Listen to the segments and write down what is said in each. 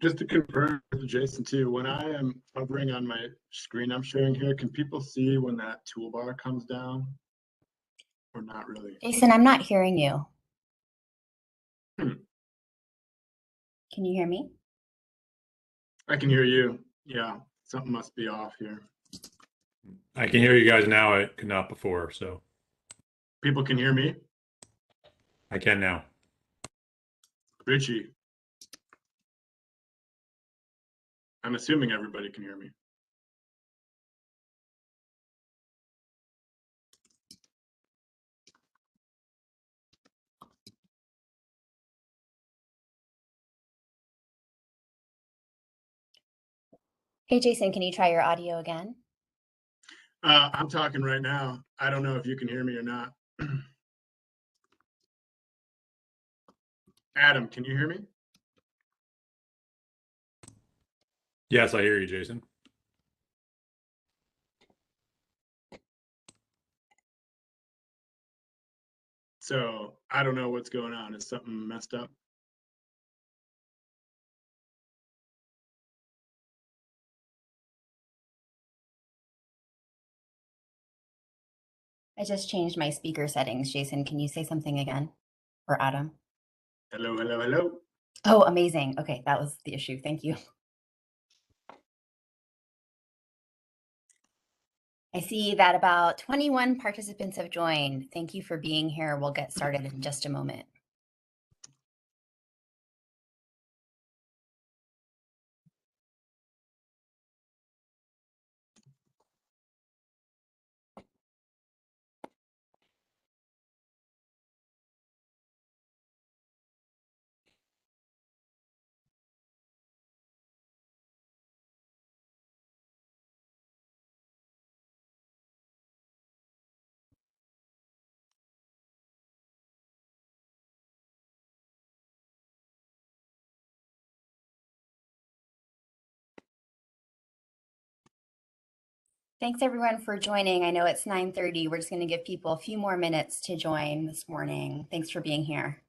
Just to confirm with Jason too, when I am hovering on my screen I'm sharing here, can people see when that toolbar comes down? Or not really? Jason, I'm not hearing you. Hmm. Can you hear me? I can hear you. Yeah, something must be off here. I can hear you guys now. I could not before, so People can hear me? I can now. Richie. I'm assuming everybody can hear me. Hey, Jason, can you try your audio again? I'm talking right now. I don't know if you can hear me or not. Adam, can you hear me? Yes, I hear you, Jason. So I don't know what's going on. Is something messed up? I just changed my speaker settings. Jason, can you say something again? Or Adam? Hello, hello, hello. Oh, amazing. Okay, that was the issue. Thank you. I see that about 21 participants have joined. Thank you for being here. We'll get started in just a moment. Thanks everyone for joining. I know it's 9:30. We're just going to give people a few more minutes to join this morning. Thanks for being here.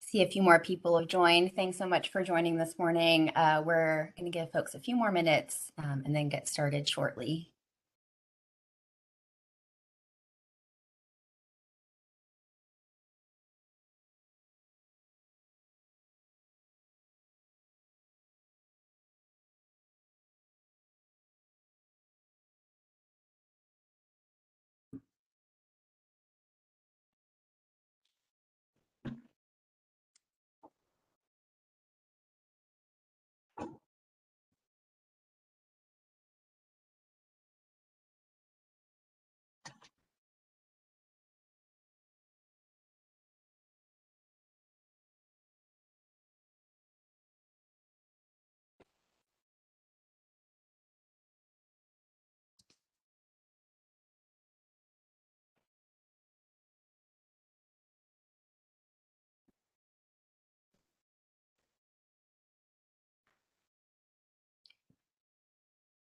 See a few more people have joined. Thanks so much for joining this morning. We're going to give folks a few more minutes and then get started shortly.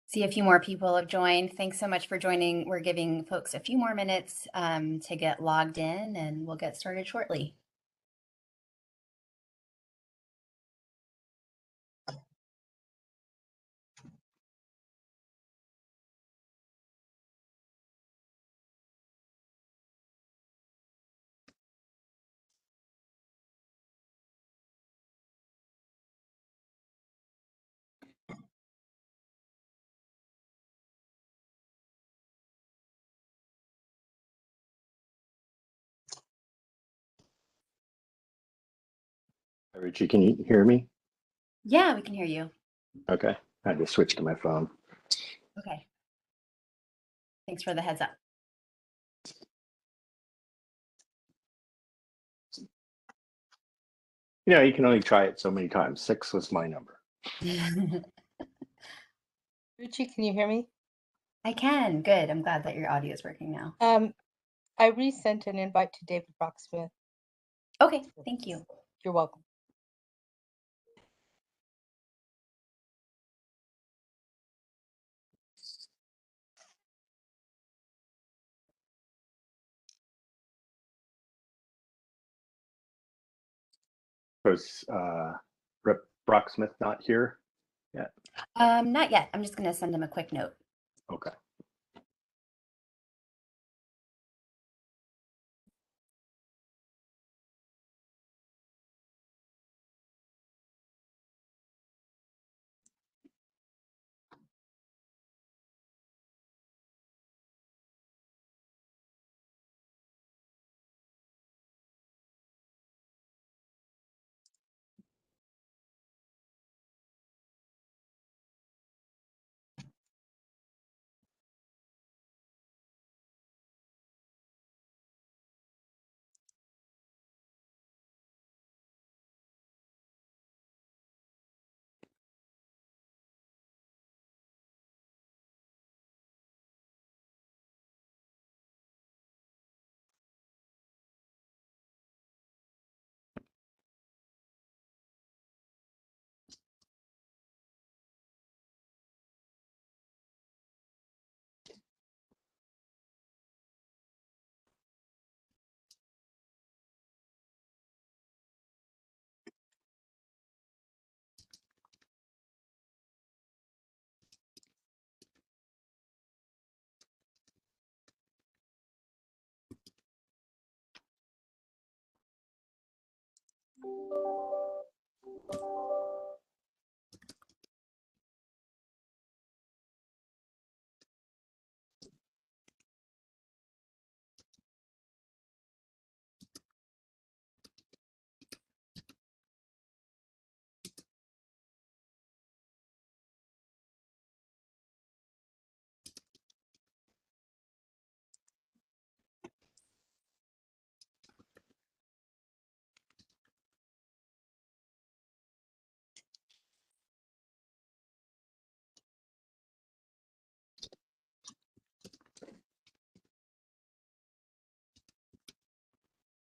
See a few more people have joined. Thanks so much for joining. We're giving folks a few more minutes to get logged in and we'll get started shortly. Hi, Richie, can you hear me? Yeah, we can hear you. Okay, I had to switch to my phone. Okay. Thanks for the heads up. You know, you can only try it so many times. 6 was my number. Ruchi, can you hear me? I can. Good. I'm glad that your audio is working now. I resent an invite to David Brocksmith. Okay, thank you. You're welcome. Was Rep Brocksmith not here yet? Not yet. I'm just going to send him a quick note. Okay.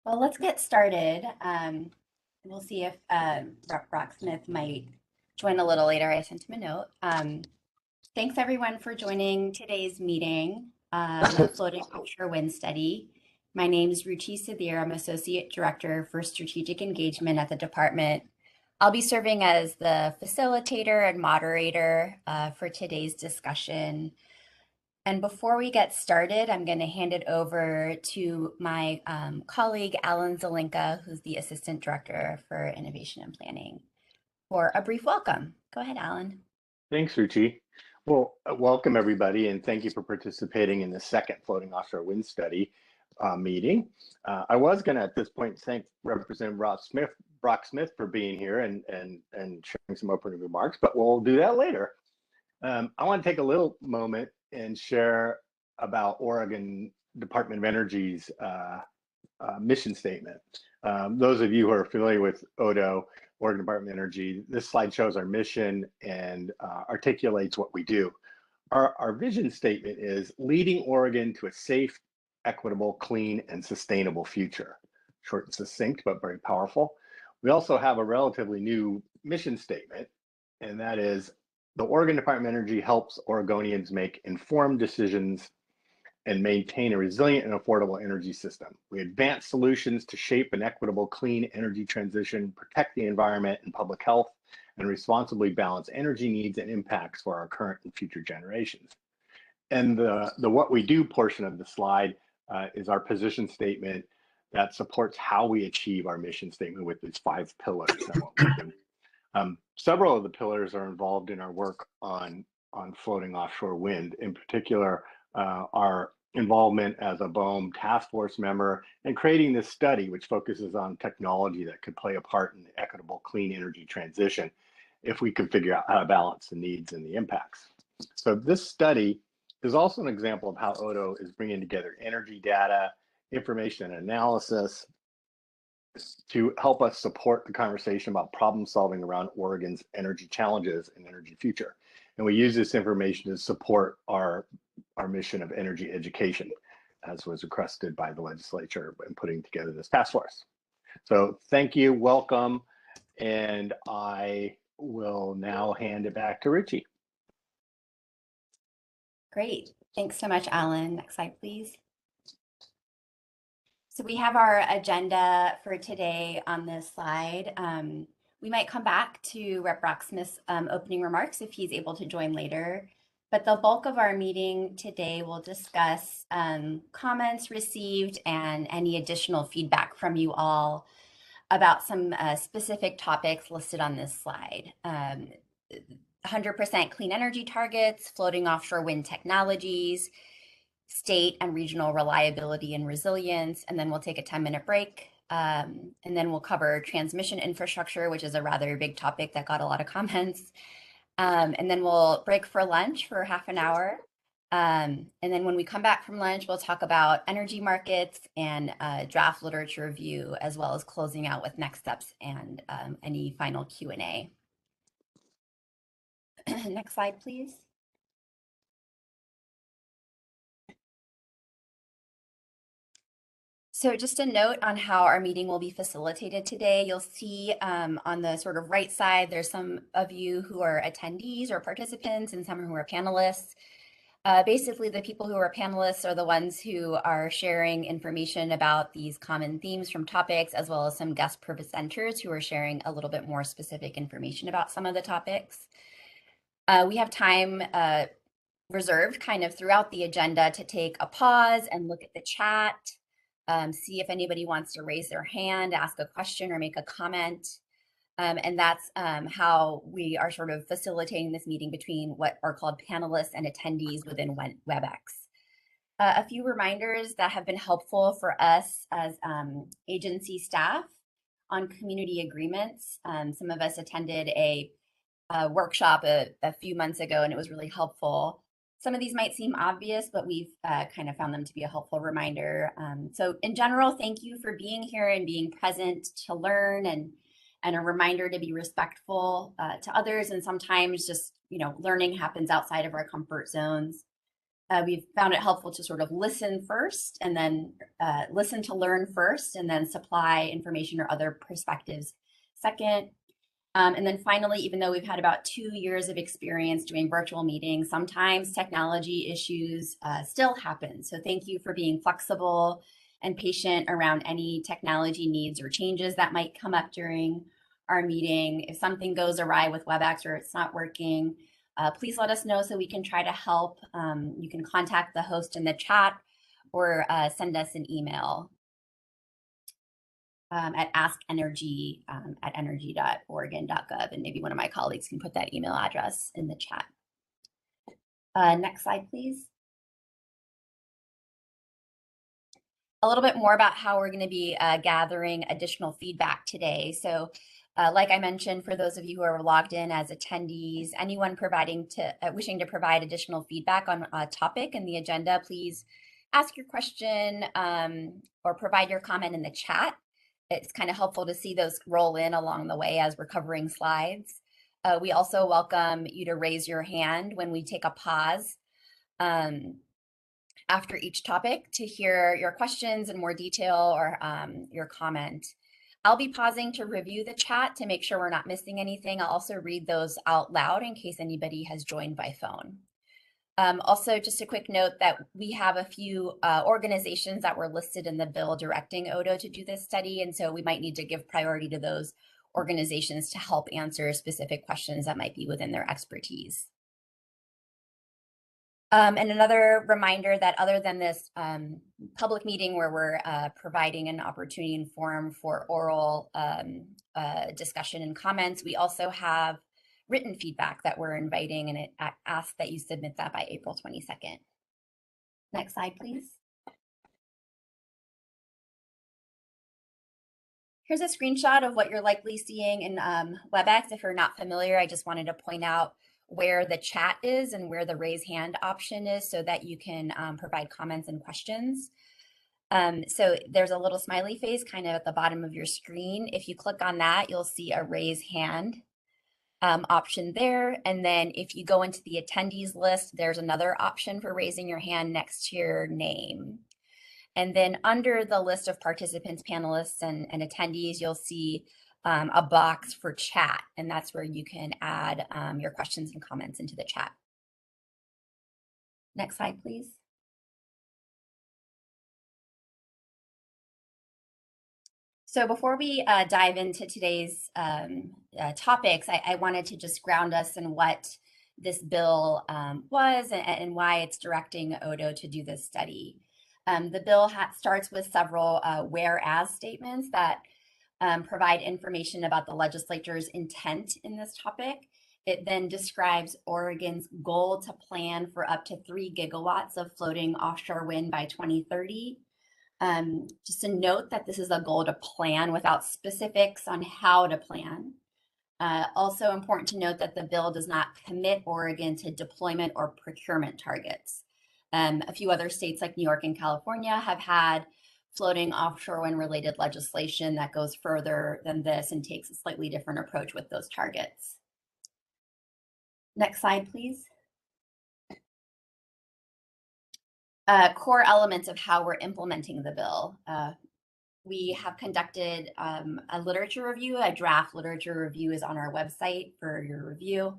Well, let's get started. We'll see if Rep Brocksmith might join a little later. I sent him a note. Thanks everyone for joining today's meeting of Floating Offshore Wind Study. My name is Ruchi Sudhir. I'm Associate Director for Strategic Engagement at the department. I'll be serving as the facilitator and moderator for today's discussion. And before we get started, I'm going to hand it over to my colleague, Alan Zelinka, who's the Assistant Director for Innovation and Planning, for a brief welcome. Go ahead, Alan. Thanks, Ruchi. Well, welcome everybody, and thank you for participating in the second Floating Offshore Wind Study meeting. I was going to, at this point, thank Representative Brocksmith for being here and sharing some opening remarks, but we'll do that later. I want to take a little moment and share about Oregon Department of Energy's mission statement. Those of you who are familiar with ODO, Oregon Department of Energy, this slide shows our mission and articulates what we do. Our vision statement is leading Oregon to a safe, equitable, clean, and sustainable future. Short and succinct, but very powerful. We also have a relatively new mission statement, and that is the Oregon Department of Energy helps Oregonians make informed decisions and maintain a resilient and affordable energy system. We advance solutions to shape an equitable, clean energy transition, protect the environment and public health, and responsibly balance energy needs and impacts for our current and future generations. And the what we do portion of the slide is our position statement that supports how we achieve our mission statement with these 5 pillars and what we do. Several of the pillars are involved in our work on floating offshore wind, in particular, our involvement as a BOEM task force member and creating this study, which focuses on technology that could play a part in the equitable clean energy transition if we could figure out how to balance the needs and the impacts. So this study is also an example of how Odo is bringing together energy data, information and analysis to help us support the conversation about problem solving around Oregon's energy challenges and energy future. And we use this information to support our mission of energy education, as was requested by the legislature in putting together this task force. So thank you, welcome, and I will now hand it back to Richie. Great. Thanks so much, Alan. Next slide, please. So we have our agenda for today on this slide. We might come back to Rep. Rocksmith's opening remarks if he's able to join later. But the bulk of our meeting today will discuss comments received and any additional feedback from you all about some specific topics listed on this slide. 100% clean energy targets, floating offshore wind technologies, state and regional reliability and resilience, and then we'll take a 10-minute break. And then we'll cover transmission infrastructure, which is a rather big topic that got a lot of comments. And then we'll break for lunch for half an hour. And then when we come back from lunch, we'll talk about energy markets and draft literature review, as well as closing out with next steps and any final Q&A. Next slide, please. So just a note on how our meeting will be facilitated today. You'll see on the sort of right side, there's some of you who are attendees or participants and some who are panelists. Basically, the people who are panelists are the ones who are sharing information about these common themes from topics, as well as some guest presenters who are sharing a little bit more specific information about some of the topics. We have time reserved kind of throughout the agenda to take a pause and look at the chat, see if anybody wants to raise their hand, ask a question, or make a comment. And that's how we are sort of facilitating this meeting between what are called panelists and attendees within WebEx. A few reminders that have been helpful for us as agency staff on community agreements. Some of us attended a workshop a few months ago, and it was really helpful. Some of these might seem obvious, but we've kind of found them to be a helpful reminder. So in general, thank you for being here and being present to learn, and a reminder to be respectful to others. And sometimes just, learning happens outside of our comfort zones. We've found it helpful to sort of listen first, and then listen to learn first, and then supply information or other perspectives second. And then finally, even though we've had about 2 years of experience doing virtual meetings, sometimes technology issues still happen. So thank you for being flexible and patient around any technology needs or changes that might come up during our meeting. If something goes awry with WebEx or it's not working, please let us know so we can try to help. You can contact the host in the chat or send us an email at askenergy at energy.oregon.gov, and maybe one of my colleagues can put that email address in the chat. Next slide, please. A little bit more about how we're going to be gathering additional feedback today. So like I mentioned, for those of you who are logged in as attendees, anyone wishing to provide additional feedback on a topic in the agenda, please ask your question or provide your comment in the chat. It's kind of helpful to see those roll in along the way as we're covering slides. We also welcome you to raise your hand when we take a pause after each topic to hear your questions in more detail or your comment. I'll be pausing to review the chat to make sure we're not missing anything. I'll also read those out loud in case anybody has joined by phone. Also, just a quick note that we have a few organizations that were listed in the bill directing Odo to do this study, and so we might need to give priority to those organizations to help answer specific questions that might be within their expertise. And another reminder that other than this public meeting where we're providing an opportunity and forum for oral discussion and comments, we also have written feedback that we're inviting, and it asks that you submit that by April 22nd. Next slide, please. Here's a screenshot of what you're likely seeing in WebEx. If you're not familiar, I just wanted to point out where the chat is and where the raise hand option is so that you can provide comments and questions. So there's a little smiley face kind of at the bottom of your screen. If you click on that, you'll see a raise hand option there. And then if you go into the attendees list, there's another option for raising your hand next to your name. And then under the list of participants, panelists, and attendees, you'll see a box for chat, and that's where you can add your questions and comments into the chat. Next slide, please. So before we dive into today's topics, I wanted to just ground us in what this bill was and why it's directing ODO to do this study. The bill starts with several whereas statements that provide information about the legislature's intent in this topic. It then describes Oregon's goal to plan for up to 3 gigawatts of floating offshore wind by 2030. Just a note that this is a goal to plan without specifics on how to plan. Also important to note that the bill does not commit Oregon to deployment or procurement targets. A few other states like New York and California have had floating offshore wind related legislation that goes further than this and takes a slightly different approach with those targets. Next slide, please. Core elements of how we're implementing the bill. We have conducted a literature review. A draft literature review is on our website for your review.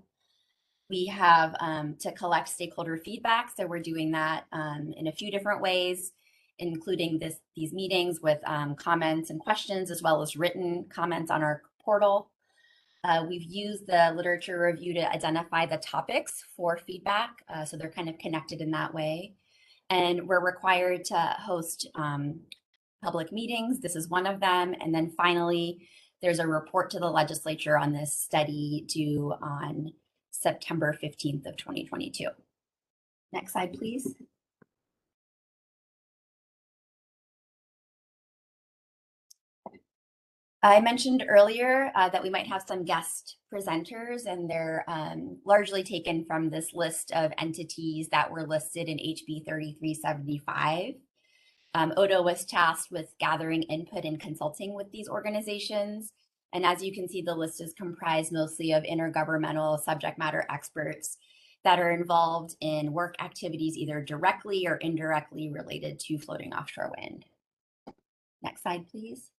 We have to collect stakeholder feedback. So we're doing that in a few different ways, including these meetings with comments and questions, as well as written comments on our portal. We've used the literature review to identify the topics for feedback. So they're kind of connected in that way. And we're required to host public meetings. This is one of them. And then finally, there's a report to the legislature on this study due on September 15th of 2022. Next slide, please. I mentioned earlier that we might have some guest presenters, and they're largely taken from this list of entities that were listed in HB 3375. ODO was tasked with gathering input and consulting with these organizations. And as you can see, the list is comprised mostly of intergovernmental subject matter experts that are involved in work activities either directly or indirectly related to floating offshore wind. Next slide, please.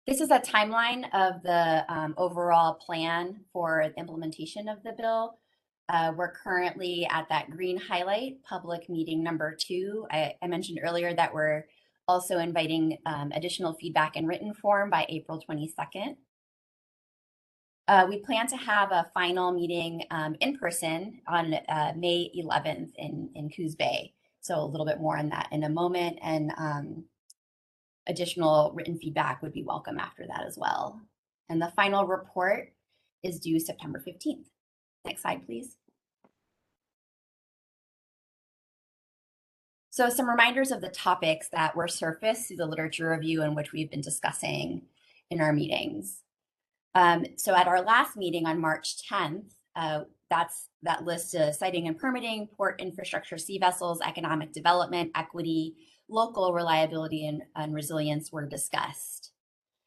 This is a timeline of the overall plan for the implementation of the bill. We're currently at that green highlight, public meeting number 2. I mentioned earlier that we're also inviting additional feedback in written form by April 22nd. We plan to have a final meeting in person on May 11th in Coos Bay. So a little bit more on that in a moment, and additional written feedback would be welcome after that as well. And the final report is due September 15th. Next slide, please. So some reminders of the topics that were surfaced through the literature review and which we've been discussing in our meetings. So at our last meeting on March 10th, that list siting and permitting, port infrastructure, sea vessels, economic development, equity, local reliability, and resilience were discussed.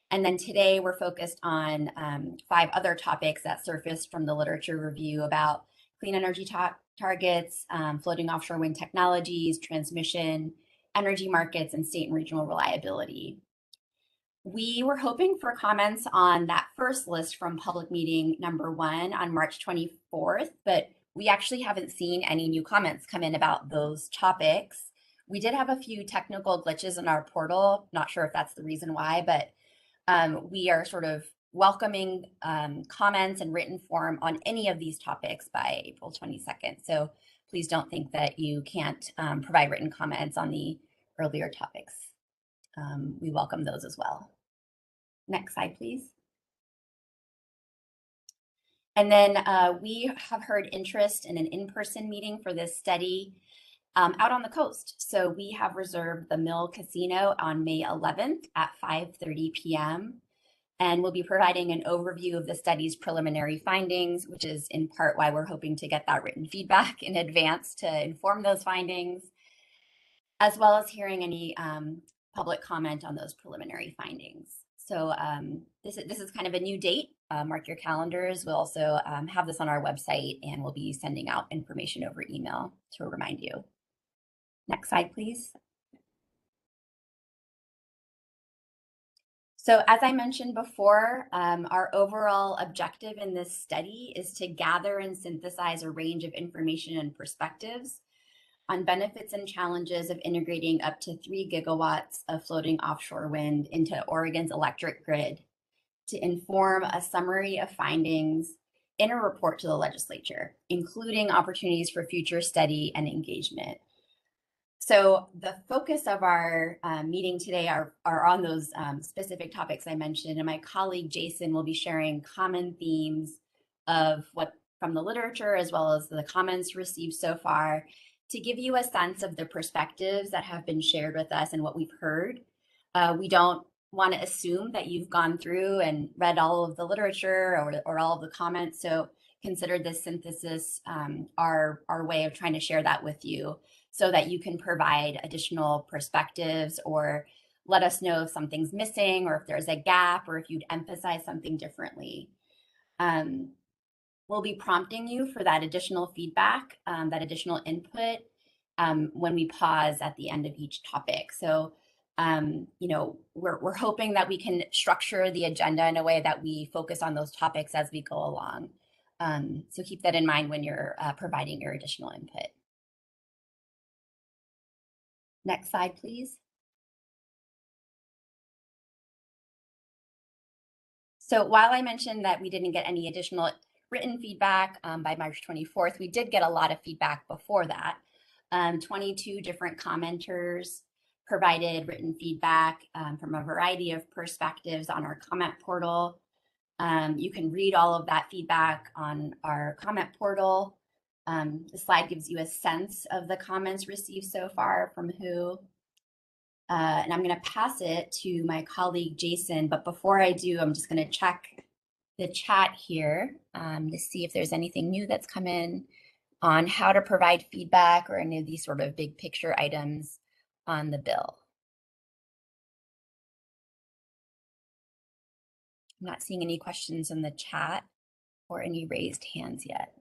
And then today we're focused on 5 other topics that surfaced from the literature review about clean energy targets, floating offshore wind technologies, transmission, energy markets, and state and regional reliability. We were hoping for comments on that first list from public meeting number 1 on March 24th, but we actually haven't seen any new comments come in about those topics. We did have a few technical glitches in our portal. Not sure if that's the reason why, but we are sort of welcoming comments in written form on any of these topics by April 22nd. So please don't think that you can't provide written comments on the earlier topics. We welcome those as well. Next slide, please. And then we have heard interest in an in-person meeting for this study out on the coast. So we have reserved the Mill Casino on May 11th at 5:30 p.m. And we'll be providing an overview of the study's preliminary findings, which is in part why we're hoping to get that written feedback in advance to inform those findings, as well as hearing any public comment on those preliminary findings. So this is kind of a new date. Mark your calendars. We'll also have this on our website, and we'll be sending out information over email to remind you. Next slide, please. So as I mentioned before, our overall objective in this study is to gather and synthesize a range of information and perspectives on benefits and challenges of integrating up to 3 gigawatts of floating offshore wind into Oregon's electric grid to inform a summary of findings in a report to the legislature, including opportunities for future study and engagement. So the focus of our meeting today are on those specific topics I mentioned, and my colleague Jason will be sharing common themes of what from the literature as well as the comments received so far to give you a sense of the perspectives that have been shared with us and what we've heard. We don't want to assume that you've gone through and read all of the literature or all of the comments, so consider this synthesis our way of trying to share that with you, so that you can provide additional perspectives or let us know if something's missing or if there's a gap or if you'd emphasize something differently. We'll be prompting you for that additional feedback, that additional input when we pause at the end of each topic. So, we're hoping that we can structure the agenda in a way that we focus on those topics as we go along. So keep that in mind when you're providing your additional input. Next slide, please. So while I mentioned that we didn't get any additional written feedback by March 24th, we did get a lot of feedback before that. 22 different commenters provided written feedback from a variety of perspectives on our comment portal. You can read all of that feedback on our comment portal. The slide gives you a sense of the comments received so far from who. And I'm going to pass it to my colleague, Jason. But before I do, I'm just going to check the chat here to see if there's anything new that's come in on how to provide feedback or any of these sort of big picture items on the bill. I'm not seeing any questions in the chat or any raised hands yet.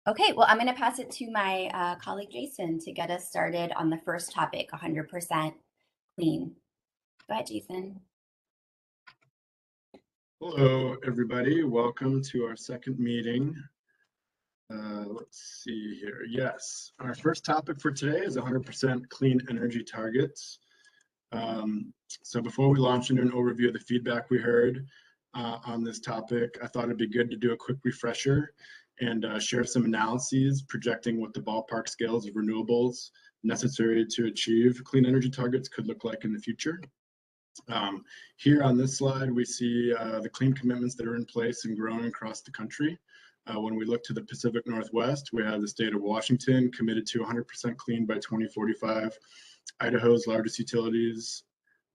Okay, well, I'm going to pass it to my colleague Jason to get us started on the first topic, 100% clean. Go ahead, Jason. Hello, everybody. Welcome to our second meeting. Let's see here. Yes, our first topic for today is 100% clean energy targets. So before we launch into an overview of the feedback we heard on this topic, I thought it'd be good to do a quick refresher and share some analyses projecting what the ballpark scales of renewables necessary to achieve clean energy targets could look like in the future. Here on this slide, we see the clean commitments that are in place and growing across the country. When we look to the Pacific Northwest, we have the state of Washington committed to 100% clean by 2045. Idaho's largest utilities,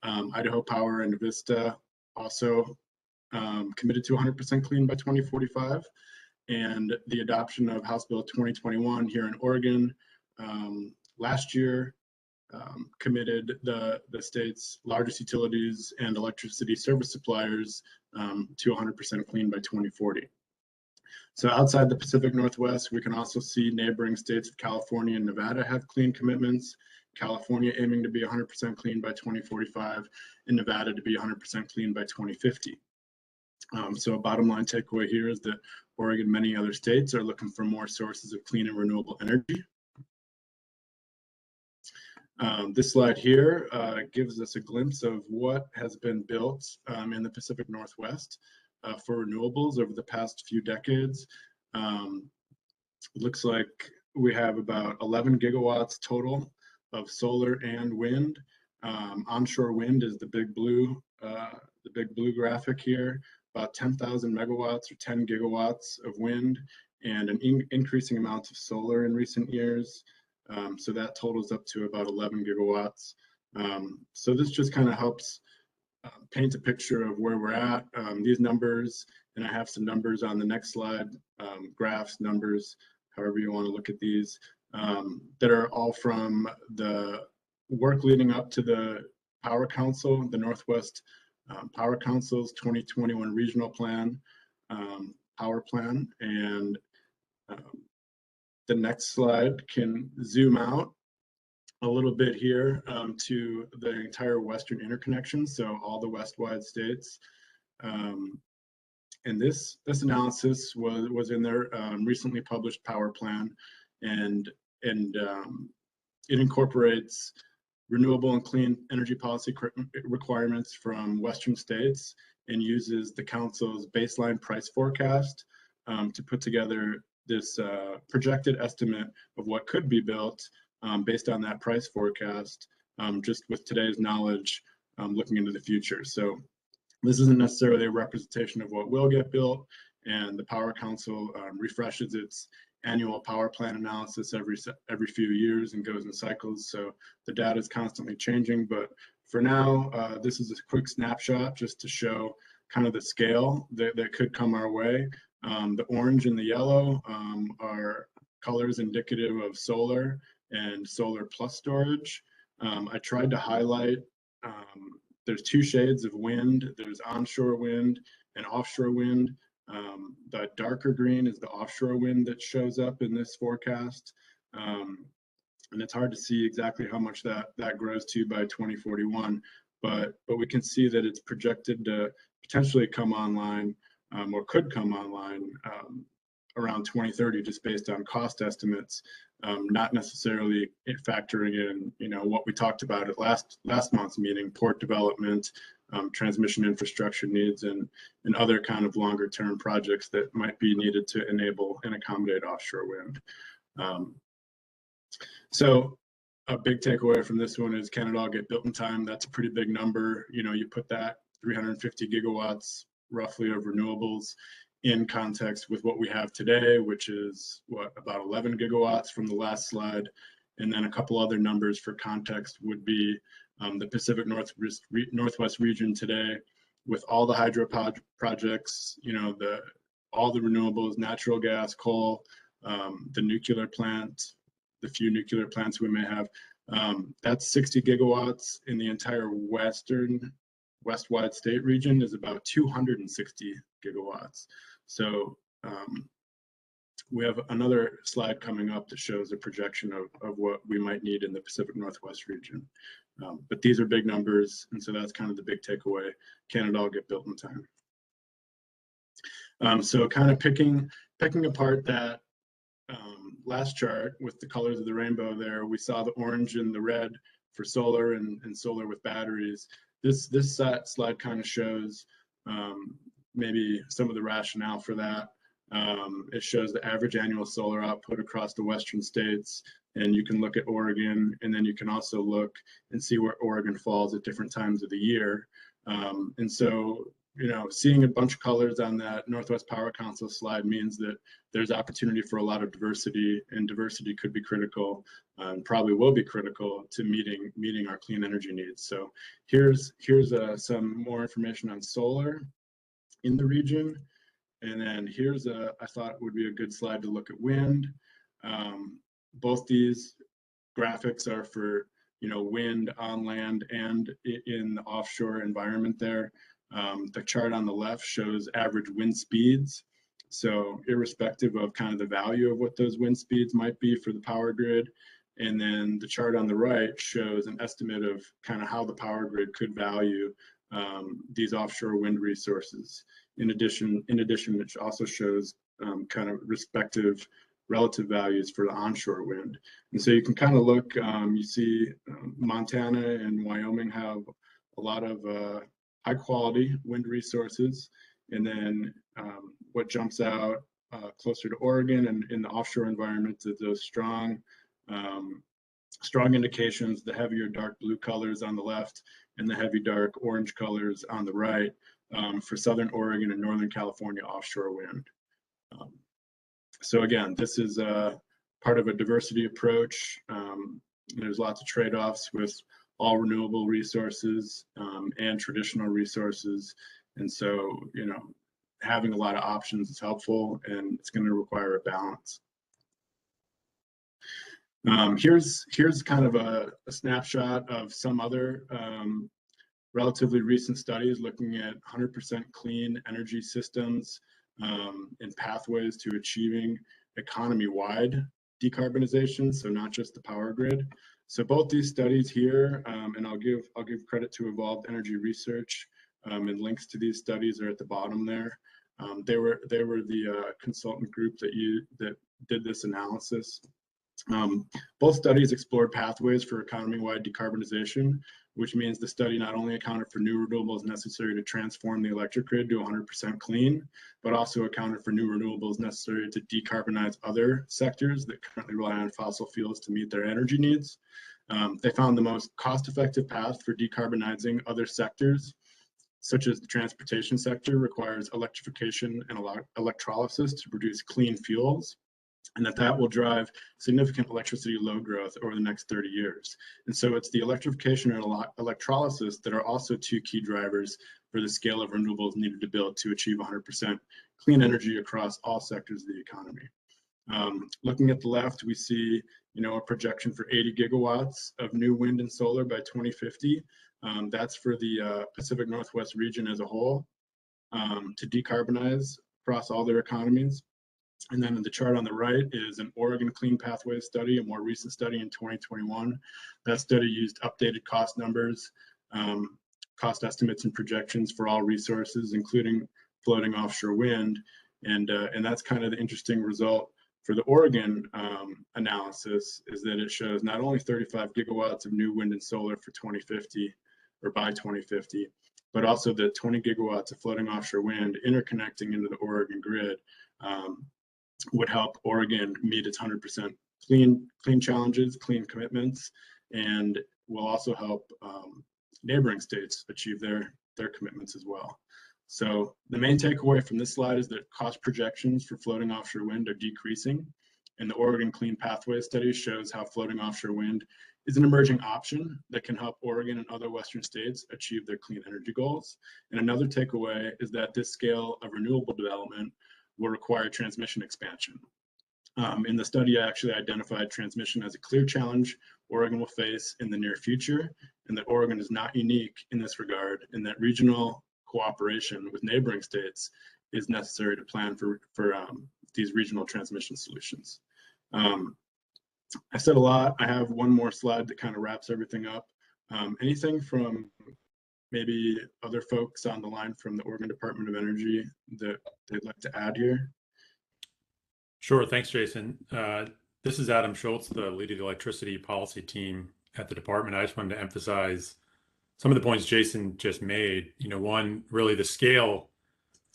Idaho Power and Avista, also committed to 100% clean by 2045. And the adoption of House Bill 2021 here in Oregon last year committed the state's largest utilities and electricity service suppliers to 100% clean by 2040. So outside the Pacific Northwest, we can also see neighboring states of California and Nevada have clean commitments. California aiming to be 100% clean by 2045 and Nevada to be 100% clean by 2050. So a bottom line takeaway here is that Oregon and many other states are looking for more sources of clean and renewable energy. This slide here gives us a glimpse of what has been built in the Pacific Northwest for renewables over the past few decades. It looks like we have about 11 gigawatts total of solar and wind. Onshore wind is the big blue graphic here. About 10,000 megawatts or 10 gigawatts of wind and an increasing amount of solar in recent years. So that totals up to about 11 gigawatts. So this just kind of helps paint a picture of where we're at. These numbers, and I have some numbers on the next slide, graphs, numbers, however you want to look at these, that are all from the work leading up to the Power Council, the Northwest Power Council's 2021 Regional Plan, Power Plan. And the next slide can zoom out a little bit here to the entire Western interconnection, so all the west-wide states. And this analysis was in their recently published power plan, and it incorporates renewable and clean energy policy requirements from Western states and uses the council's baseline price forecast to put together this projected estimate of what could be built based on that price forecast, just with today's knowledge looking into the future. So this isn't necessarily a representation of what will get built, and the Power Council refreshes its annual power plan analysis every few years and goes in cycles. So the data is constantly changing, but for now, this is a quick snapshot just to show kind of the scale that could come our way. The orange and the yellow are colors indicative of solar and solar plus storage. I tried to highlight, there's two shades of wind. There's onshore wind and offshore wind. The darker green is the offshore wind that shows up in this forecast. And it's hard to see exactly how much that grows to by 2041, but we can see that it's projected to potentially come online or could come online around 2030, just based on cost estimates, not necessarily factoring in, what we talked about at last month's meeting, port development, transmission infrastructure needs, and other kind of longer term projects that might be needed to enable and accommodate offshore wind. So a big takeaway from this one is, can it all get built in time? That's a pretty big number. You put that 350 gigawatts roughly of renewables in context with what we have today, which is about 11 gigawatts from the last slide. And then a couple other numbers for context would be the Pacific Northwest region today, with all the hydro projects, all the renewables, natural gas, coal, the nuclear plant, the few nuclear plants we may have. That's 60 gigawatts. In the entire west-wide state region is about 260 gigawatts. So we have another slide coming up that shows a projection of what we might need in the Pacific Northwest region. But these are big numbers, and so that's kind of the big takeaway. Can it all get built in time? So kind of picking apart that last chart with the colors of the rainbow there, we saw the orange and the red for solar and solar with batteries. This slide kind of shows maybe some of the rationale for that. It shows the average annual solar output across the western states, and you can look at Oregon, and then you can also look and see where Oregon falls at different times of the year. And so, seeing a bunch of colors on that Northwest Power Council slide means that there's opportunity for a lot of diversity, and diversity could be critical, and probably will be critical to meeting our clean energy needs. So here's some more information on solar in the region. And then here's I thought would be a good slide to look at wind. Both these graphics are for, wind on land and in the offshore environment there. The chart on the left shows average wind speeds. So irrespective of kind of the value of what those wind speeds might be for the power grid. And then the chart on the right shows an estimate of kind of how the power grid could value these offshore wind resources. In addition, it also shows kind of respective relative values for the onshore wind. And so you can kind of look, you see Montana and Wyoming have a lot of high quality wind resources. And then what jumps out closer to Oregon and in the offshore environment is those strong indications, the heavier dark blue colors on the left and the heavy dark orange colors on the right for Southern Oregon and Northern California offshore wind. So again, this is part of a diversity approach. There's lots of trade-offs with all renewable resources and traditional resources. And so, having a lot of options is helpful, and it's going to require a balance. Here's kind of a snapshot of some other relatively recent studies looking at 100% clean energy systems and pathways to achieving economy-wide decarbonization, so not just the power grid. So both these studies here, and I'll give credit to Evolved Energy Research, and links to these studies are at the bottom there. They were the consultant group that did this analysis. Both studies explored pathways for economy-wide decarbonization, which means the study not only accounted for new renewables necessary to transform the electric grid to 100% clean, but also accounted for new renewables necessary to decarbonize other sectors that currently rely on fossil fuels to meet their energy needs. They found the most cost-effective path for decarbonizing other sectors, such as the transportation sector, requires electrification and electrolysis to produce clean fuels, and that will drive significant electricity load growth over the next 30 years. And so it's the electrification and electrolysis that are also two key drivers for the scale of renewables needed to build to achieve 100% clean energy across all sectors of the economy. Looking at the left, we see a projection for 80 gigawatts of new wind and solar by 2050. That's for the Pacific Northwest region as a whole to decarbonize across all their economies. And then the chart on the right is an Oregon Clean Pathways study, a more recent study in 2021. That study used updated cost numbers, cost estimates and projections for all resources, including floating offshore wind. And that's kind of the interesting result for the Oregon analysis, is that it shows not only 35 gigawatts of new wind and solar for 2050 or by 2050, but also the 20 gigawatts of floating offshore wind interconnecting into the Oregon grid would help Oregon meet its 100% clean challenges, clean commitments, and will also help neighboring states achieve their commitments as well. So the main takeaway from this slide is that cost projections for floating offshore wind are decreasing, and the Oregon Clean Pathways study shows how floating offshore wind is an emerging option that can help Oregon and other Western states achieve their clean energy goals. And another takeaway is that this scale of renewable development will require transmission expansion. In the study, I actually identified transmission as a clear challenge Oregon will face in the near future, and that Oregon is not unique in this regard, and that regional cooperation with neighboring states is necessary to plan for these regional transmission solutions. I said a lot. I have one more slide that kind of wraps everything up. Anything from maybe other folks on the line from the Oregon Department of Energy that they'd like to add here? Sure. Thanks, Jason. This is Adam Schultz, the lead of the electricity policy team at the department. I just wanted to emphasize some of the points Jason just made. One, really the scale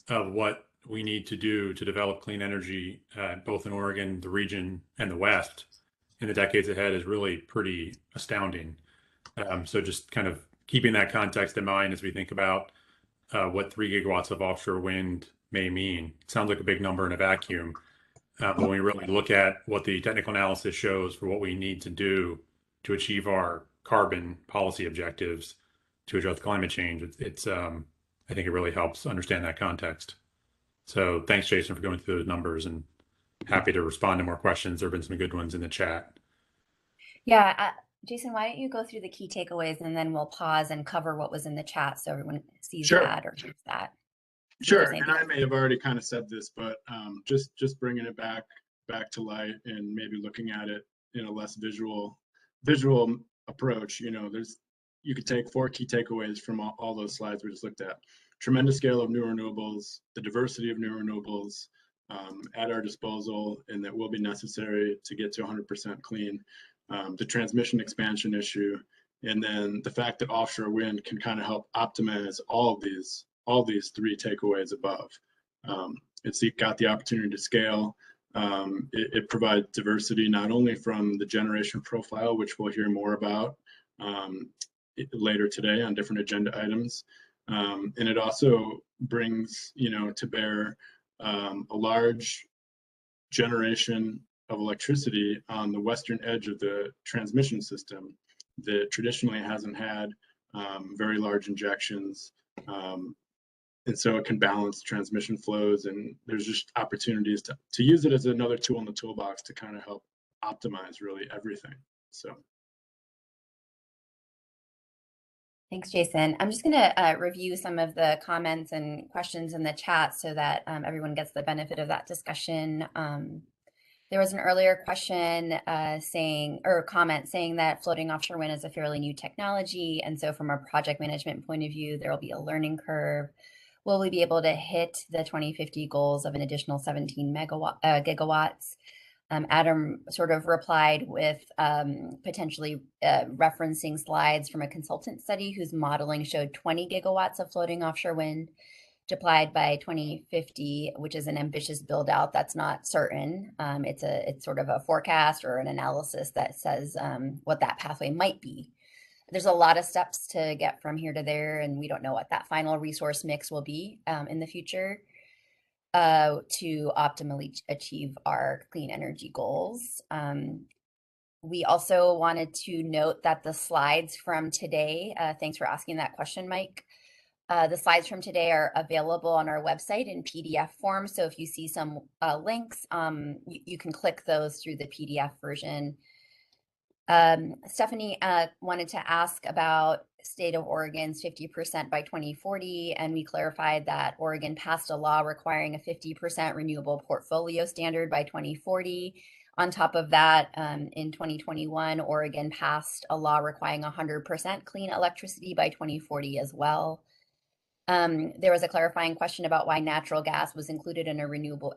of what we need to do to develop clean energy, both in Oregon, the region, and the West in the decades ahead is really pretty astounding. So just kind of keeping that context in mind as we think about what 3 gigawatts of offshore wind may mean. It sounds like a big number in a vacuum, but when we really look at what the technical analysis shows for what we need to do to achieve our carbon policy objectives to address climate change, it's I think it really helps understand that context. So thanks, Jason, for going through those numbers, and happy to respond to more questions. There have been some good ones in the chat. Yeah, Jason, why don't you go through the key takeaways, and then we'll pause and cover what was in the chat so everyone sees that or hears that. Sure, and I may have already kind of said this, but just bringing it back to light and maybe looking at it in a less visual approach. You could take 4 key takeaways from all those slides we just looked at. Tremendous scale of new renewables, the diversity of new renewables at our disposal, and that will be necessary to get to 100% clean. The transmission expansion issue, and then the fact that offshore wind can kind of help optimize all these 3 takeaways above. It's got the opportunity to scale. It provides diversity not only from the generation profile, which we'll hear more about later today on different agenda items, and it also brings to bear a large generation of electricity on the western edge of the transmission system that traditionally hasn't had very large injections. And so it can balance transmission flows, and there's just opportunities to use it as another tool in the toolbox to kind of help optimize really everything. So. Thanks, Jason. I'm just going to review some of the comments and questions in the chat so that everyone gets the benefit of that discussion. There was an earlier question comment saying that floating offshore wind is a fairly new technology. And so from a project management point of view, there will be a learning curve. Will we be able to hit the 2050 goals of an additional 17 gigawatts? Adam sort of replied with potentially referencing slides from a consultant study whose modeling showed 20 gigawatts of floating offshore wind deployed by 2050, which is an ambitious build out. That's not certain. It's sort of a forecast or an analysis that says what that pathway might be. There's a lot of steps to get from here to there, and we don't know what that final resource mix will be in the future to optimally achieve our clean energy goals. We also wanted to note that the slides from today, thanks for asking that question, Mike. The slides from today are available on our website in PDF form. So if you see some links, you can click those through the PDF version. Stephanie wanted to ask about state of Oregon's 50% by 2040, and we clarified that Oregon passed a law requiring a 50% renewable portfolio standard by 2040. On top of that, in 2021, Oregon passed a law requiring 100% clean electricity by 2040 as well. There was a clarifying question about why natural gas was included in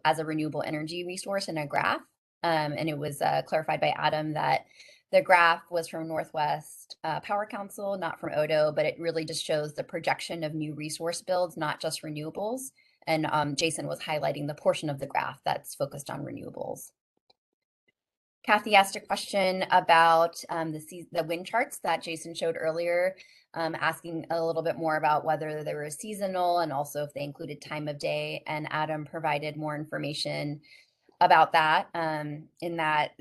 as a renewable energy resource in a graph, and it was clarified by Adam that the graph was from Northwest Power Council, not from Odo, but it really just shows the projection of new resource builds, not just renewables. And Jason was highlighting the portion of the graph that's focused on renewables. Kathy asked a question about the wind charts that Jason showed earlier, asking a little bit more about whether they were seasonal and also if they included time of day. And Adam provided more information about that in that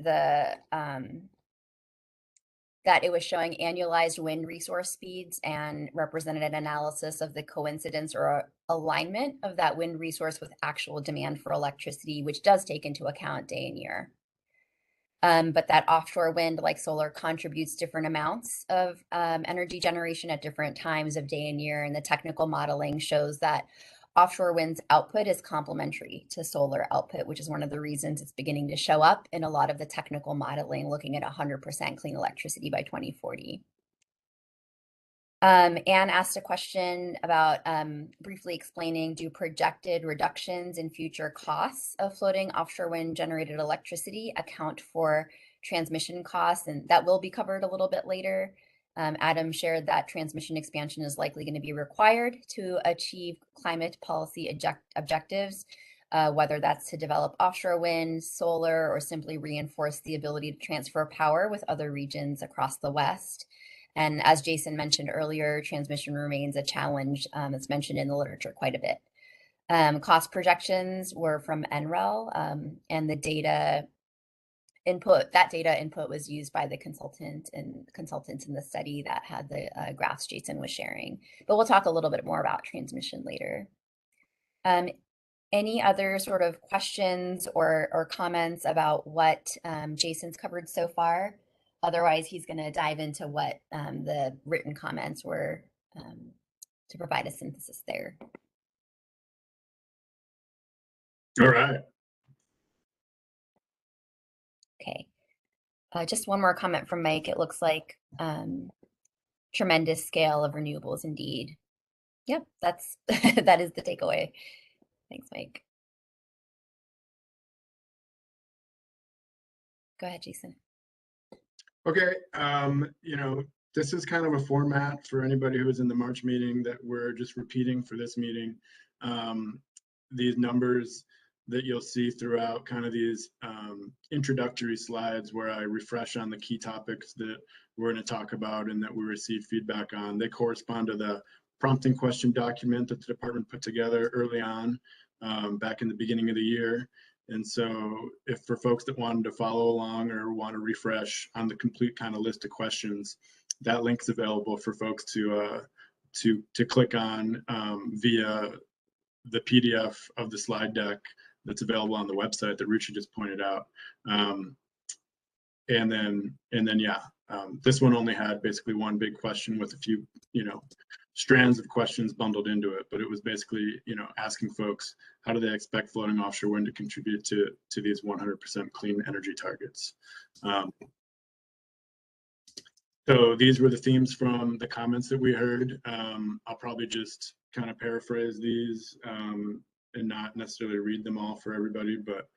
that it was showing annualized wind resource speeds and represented an analysis of the coincidence or alignment of that wind resource with actual demand for electricity, which does take into account day and year. But that offshore wind, like solar, contributes different amounts of energy generation at different times of day and year. And the technical modeling shows that offshore wind's output is complementary to solar output, which is one of the reasons it's beginning to show up in a lot of the technical modeling, looking at 100% clean electricity by 2040. Anne asked a question about briefly explaining, do projected reductions in future costs of floating offshore wind generated electricity account for transmission costs? And that will be covered a little bit later. Adam shared that transmission expansion is likely going to be required to achieve climate policy objectives, whether that's to develop offshore wind, solar, or simply reinforce the ability to transfer power with other regions across the West. And as Jason mentioned earlier, transmission remains a challenge. It's mentioned in the literature quite a bit. Cost projections were from NREL, and the data input was used by the consultants in the study that had the graphs Jason was sharing. But we'll talk a little bit more about transmission later. Any other sort of questions or comments about what Jason's covered so far? Otherwise, he's going to dive into what the written comments were to provide a synthesis there. All right. Okay. Just one more comment from Mike. It looks like tremendous scale of renewables indeed. Yep, that is the takeaway. Thanks, Mike. Go ahead, Jason. Okay, this is kind of a format for anybody who was in the March meeting that we're just repeating for this meeting. These numbers that you'll see throughout kind of these introductory slides where I refresh on the key topics that we're going to talk about and that we receive feedback on. They correspond to the prompting question document that the department put together early on back in the beginning of the year. And so if for folks that wanted to follow along or want to refresh on the complete kind of list of questions, that link's available for folks to click on via the PDF of the slide deck that's available on the website that Ruchi just pointed out. And then yeah, this one only had basically one big question with a few, strands of questions bundled into it, but it was basically, asking folks, how do they expect floating offshore wind to contribute to these 100% clean energy targets? So these were the themes from the comments that we heard. I'll probably just kind of paraphrase these and not necessarily read them all for everybody, but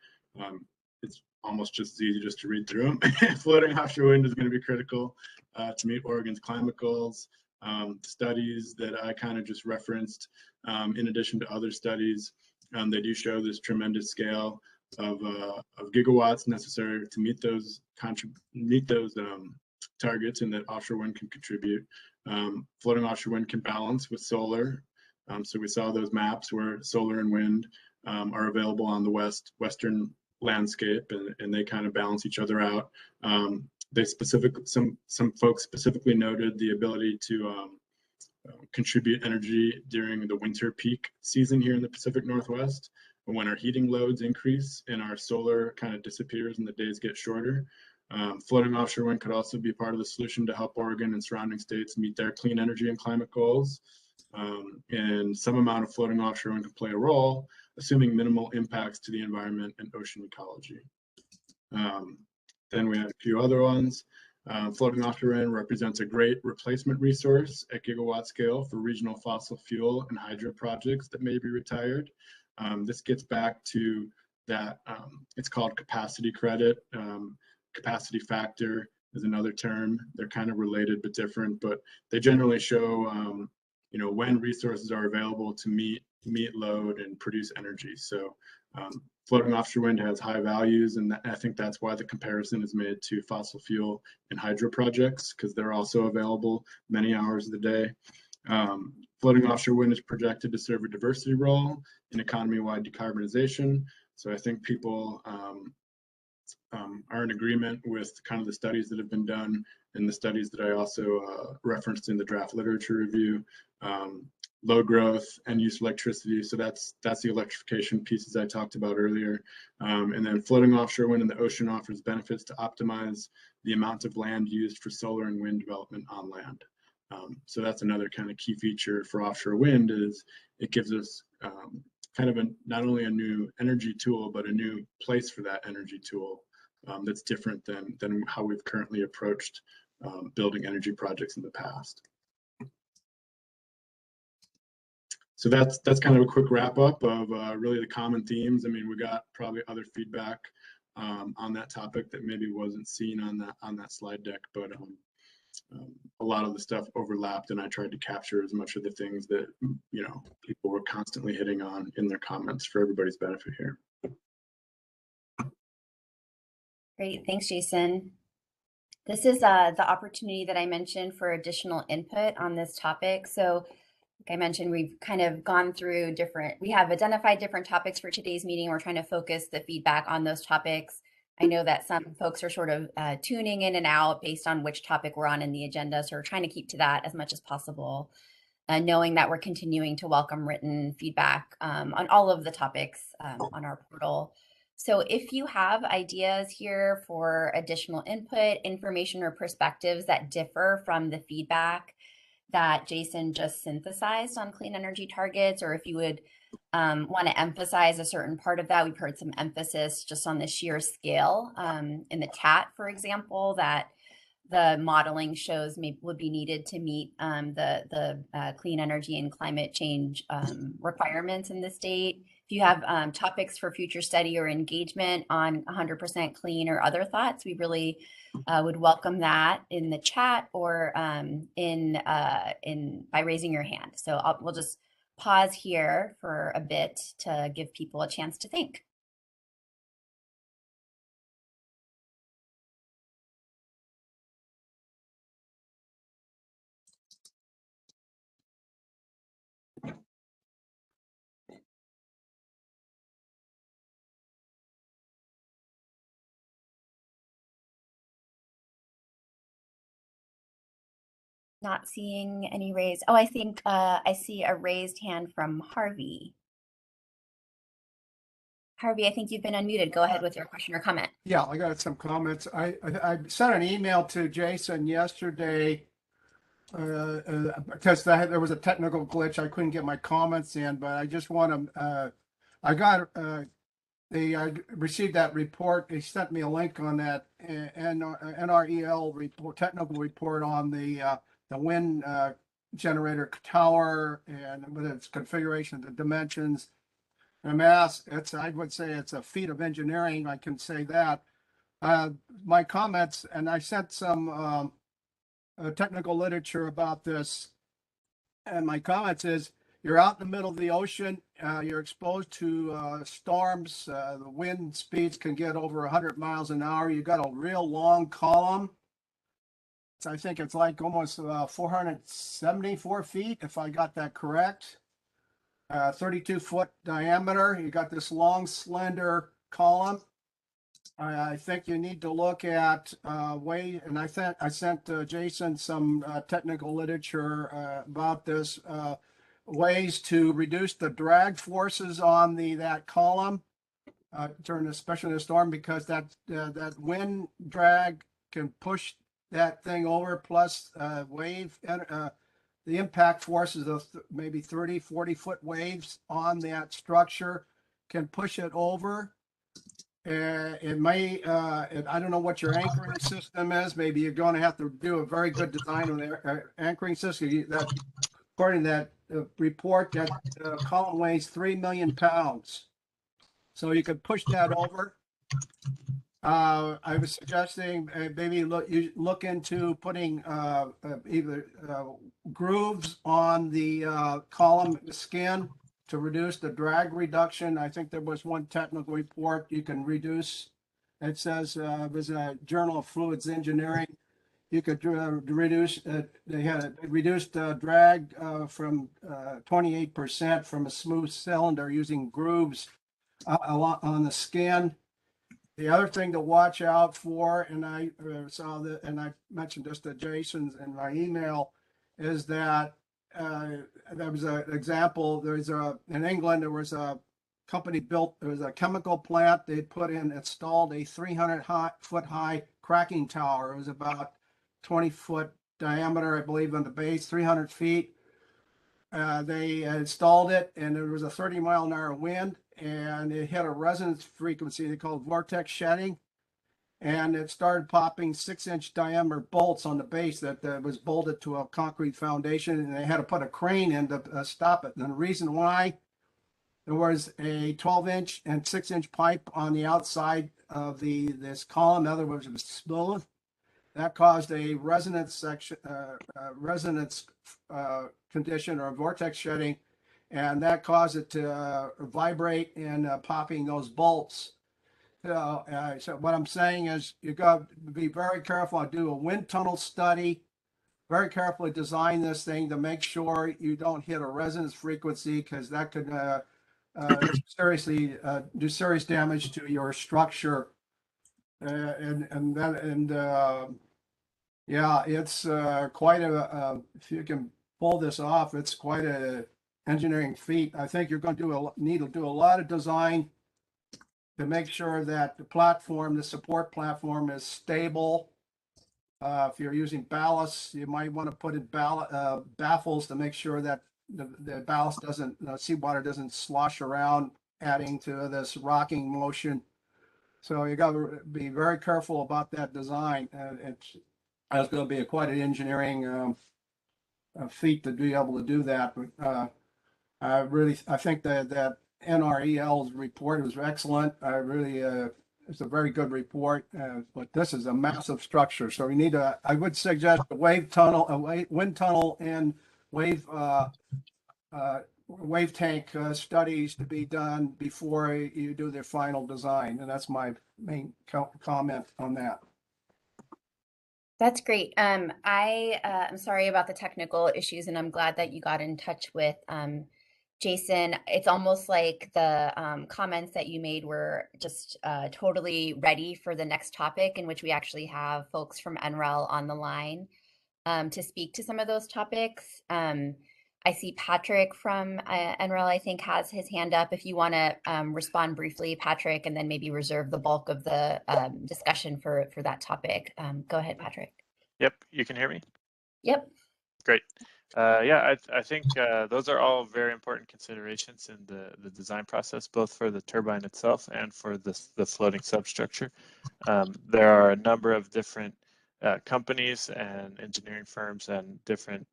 it's almost just as easy just to read through them. Floating offshore wind is going to be critical to meet Oregon's climate goals. Studies that I kind of just referenced, in addition to other studies, they do show this tremendous scale of gigawatts necessary to meet those targets, and that offshore wind can contribute. Floating offshore wind can balance with solar. So we saw those maps where solar and wind are available on the western landscape, and they kind of balance each other out. Some folks specifically noted the ability to contribute energy during the winter peak season here in the Pacific Northwest, when our heating loads increase and our solar kind of disappears and the days get shorter. Floating offshore wind could also be part of the solution to help Oregon and surrounding states meet their clean energy and climate goals. And some amount of floating offshore wind can play a role, assuming minimal impacts to the environment and ocean ecology. Then we have a few other ones. Floating offshore wind represents a great replacement resource at gigawatt scale for regional fossil fuel and hydro projects that may be retired. This gets back to that, it's called capacity credit. Capacity factor is another term. They're kind of related but different, but they generally show when resources are available to meet load and produce energy. So floating offshore wind has high values, and I think that's why the comparison is made to fossil fuel and hydro projects, because they're also available many hours of the day. Floating offshore wind is projected to serve a diversity role in economy-wide decarbonization. So I think people are in agreement with kind of the studies that have been done and the studies that I also referenced in the draft literature review. Low growth and use electricity. So that's the electrification pieces I talked about earlier. And then floating offshore wind in the ocean offers benefits to optimize the amount of land used for solar and wind development on land. So that's another kind of key feature for offshore wind, is it gives us kind of not only a new energy tool, but a new place for that energy tool that's different than how we've currently approached building energy projects in the past. So that's kind of a quick wrap up of really the common themes. I mean, we got probably other feedback on that topic that maybe wasn't seen on that slide deck, but a lot of the stuff overlapped, and I tried to capture as much of the things that people were constantly hitting on in their comments for everybody's benefit here. Great, thanks, Jason. This is the opportunity that I mentioned for additional input on this topic. So like I mentioned, we've kind of gone through we have identified different topics for today's meeting. We're trying to focus the feedback on those topics. I know that some folks are sort of tuning in and out based on which topic we're on in the agenda. So we're trying to keep to that as much as possible, knowing that we're continuing to welcome written feedback on all of the topics on our portal. So if you have ideas here for additional input, information, or perspectives that differ from the feedback that Jason just synthesized on clean energy targets, or if you would want to emphasize a certain part of that, we've heard some emphasis just on the sheer scale in the chat, for example, that the modeling shows would be needed to meet the clean energy and climate change requirements in the state. If you have topics for future study or engagement on 100% clean or other thoughts, we really would welcome that in the chat or by raising your hand. So we'll just pause here for a bit to give people a chance to think. Not seeing any raised. Oh, I think I see a raised hand from Harvey. Harvey, I think you've been unmuted. Go ahead with your question or comment. Yeah, I got some comments. I sent an email to Jason yesterday because there was a technical glitch. I couldn't get my comments in, but I just want to. I received that report. They sent me a link on that NREL report, technical report on the wind generator tower and with its configuration, the dimensions. I would say it's a feat of engineering. I can say that. My comments, and I sent some technical literature about this, and my comments is you're out in the middle of the ocean, you're exposed to storms, the wind speeds can get over 100 miles an hour. You got a real long column. I think it's like almost 474 feet, if I got that correct. 32-foot diameter. You got this long, slender column. I think you need to look at and I sent Jason some technical literature about this, ways to reduce the drag forces on that column especially in a storm, because that wind drag can push that thing over, plus wave the impact forces of maybe 30-40 foot waves on that structure can push it over. It may, I don't know what your anchoring system is. Maybe you're going to have to do a very good design on the anchoring system. According to that report, that column weighs 3 million pounds. So you could push that over. I was suggesting maybe look into putting either grooves on the column skin to reduce the drag reduction. I think there was one technical report you can reduce. It says there's a Journal of Fluids Engineering. You could reduce. They had reduced drag from 28% from a smooth cylinder using grooves on the skin. The other thing to watch out for, and I saw that, and I mentioned this to Jason in my email, is that there was an example. In England, there was a company there was a chemical plant. They installed a 300-foot high cracking tower. It was about 20-foot diameter, I believe, on the base, 300 feet. They installed it, and there was a 30-mile-an-hour wind, and it hit a resonance frequency they called vortex shedding, and it started popping 6-inch diameter bolts on the base that was bolted to a concrete foundation, and they had to put a crane in to stop it. And the reason why, there was a 12-inch and 6-inch pipe on the outside of this column. In other words, it was smooth. That caused a resonance condition, or vortex shedding, and that caused it to vibrate and popping those bolts. So what I'm saying is you got to be very careful. Do a wind tunnel study, very carefully design this thing to make sure you don't hit a resonance frequency, because that could seriously do serious damage to your structure. Yeah, it's quite if you can pull this off, it's quite a engineering feat. I think you're going to need to do a lot of design to make sure that the support platform is stable. If you're using ballast, you might want to put in baffles to make sure that the ballast seawater doesn't slosh around, adding to this rocking motion. So you got to be very careful about that design. It's going to be quite an engineering feat to be able to do that. But I think that NREL's report was excellent. It's a very good report. But this is a massive structure, so we need I would suggest a wind tunnel, and wave tank studies to be done before you do the final design, and that's my main comment on that. That's great. I'm sorry about the technical issues, and I'm glad that you got in touch with Jason. It's almost like the comments that you made were just totally ready for the next topic, in which we actually have folks from NREL on the line. to speak to some of those topics. I see Patrick from NREL, I think, has his hand up. If you want to respond briefly, Patrick, and then maybe reserve the bulk of the discussion for that topic. Go ahead, Patrick. Yep, you can hear me? Yep. Great. Yeah, I think those are all very important considerations in the design process, both for the turbine itself and for the floating substructure. There are a number of different companies and engineering firms and different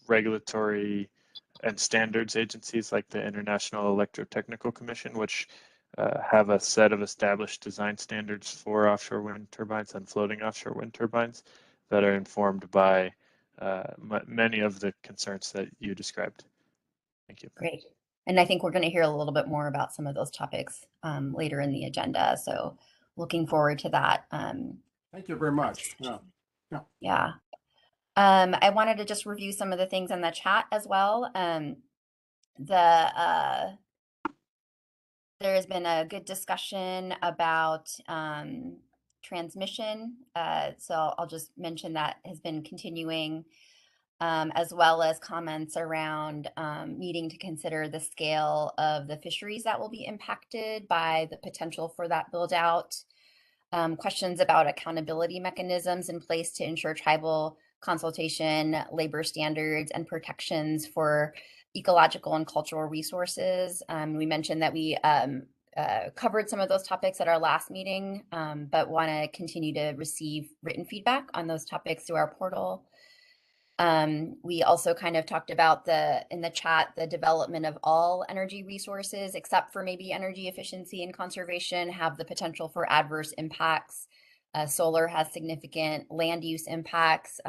regulatory and standards agencies like the International Electrotechnical Commission, which have a set of established design standards for offshore wind turbines and floating offshore wind turbines that are informed by many of the concerns that you described. Thank you. Great. And I think we're going to hear a little bit more about some of those topics later in the agenda. So looking forward to that. Thank you very much. Yeah. I wanted to just review some of the things in the chat as well. There has been a good discussion about transmission. So I'll just mention that has been continuing, as well as comments around needing to consider the scale of the fisheries that will be impacted by the potential for that build out. Questions about accountability mechanisms in place to ensure tribal consultation, labor standards, and protections for ecological and cultural resources. We mentioned that we covered some of those topics at our last meeting, but want to continue to receive written feedback on those topics through our portal. We also kind of talked about in the chat, the development of all energy resources, except for maybe energy efficiency and conservation, have the potential for adverse impacts. Solar has significant land use impacts.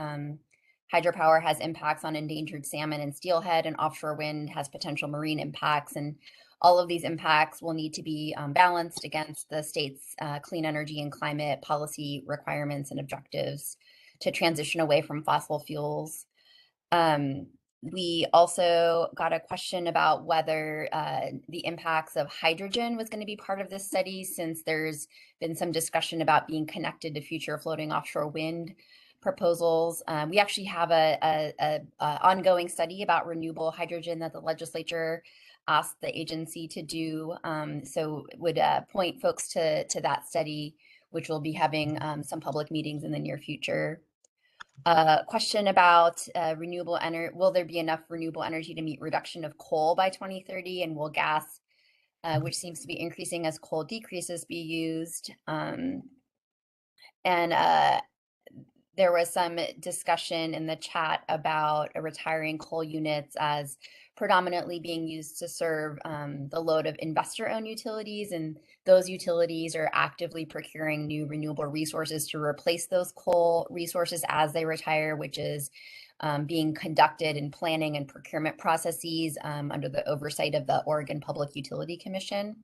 Hydropower has impacts on endangered salmon and steelhead, and offshore wind has potential marine impacts. And all of these impacts will need to be balanced against the state's clean energy and climate policy requirements and objectives to transition away from fossil fuels. We also got a question about whether the impacts of hydrogen was going to be part of this study, since there's been some discussion about being connected to future floating offshore wind proposals. We actually have a ongoing study about renewable hydrogen that the legislature asked the agency to do. So would point folks to that study, which will be having some public meetings in the near future. Question about renewable energy. Will there be enough renewable energy to meet reduction of coal by 2030? And will gas, which seems to be increasing as coal decreases, be used? There was some discussion in the chat about retiring coal units as predominantly being used to serve the load of investor-owned utilities, and those utilities are actively procuring new renewable resources to replace those coal resources as they retire, which is being conducted in planning and procurement processes under the oversight of the Oregon Public Utility Commission.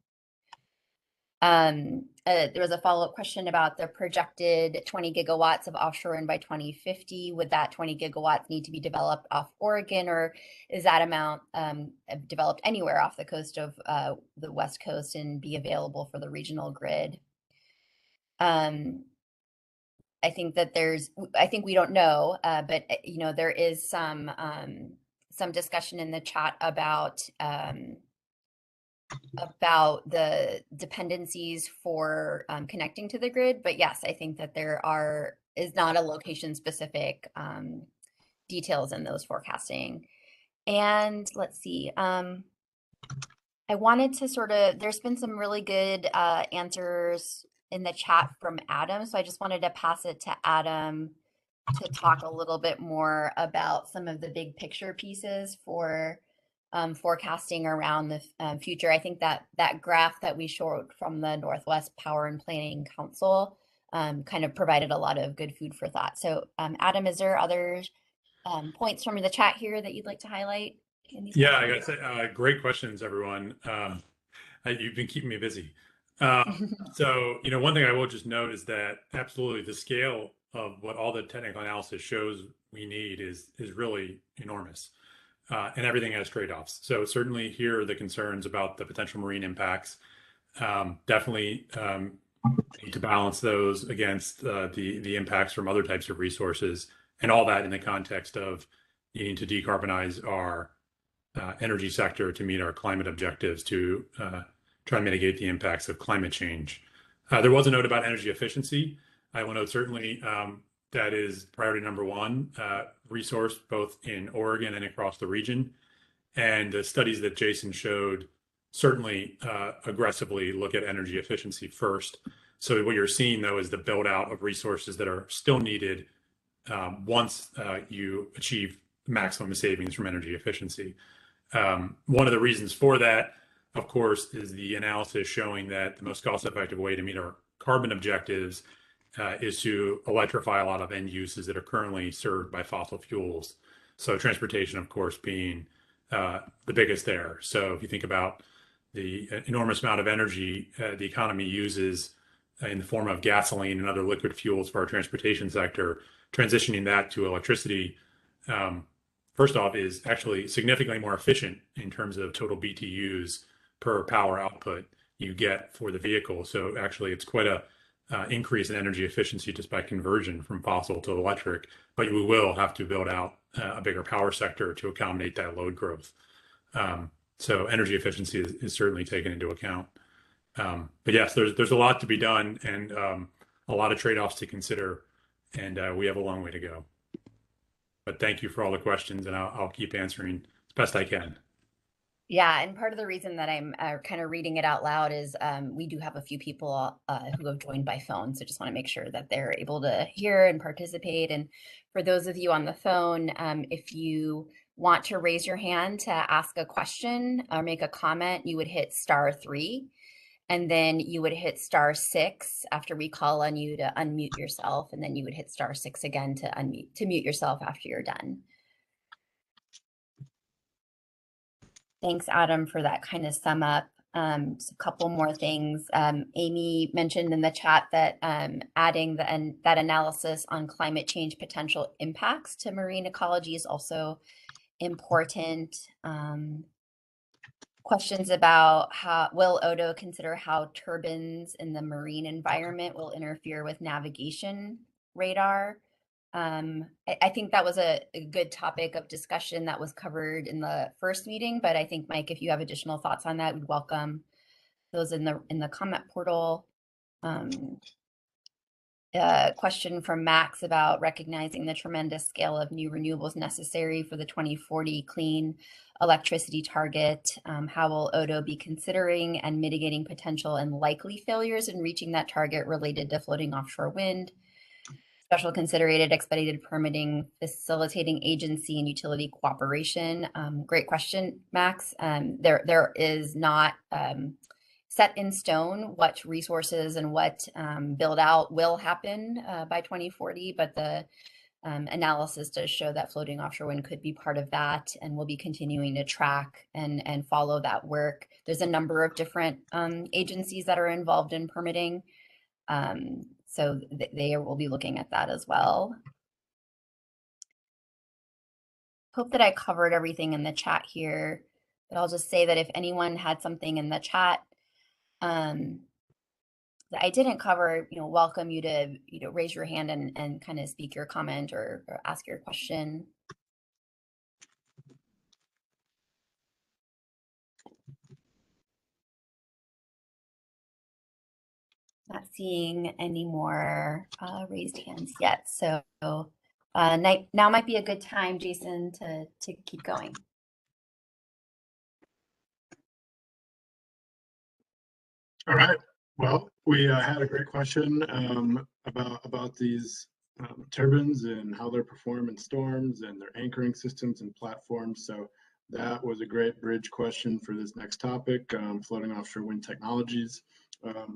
There was a follow-up question about the projected 20 gigawatts of offshore wind by 2050. Would that 20 gigawatts need to be developed off Oregon, or is that amount developed anywhere off the coast of the West Coast and be available for the regional grid? I think that I think we don't know, but there is some discussion in the chat about the dependencies for connecting to the grid. But yes, I think that there is not a location specific details in those forecasting. And let's see, I wanted to there's been some really good answers in the chat from Adam. So I just wanted to pass it to Adam to talk a little bit more about some of the big picture pieces for forecasting around the future. I think that graph that we showed from the Northwest Power and Planning Council kind of provided a lot of good food for thought. So Adam, is there other points from the chat here that you'd like to highlight? Yeah, I gotta say, great questions, everyone. You've been keeping me busy. So, one thing I will just note is that absolutely the scale of what all the technical analysis shows we need is really enormous. And everything has trade-offs. So certainly here are the concerns about the potential marine impacts. Definitely need to balance those against the impacts from other types of resources. and all that in the context of needing to decarbonize our energy sector to meet our climate objectives to try and mitigate the impacts of climate change. There was a note about energy efficiency. I will note certainly that is priority number one resource both in Oregon and across the region. And the studies that Jason showed certainly aggressively look at energy efficiency first. So what you're seeing though is the build out of resources that are still needed once you achieve maximum savings from energy efficiency. One of the reasons for that, of course, is the analysis showing that the most cost-effective way to meet our carbon objectives is to electrify a lot of end uses that are currently served by fossil fuels. So transportation, of course, being the biggest there. So if you think about the enormous amount of energy the economy uses in the form of gasoline and other liquid fuels for our transportation sector, transitioning that to electricity, first off, is actually significantly more efficient in terms of total BTUs per power output you get for the vehicle. So actually, it's quite a increase in energy efficiency just by conversion from fossil to electric, but we will have to build out a bigger power sector to accommodate that load growth. So energy efficiency is certainly taken into account. But yes, there's a lot to be done and a lot of trade-offs to consider, and we have a long way to go. But thank you for all the questions, and I'll keep answering as best I can. Yeah, and part of the reason that I'm kind of reading it out loud is we do have a few people who have joined by phone, so just want to make sure that they're able to hear and participate. And for those of you on the phone, if you want to raise your hand to ask a question or make a comment, you would hit *3, and then you would hit *6 after we call on you to unmute yourself, and then you would hit *6 again to mute yourself after you're done. Thanks, Adam, for that kind of sum up. Just a couple more things. Amy mentioned in the chat that adding that analysis on climate change potential impacts to marine ecology is also important. Questions about how will Odo consider how turbines in the marine environment will interfere with navigation radar. I think that was a good topic of discussion that was covered in the first meeting, but I think, Mike, if you have additional thoughts on that, we'd welcome those in the comment portal. Question from Max about recognizing the tremendous scale of new renewables necessary for the 2040 clean electricity target. How will Odo be considering and mitigating potential and likely failures in reaching that target related to floating offshore wind? Special considerated expedited permitting, facilitating agency and utility cooperation. Great question, Max. There is not set in stone what resources and what build out will happen by 2040, but the analysis does show that floating offshore wind could be part of that, and we'll be continuing to track and follow that work. There's a number of different agencies that are involved in permitting. So they will be looking at that as well. Hope that I covered everything in the chat here, but I'll just say that if anyone had something in the chat that I didn't cover, welcome you to, raise your hand and kind of speak your comment or ask your question. Not seeing any more raised hands yet. So now might be a good time, Jason, to keep going. All right. Well, we had a great question about these turbines and how they're performing in storms and their anchoring systems and platforms. So that was a great bridge question for this next topic, floating offshore wind technologies.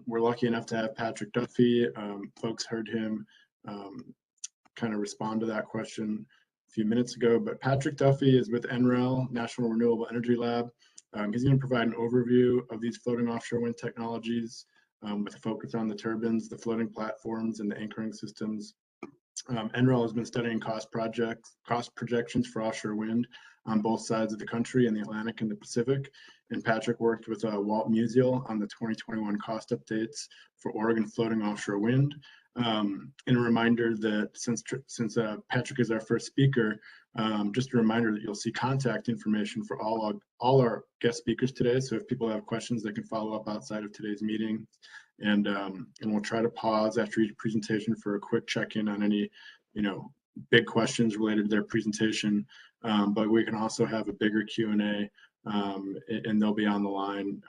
We're lucky enough to have Patrick Duffy. Folks heard him kind of respond to that question a few minutes ago, but Patrick Duffy is with NREL, National Renewable Energy Lab. He's going to provide an overview of these floating offshore wind technologies with a focus on the turbines, the floating platforms, and the anchoring systems. NREL has been studying cost projections for offshore wind on both sides of the country in the Atlantic and the Pacific. And Patrick worked with Walt Musial on the 2021 cost updates for Oregon floating offshore wind. And a reminder that since Patrick is our first speaker, just a reminder that you'll see contact information for all our guest speakers today. So if people have questions, they can follow up outside of today's meeting. And we'll try to pause after each presentation for a quick check-in on any, big questions related to their presentation. But we can also have a bigger Q&A, and they'll be on the line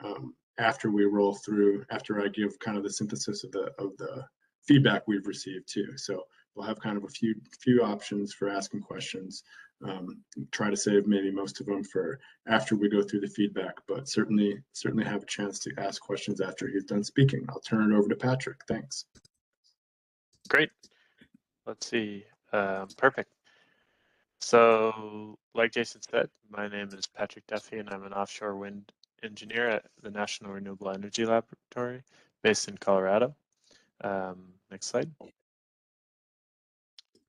after we roll through, after I give kind of the synthesis of the feedback we've received too. So we'll have kind of a few options for asking questions. Try to save maybe most of them for after we go through the feedback, but certainly have a chance to ask questions after he's done speaking. I'll turn it over to Patrick. Thanks. Great. Let's see. Perfect. So, like Jason said, my name is Patrick Duffy, and I'm an offshore wind engineer at the National Renewable Energy Laboratory based in Colorado. Next slide.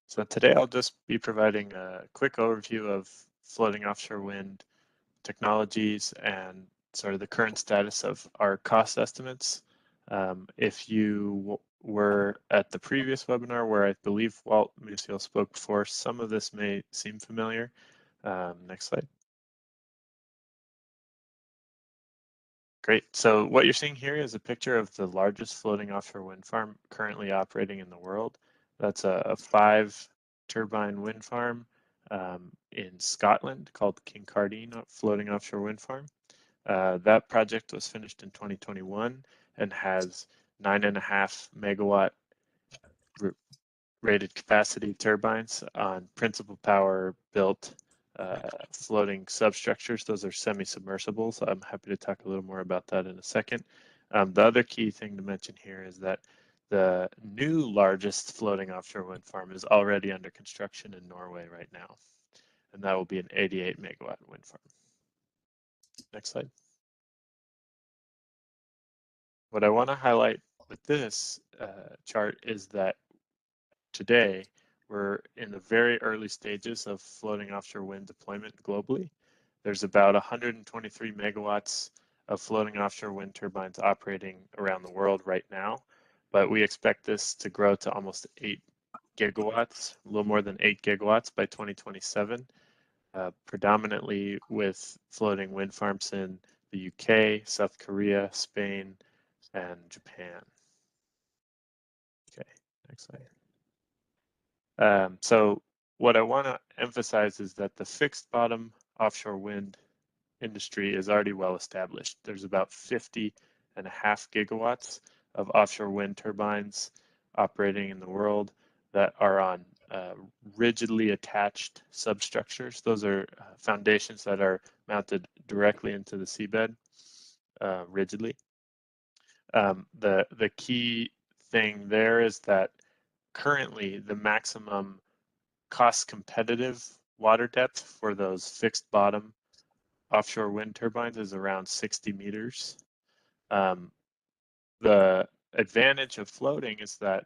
So today I'll just be providing a quick overview of floating offshore wind technologies and sort of the current status of our cost estimates. If you were at the previous webinar where I believe Walt Musial spoke before, some of this may seem familiar. Next slide. Great. So what you're seeing here is a picture of the largest floating offshore wind farm currently operating in the world. That's a 5-turbine wind farm in Scotland called Kincardine Floating Offshore Wind Farm. That project was finished in 2021 and has 9.5 megawatt rated capacity turbines on principal power built floating substructures. Those are semi-submersibles. I'm happy to talk a little more about that in a second. The other key thing to mention here is that the new largest floating offshore wind farm is already under construction in Norway right now, and that will be an 88 megawatt wind farm. Next slide. What I want to highlight with this chart is that today we're in the very early stages of floating offshore wind deployment globally. There's about 123 megawatts of floating offshore wind turbines operating around the world right now, but we expect this to grow to almost 8 gigawatts, a little more than 8 gigawatts by 2027, predominantly with floating wind farms in the UK, South Korea, Spain, and Japan. Okay, next slide. So what I want to emphasize is that the fixed bottom offshore wind industry is already well established. There's about 50.5 gigawatts of offshore wind turbines operating in the world that are on rigidly attached substructures. Those are foundations that are mounted directly into the seabed rigidly. The key thing there is that currently the maximum cost competitive water depth for those fixed bottom offshore wind turbines is around 60 meters. The advantage of floating is that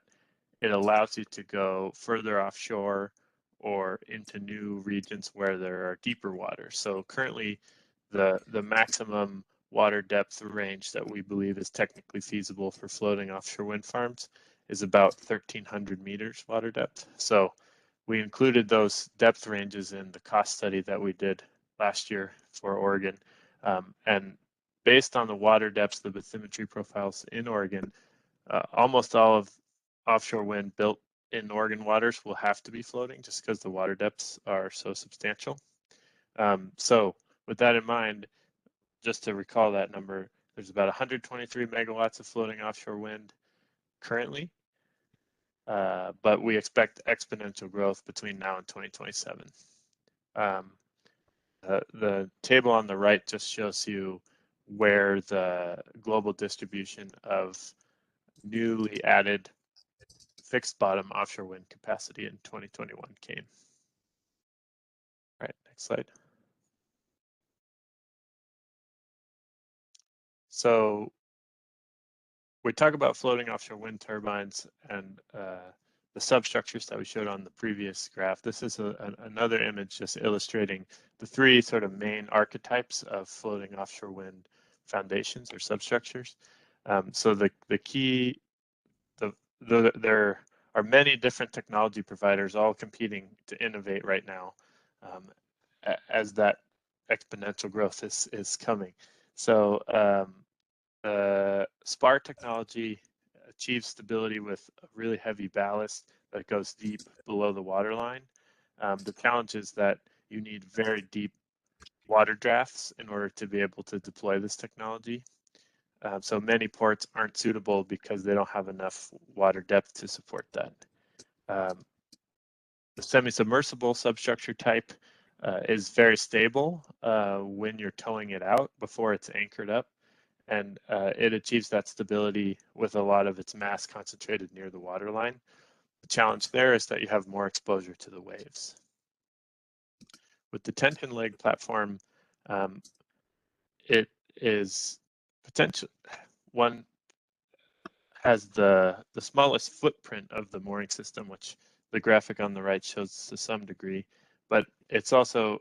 it allows you to go further offshore or into new regions where there are deeper waters. So currently the maximum water depth range that we believe is technically feasible for floating offshore wind farms is about 1,300 meters water depth. So we included those depth ranges in the cost study that we did last year for Oregon. And based on the water depths, the bathymetry profiles in Oregon, almost all of offshore wind built in Oregon waters will have to be floating just because the water depths are so substantial. So with that in mind, just to recall that number, there's about 123 megawatts of floating offshore wind currently, but we expect exponential growth between now and 2027. The table on the right just shows you where the global distribution of newly added fixed bottom offshore wind capacity in 2021 came. All right, next slide. So we talk about floating offshore wind turbines and the substructures that we showed on the previous graph. This is another image just illustrating the three sort of main archetypes of floating offshore wind foundations or substructures. So the there are many different technology providers all competing to innovate right now as that exponential growth is coming. So spar technology achieves stability with a really heavy ballast that goes deep below the waterline. The challenge is that you need very deep water drafts in order to be able to deploy this technology. So many ports aren't suitable because they don't have enough water depth to support that. The semi-submersible substructure type is very stable when you're towing it out before it's anchored up, and it achieves that stability with a lot of its mass concentrated near the waterline. The challenge there is that you have more exposure to the waves. With the tension leg platform, it is potential. One has the smallest footprint of the mooring system, which the graphic on the right shows to some degree, but it's also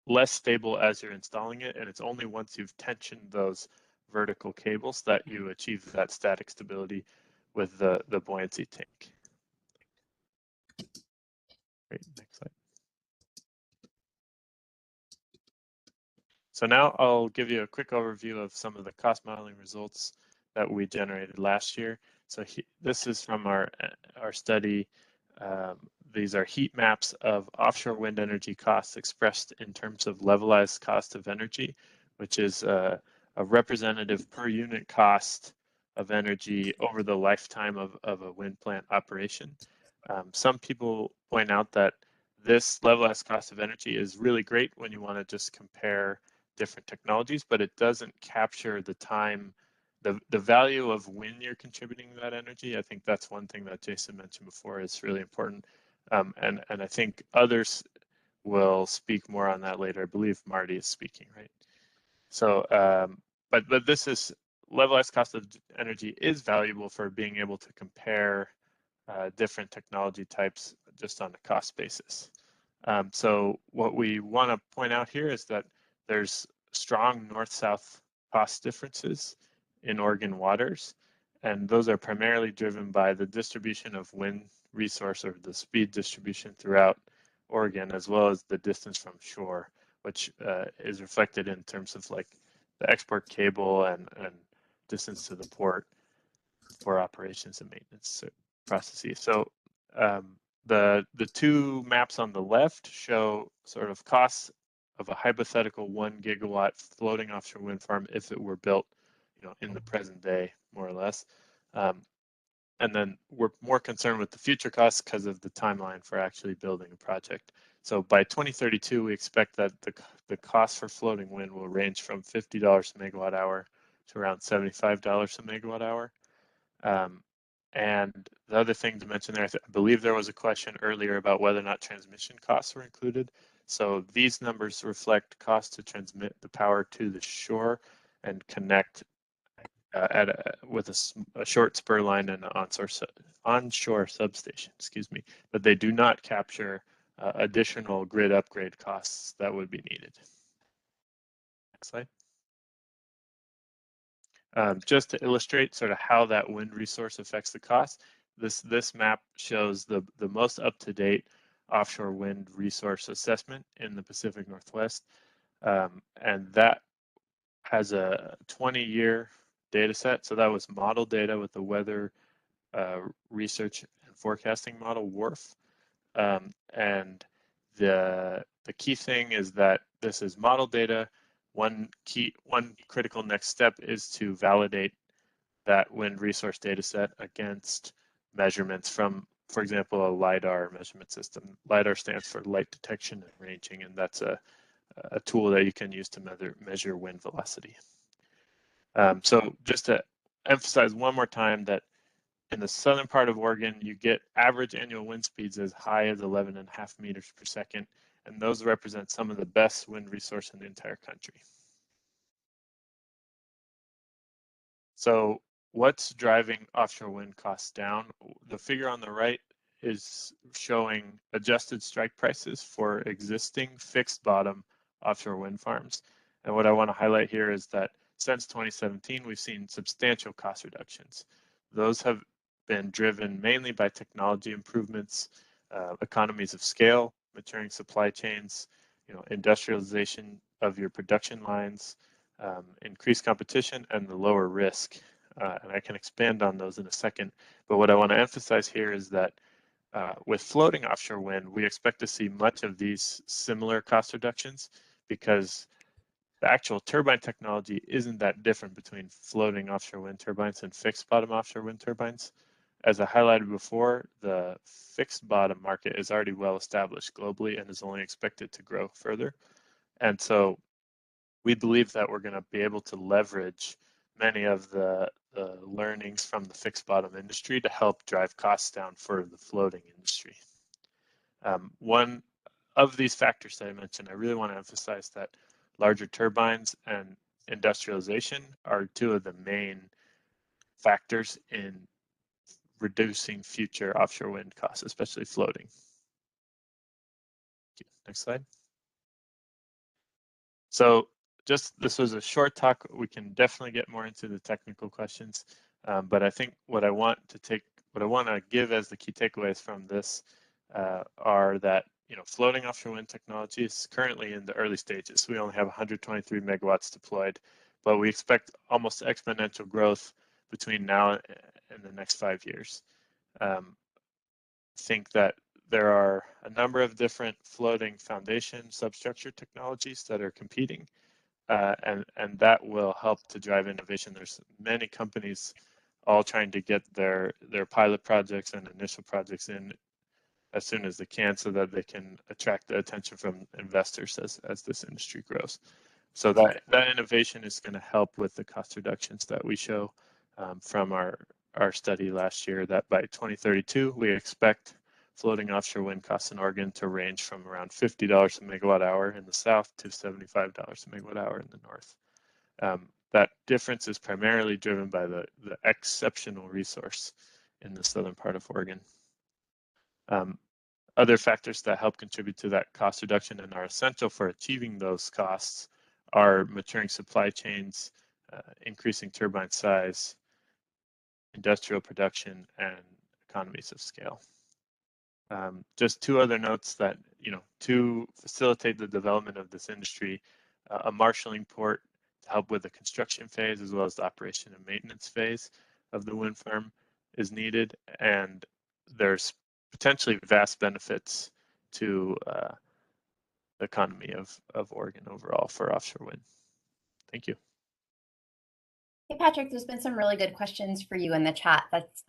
less stable as you're installing it, and it's only once you've tensioned those vertical cables that you achieve that static stability with the buoyancy tank. Great, next slide. So now I'll give you a quick overview of some of the cost modeling results that we generated last year. So this is from our study. These are heat maps of offshore wind energy costs expressed in terms of levelized cost of energy, which is a representative per unit cost of energy over the lifetime of a wind plant operation. Some people point out that this levelized cost of energy is really great when you want to just compare different technologies, but it doesn't capture the time, the value of when you're contributing that energy. I think that's one thing that Jason mentioned before is really important. And I think others will speak more on that later. I believe Marty is speaking, right? So, but this is levelized cost of energy is valuable for being able to compare different technology types just on a cost basis. So what we want to point out here is that there's strong north-south cost differences in Oregon waters, and those are primarily driven by the distribution of wind resource or the speed distribution throughout Oregon, as well as the distance from shore, which is reflected in terms of like the export cable and distance to the port for operations and maintenance processes. So the two maps on the left show sort of costs of a hypothetical 1 gigawatt floating offshore wind farm if it were built, in the present day, more or less. And then we're more concerned with the future costs because of the timeline for actually building a project. So by 2032, we expect that the cost for floating wind will range from $50 a megawatt hour to around $75 a megawatt hour. And the other thing to mention there, I believe there was a question earlier about whether or not transmission costs were included. So these numbers reflect costs to transmit the power to the shore and connect with a short spur line and an onshore substation, but they do not capture additional grid upgrade costs that would be needed. Next slide. Just to illustrate sort of how that wind resource affects the cost, this map shows the most up-to-date offshore wind resource assessment in the Pacific Northwest, and that has a 20-year data set. So that was model data with the Weather Research and Forecasting Model, WRF. And the key thing is that this is model data. One critical next step is to validate that wind resource data set against measurements from, for example, a LiDAR measurement system. LiDAR stands for light detection and ranging, and that's a tool that you can use to measure wind velocity. So just to emphasize one more time that in the southern part of Oregon, you get average annual wind speeds as high as 11.5 meters per second, and those represent some of the best wind resource in the entire country. So what's driving offshore wind costs down? The figure on the right is showing adjusted strike prices for existing fixed bottom offshore wind farms. And what I want to highlight here is that since 2017, we've seen substantial cost reductions. Those have been driven mainly by technology improvements, economies of scale, maturing supply chains, industrialization of your production lines, increased competition, and the lower risk. And I can expand on those in a second. But what I want to emphasize here is that with floating offshore wind, we expect to see much of these similar cost reductions because the actual turbine technology isn't that different between floating offshore wind turbines and fixed bottom offshore wind turbines. As I highlighted before, the fixed bottom market is already well established globally and is only expected to grow further. And so we believe that we're going to be able to leverage many of the learnings from the fixed bottom industry to help drive costs down for the floating industry. One of these factors that I mentioned, I really want to emphasize that larger turbines and industrialization are two of the main factors in reducing future offshore wind costs, especially floating. Next slide. So this was a short talk. We can definitely get more into the technical questions, but I think what I want to give as the key takeaways from this are that floating offshore wind technology is currently in the early stages. We only have 123 megawatts deployed, but we expect almost exponential growth between now and the next 5 years. I think that there are a number of different floating foundation substructure technologies that are competing, and that will help to drive innovation. There's many companies all trying to get their pilot projects and initial projects in as soon as they can so that they can attract the attention from investors as this industry grows. So that innovation is going to help with the cost reductions that we show from our study last year, that by 2032, we expect floating offshore wind costs in Oregon to range from around $50 a megawatt hour in the south to $75 a megawatt hour in the north. That difference is primarily driven by the exceptional resource in the southern part of Oregon. Other factors that help contribute to that cost reduction and are essential for achieving those costs are maturing supply chains, increasing turbine size, industrial production, and economies of scale. Just two other notes that, to facilitate the development of this industry, a marshalling port to help with the construction phase as well as the operation and maintenance phase of the wind farm is needed, and there's potentially vast benefits to the economy of Oregon overall for offshore wind. Thank you. Hey, Patrick, there's been some really good questions for you in the chat. That's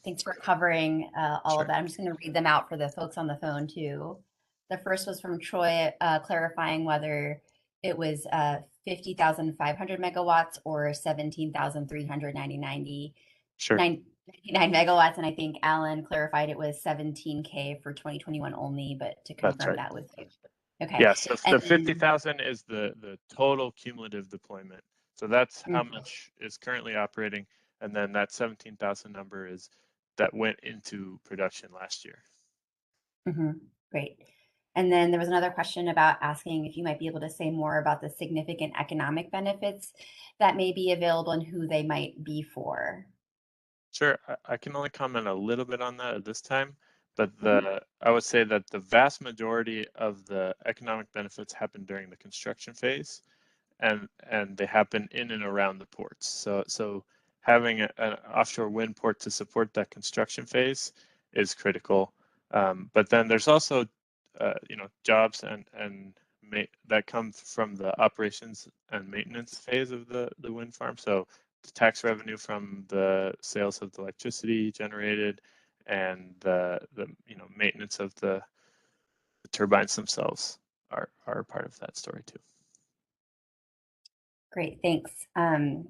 thanks for covering all of that. I'm just going to read them out for the folks on the phone too. The first was from Troy, clarifying whether it was 50,500 megawatts or 17,399 megawatts. And I think Alan clarified it was 17K for 2021 only, but to confirm that with you. Okay. Yeah, so the 50,000 is the total cumulative deployment. So that's how much is currently operating. And then that 17,000 number is that went into production last year. Great. And then there was another question about asking if you might be able to say more about the significant economic benefits that may be available and who they might be for. Sure, I can only comment a little bit on that at this time, but I would say that the vast majority of the economic benefits happen during the construction phase, and they happen in and around the ports. So having an offshore wind port to support that construction phase is critical. But then there's also jobs and that come from the operations and maintenance phase of the wind farm. So the tax revenue from the sales of the electricity generated and the maintenance of the turbines themselves are part of that story too. Great, thanks. A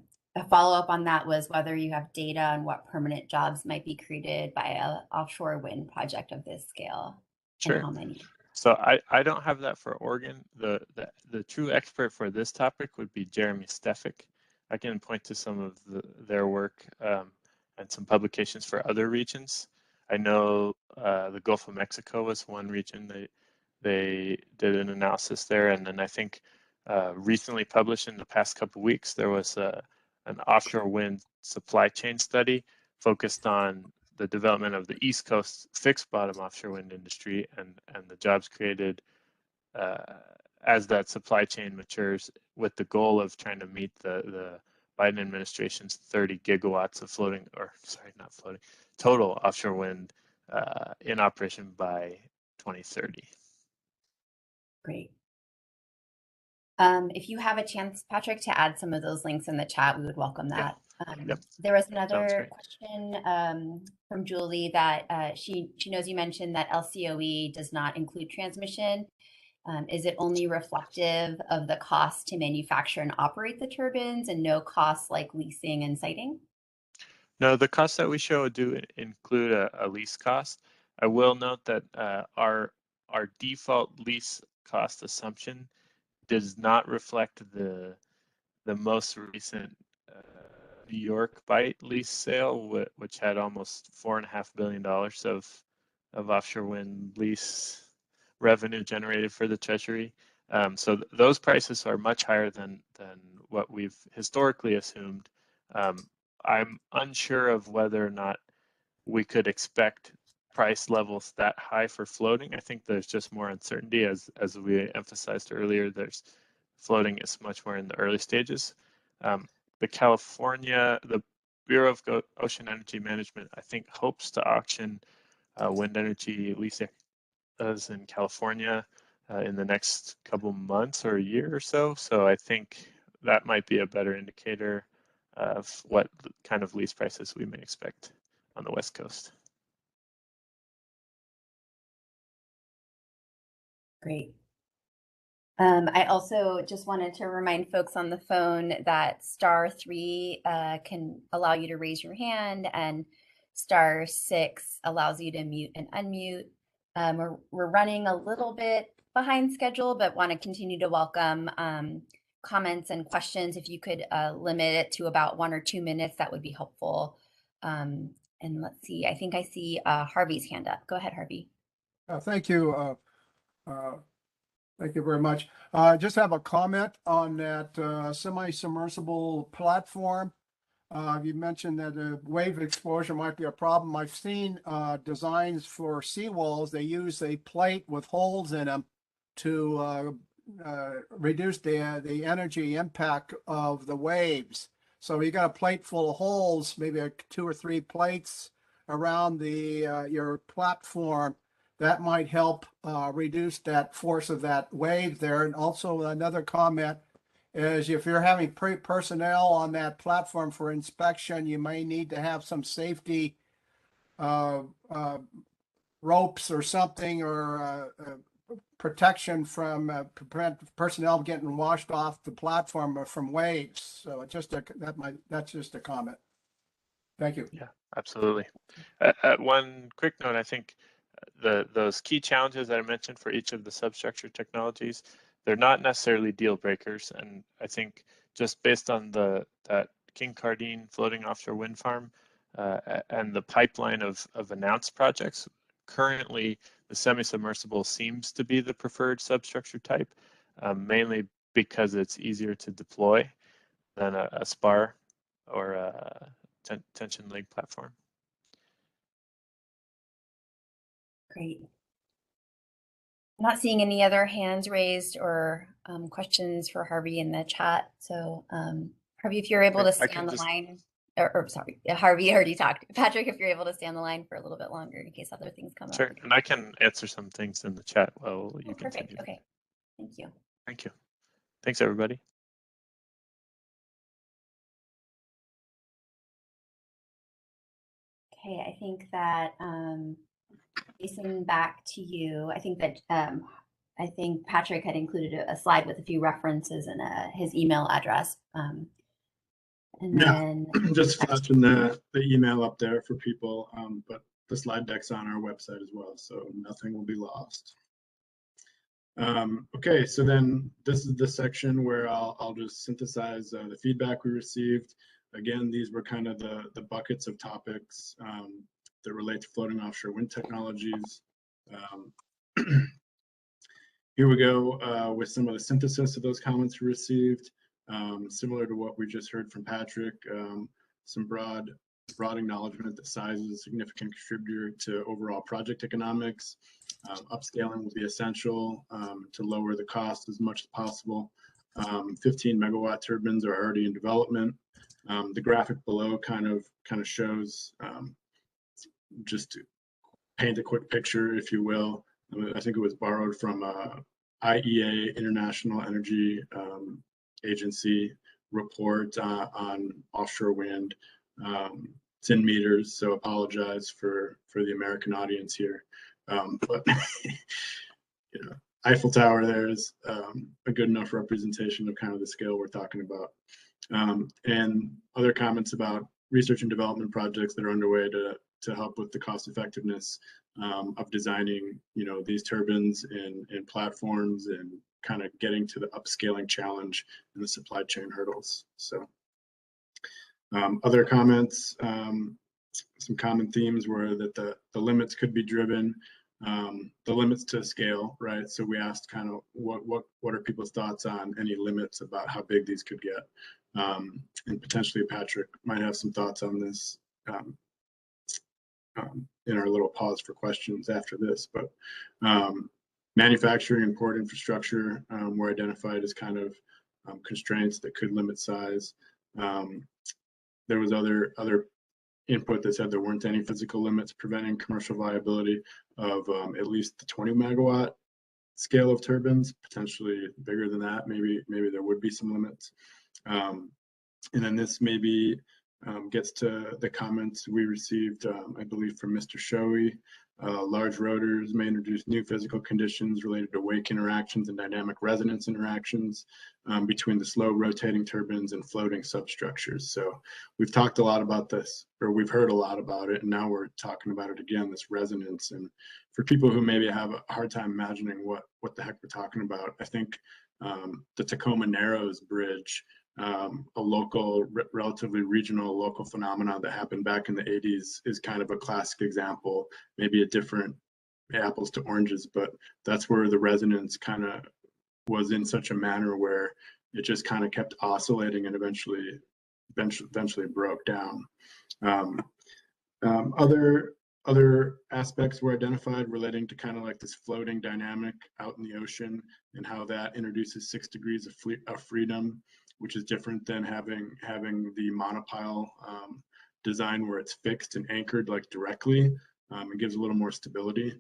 follow-up on that was whether you have data on what permanent jobs might be created by an offshore wind project of this scale. Sure. And how many? So I don't have that for Oregon. The true expert for this topic would be Jeremy Stefik. I can point to some of their work and some publications for other regions. I know the Gulf of Mexico was one region. They did an analysis there, and then I think recently published in the past couple of weeks, there was an offshore wind supply chain study focused on the development of the East Coast fixed bottom offshore wind industry and the jobs created as that supply chain matures, with the goal of trying to meet the Biden administration's 30 gigawatts of floating, or sorry, not floating, total offshore wind in operation by 2030. Great. If you have a chance, Patrick, to add some of those links in the chat, we would welcome that. Yep. There was Sounds another great. question from Julie that she knows you mentioned that LCOE does not include transmission. Is it only reflective of the cost to manufacture and operate the turbines and no costs like leasing and siting? No, the costs that we show do include a lease cost. I will note that our default lease cost assumption does not reflect the most recent New York Bight lease sale, which had almost $4.5 billion of offshore wind lease revenue generated for the Treasury. So those prices are much higher than what we've historically assumed. I'm unsure of whether or not we could expect price levels that high for floating. I think there's just more uncertainty, as we emphasized earlier. There's floating is much more in the early stages. The Bureau of Ocean Energy Management, I think, hopes to auction wind energy leases in California in the next couple months or a year or so. So I think that might be a better indicator of what kind of lease prices we may expect on the West Coast. Great. I also just wanted to remind folks on the phone that *3 can allow you to raise your hand, and *6 allows you to mute and unmute. We're running a little bit behind schedule, but want to continue to welcome comments and questions. If you could limit it to about 1 or 2 minutes, that would be helpful. And let's see, I think I see Harvey's hand up. Go ahead, Harvey. Thank you. Thank you very much. Just have a comment on that semi-submersible platform. You mentioned that wave exposure might be a problem. I've seen designs for seawalls. They use a plate with holes in them to reduce the energy impact of the waves. So you got a plate full of holes, maybe 2 or 3 plates around your platform. That might help reduce that force of that wave there. And also another comment is, if you're having personnel on that platform for inspection, you may need to have some safety ropes or something, or protection from prevent personnel getting washed off the platform or from waves. So that's just a comment. Thank you. Yeah, absolutely. One quick note, I think those key challenges that I mentioned for each of the substructure technologies, they're not necessarily deal breakers. And I think just based on that King Cardine floating offshore wind farm and the pipeline of announced projects, currently the semi-submersible seems to be the preferred substructure type, mainly because it's easier to deploy than a spar or a tension leg platform. Great. I'm not seeing any other hands raised or questions for Harvey in the chat. So Harvey, if you're able to stay on the line, or sorry, Harvey already talked. Patrick, if you're able to stay on the line for a little bit longer in case other things come up. Sure, and I can answer some things in the chat while you continue. Perfect. Okay, thank you. Thank you. Thanks, everybody. Okay, I think that Jason, back to you. I think that I think Patrick had included a slide with a few references and his email address. And then just flashing the email up there for people, but the slide deck's on our website as well, so nothing will be lost. Okay, so then this is the section where I'll just synthesize the feedback we received. Again, these were kind of the buckets of topics that relate to floating offshore wind technologies. Here we go with some of the synthesis of those comments we received. Similar to what we just heard from Patrick, some broad broad acknowledgement that size is a significant contributor to overall project economics. Upscaling will be essential to lower the cost as much as possible. 15 megawatt turbines are already in development. The graphic below kind of shows, just to paint a quick picture, if you will. I think it was borrowed from IEA, International Energy Agency report on offshore wind. It's in meters, so apologize for the American audience here. But you know, Eiffel Tower there is a good enough representation of kind of the scale we're talking about. And other comments about research and development projects that are underway to help with the cost effectiveness of designing, these turbines and platforms, and kind of getting to the upscaling challenge and the supply chain hurdles. So other comments, some common themes were that the limits could be driven, the limits to scale, right? So we asked kind of what are people's thoughts on any limits about how big these could get, and potentially Patrick might have some thoughts on this in our little pause for questions after this. But manufacturing and port infrastructure were identified as kind of constraints that could limit size. There was other input that said there weren't any physical limits preventing commercial viability of at least the 20 megawatt scale of turbines, potentially bigger than that. Maybe there would be some limits. And then this maybe gets to the comments we received, I believe, from Mr. Shoei. Large rotors may introduce new physical conditions related to wake interactions and dynamic resonance interactions between the slow rotating turbines and floating substructures. So we've talked a lot about this, or we've heard a lot about it, and now we're talking about it again, this resonance. And for people who maybe have a hard time imagining what the heck we're talking about, I think the Tacoma Narrows Bridge, a local, relatively regional local phenomenon that happened back in the 80s, is kind of a classic example, maybe a different apples to oranges, but that's where the resonance kind of was in such a manner where it just kind of kept oscillating and eventually broke down. Other aspects were identified relating to kind of like this floating dynamic out in the ocean, and how that introduces 6 degrees of freedom, which is different than having the monopile design where it's fixed and anchored like directly. It gives a little more stability.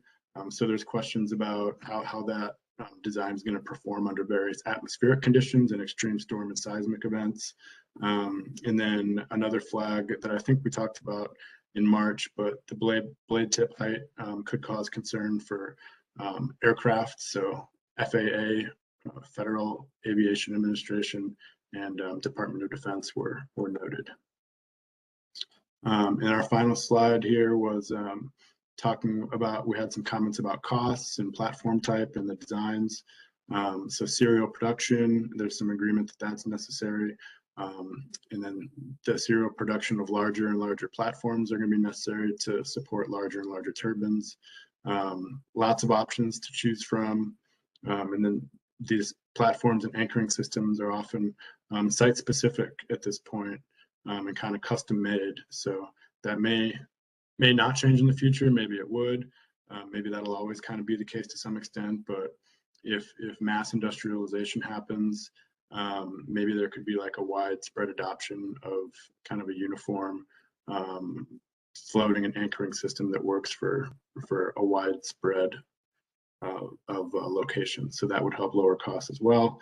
So there's questions about how that design is going to perform under various atmospheric conditions and extreme storm and seismic events. And then another flag that I think we talked about in March, but the blade tip height could cause concern for aircraft. So FAA, Federal Aviation Administration, and Department of Defense were noted. And our final slide here was talking about, we had some comments about costs and platform type and the designs. So serial production, there's some agreement that that's necessary. And then the serial production of larger and larger platforms are going to be necessary to support larger and larger turbines. Lots of options to choose from. And then these platforms and anchoring systems are often site specific at this point, and kind of custom made. So that may not change in the future. Maybe it would. Maybe that'll always kind of be the case to some extent. But if mass industrialization happens, maybe there could be like a widespread adoption of kind of a uniform floating and anchoring system that works for a widespread of locations. So that would help lower costs as well.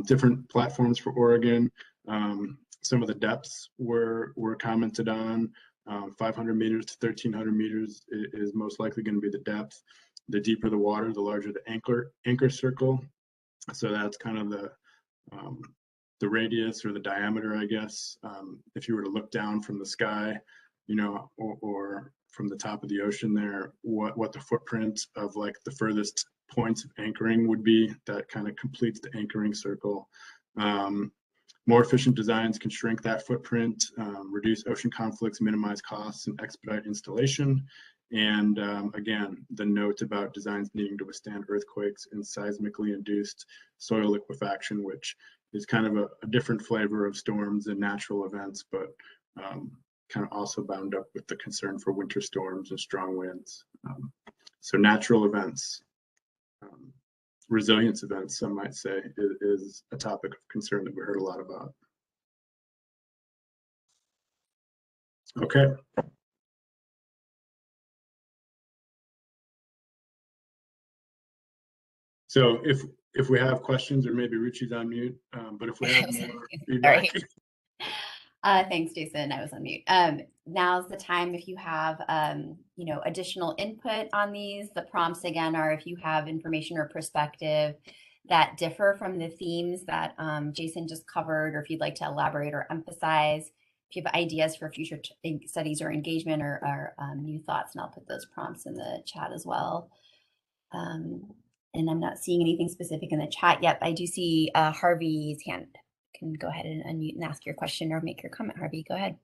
Different platforms for Oregon. Some of the depths were commented on. 500 meters to 1,300 meters is most likely going to be the depth. The deeper the water, the larger the anchor circle. So that's kind of the radius or the diameter, I guess. If you were to look down from the sky, or from the top of the ocean there, what the footprint of like the furthest points of anchoring would be, that kind of completes the anchoring circle. More efficient designs can shrink that footprint, reduce ocean conflicts, minimize costs, and expedite installation. And again, the note about designs needing to withstand earthquakes and seismically induced soil liquefaction, which is kind of a different flavor of storms and natural events, but kind of also bound up with the concern for winter storms and strong winds. So natural events, resilience events, some might say, is a topic of concern that we heard a lot about. Okay. So if we have questions, or maybe Ruchi's on mute, but if we have more feedback. Thanks, Jason. I was on mute. Now's the time if you have, additional input on these. The prompts again are if you have information or perspective that differ from the themes that Jason just covered, or if you'd like to elaborate or emphasize, if you have ideas for future studies or engagement or new thoughts, and I'll put those prompts in the chat as well. And I'm not seeing anything specific in the chat yet, but I do see Harvey's hand. Can go ahead and unmute and ask your question or make your comment. Harvey, go ahead.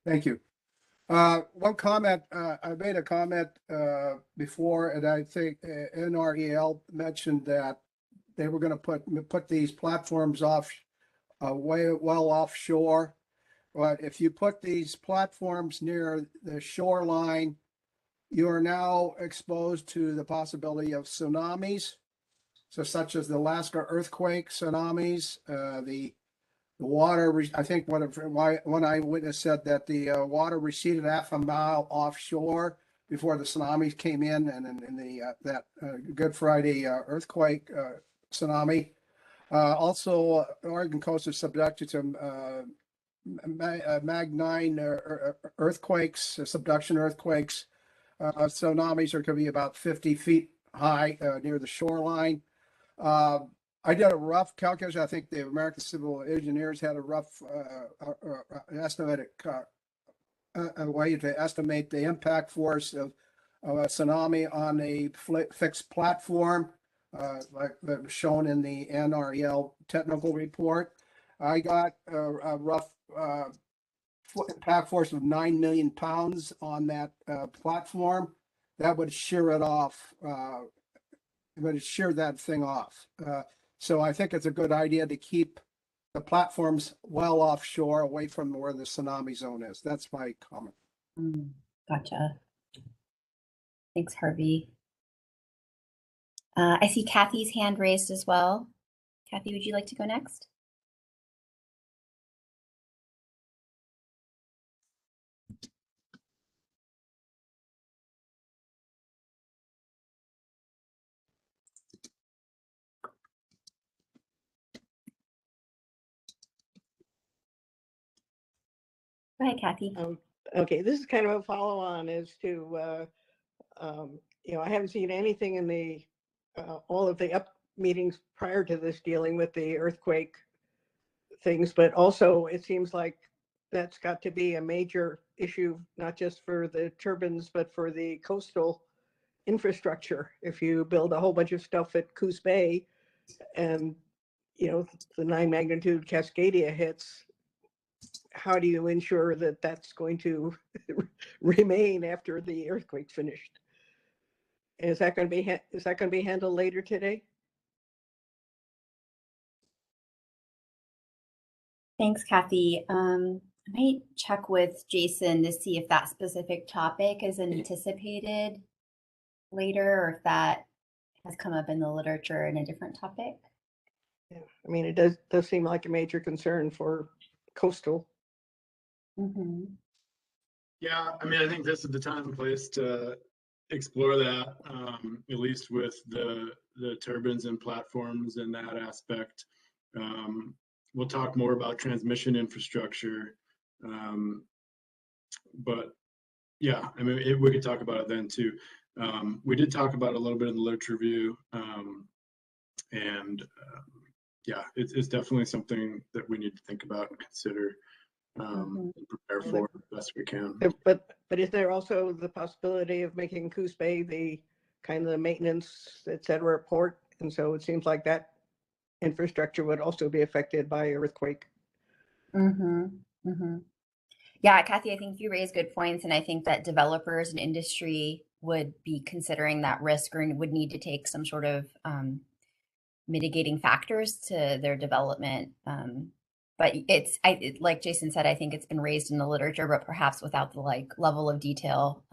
Thank you. One comment, I made a comment before, and I think NREL mentioned that they were going to put these platforms off well offshore. But if you put these platforms near the shoreline, you are now exposed to the possibility of tsunamis, so such as the Alaska earthquake tsunamis. The water, I think one eyewitness said that the water receded half a mile offshore before the tsunamis came in, and in that Good Friday earthquake tsunami. Also, Oregon coast is subjected to Mag 9 earthquakes, subduction earthquakes. Tsunamis are going to be about 50 feet high near the shoreline. I did a rough calculation. I think the American Civil Engineers had a rough estimated a way to estimate the impact force of a tsunami on a fixed platform, like that was shown in the NREL technical report. I got a rough impact force of 9 million pounds on that platform. That would shear it off. It would shear that thing off. So I think it's a good idea to keep the platforms well offshore, away from where the tsunami zone is. That's my comment. Gotcha. Thanks, Harvey. I see Kathy's hand raised as well. Kathy, would you like to go next? Go ahead, Kathy. Okay, this is kind of a follow-on as to, I haven't seen anything in the all of the meetings prior to this dealing with the earthquake things, but also it seems like that's got to be a major issue, not just for the turbines, but for the coastal infrastructure. If you build a whole bunch of stuff at Coos Bay and, the 9 magnitude Cascadia hits, how do you ensure that that's going to remain after the earthquake's finished? Is that going to be handled later today? Thanks, Kathy. I might check with Jason to see if that specific topic is anticipated later, or if that has come up in the literature in a different topic. Yeah, I mean, it does seem like a major concern for coastal. Mm-hmm. Yeah, I mean, I think this is the time and place to explore that, at least with the turbines and platforms in that aspect. We'll talk more about transmission infrastructure, but yeah, I mean, we could talk about it then too. We did talk about it a little bit in the literature review, and yeah, it's definitely something that we need to think about and consider. And prepare for the best we can. But is there also the possibility of making Coos Bay the kind of the maintenance, et cetera, port? And so it seems like that infrastructure would also be affected by earthquake. Yeah, Kathy, I think you raise good points, and I think that developers and industry would be considering that risk or would need to take some sort of mitigating factors to their development. But like Jason said, I think it's been raised in the literature, but perhaps without the level of detail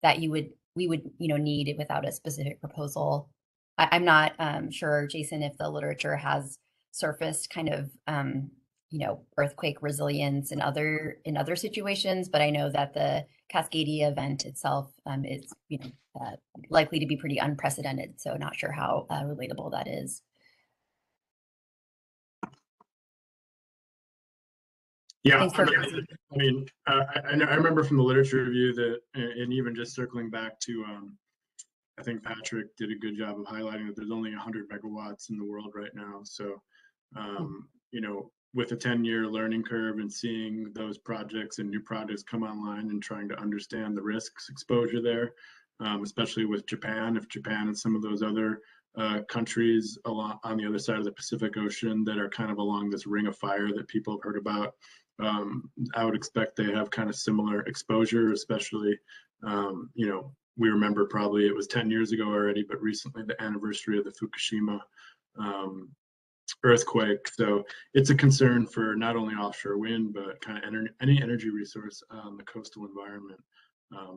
that we would need without a specific proposal. I'm not sure, Jason, if the literature has surfaced kind of earthquake resilience in other situations, but I know that the Cascadia event itself is likely to be pretty unprecedented. So not sure how relatable that is. Yeah, Thanks for I mean, I remember from the literature review that, and even just circling back to, I think Patrick did a good job of highlighting that there's only 100 megawatts in the world right now. So, with a 10-year learning curve and seeing those projects and new projects come online and trying to understand the risks exposure there, especially with Japan, if Japan and some of those other countries along on the other side of the Pacific Ocean that are kind of along this ring of fire that people have heard about, I would expect they have kind of similar exposure, especially, we remember probably it was 10 years ago already, but recently the anniversary of the Fukushima earthquake. So it's a concern for not only offshore wind, but kind of any energy resource on the coastal environment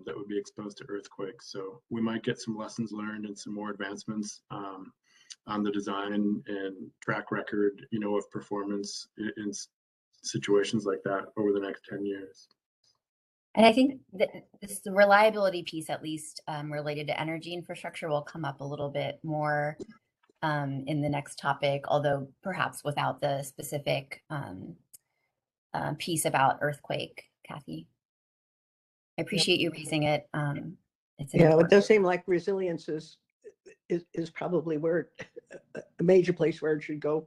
that would be exposed to earthquakes. So we might get some lessons learned and some more advancements on the design and track record, of performance in situations like that over the next 10 years. And I think that the reliability piece, at least related to energy infrastructure, will come up a little bit more in the next topic, although perhaps without the specific piece about earthquake, Kathy. I appreciate you raising it. It does seem like resilience is probably where a major place where it should go.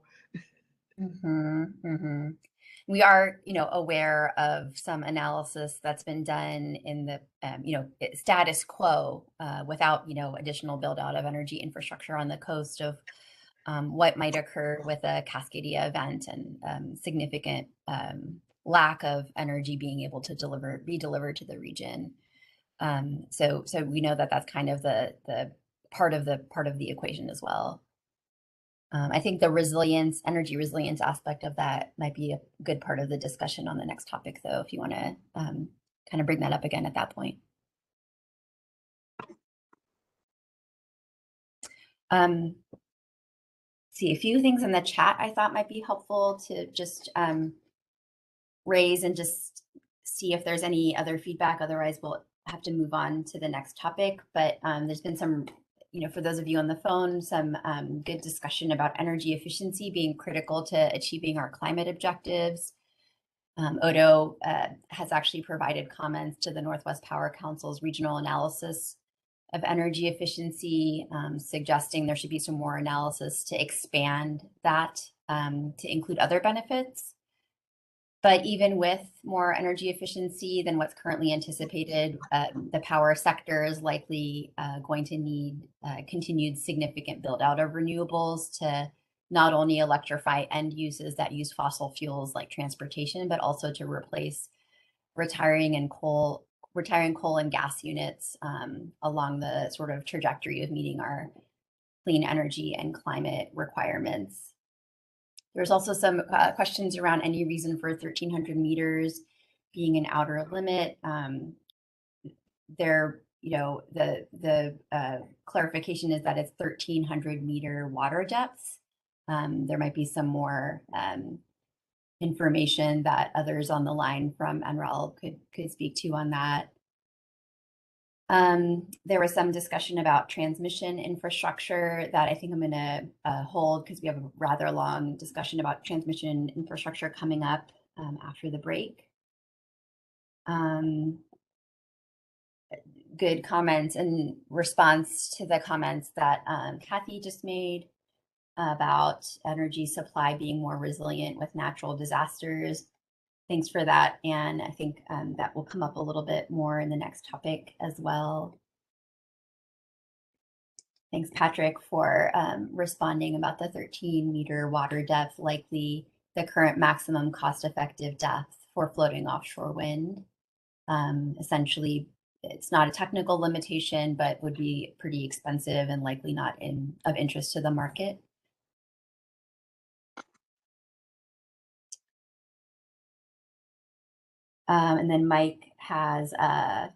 We are, aware of some analysis that's been done in the, status quo without, additional build out of energy infrastructure on the coast of what might occur with a Cascadia event and significant lack of energy being able to be delivered to the region. So we know that that's kind of the part of the equation as well. I think the energy resilience aspect of that might be a good part of the discussion on the next topic, though, if you want to kind of bring that up again at that point. See, a few things in the chat I thought might be helpful to just raise and just see if there's any other feedback. Otherwise, we'll have to move on to the next topic. But there's been some, for those of you on the phone, some good discussion about energy efficiency being critical to achieving our climate objectives. Odo has actually provided comments to the Northwest Power Council's regional analysis of energy efficiency, suggesting there should be some more analysis to expand that to include other benefits. But even with more energy efficiency than what's currently anticipated, the power sector is likely going to need continued significant build out of renewables to not only electrify end uses that use fossil fuels like transportation, but also to replace retiring coal and gas units along the sort of trajectory of meeting our clean energy and climate requirements. There's also some questions around any reason for 1,300 meters being an outer limit. The clarification is that it's 1,300 meter water depths. There might be some more information that others on the line from NREL could speak to on that. There was some discussion about transmission infrastructure that I think I'm going to hold because we have a rather long discussion about transmission infrastructure coming up after the break. Good comments in response to the comments that Kathy just made about energy supply being more resilient with natural disasters. Thanks for that, Anne. I think that will come up a little bit more in the next topic as well. Thanks, Patrick, for responding about the 13-meter water depth, likely the current maximum cost-effective depth for floating offshore wind. Essentially, it's not a technical limitation, but would be pretty expensive and likely not of interest to the market. And then Mike has a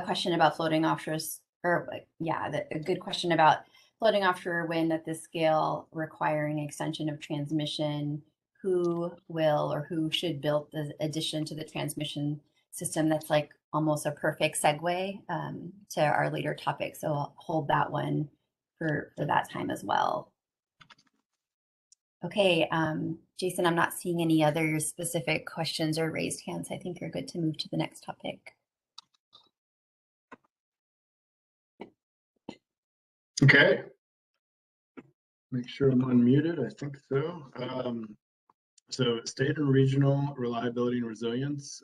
question about floating offshores, or yeah, a good question about floating offshore wind at this scale requiring extension of transmission. Who will or who should build the addition to the transmission system? That's like almost a perfect segue to our later topic. So I'll hold that one for that time as well. Okay, Jason, I'm not seeing any other specific questions or raised hands. I think you're good to move to the next topic. Okay. Make sure I'm unmuted. I think so. So state and regional reliability and resilience.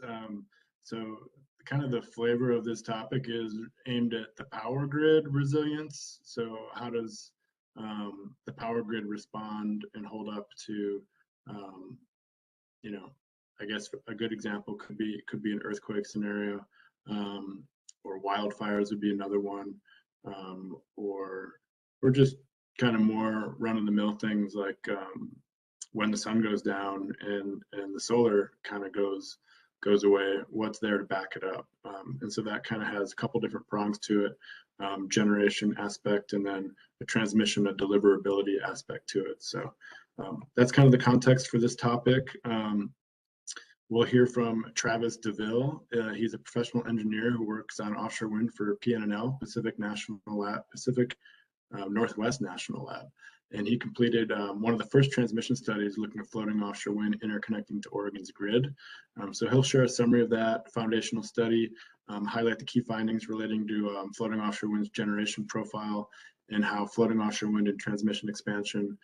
So kind of the flavor of this topic is aimed at the power grid resilience. So how does the power grid respond and hold up to, you know, I guess a good example could be an earthquake scenario, or wildfires would be another one, or just kind of more run-of-the-mill things like when the sun goes down and the solar kind of goes away, what's there to back it up? And so that kind of has a couple different prongs to it, generation aspect, and then a transmission, a deliverability aspect to it. So that's kind of the context for this topic. We'll hear from Travis DeVille. He's a professional engineer who works on offshore wind for PNNL, Pacific Northwest National Lab. And he completed one of the first transmission studies looking at floating offshore wind interconnecting to Oregon's grid. So he'll share a summary of that foundational study, highlight the key findings relating to floating offshore wind's generation profile and how floating offshore wind and transmission expansion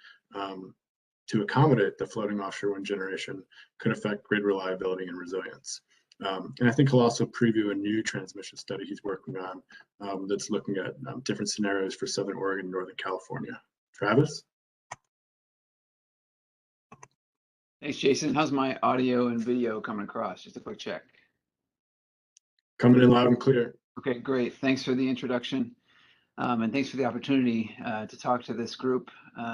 to accommodate the floating offshore wind generation could affect grid reliability and resilience. And I think he'll also preview a new transmission study he's working on that's looking at different scenarios for Southern Oregon and Northern California. Travis? Thanks, Jason. How's my audio and video coming across? Just a quick check. Coming in loud and clear. Okay, great. Thanks for the introduction. And thanks for the opportunity to talk to this group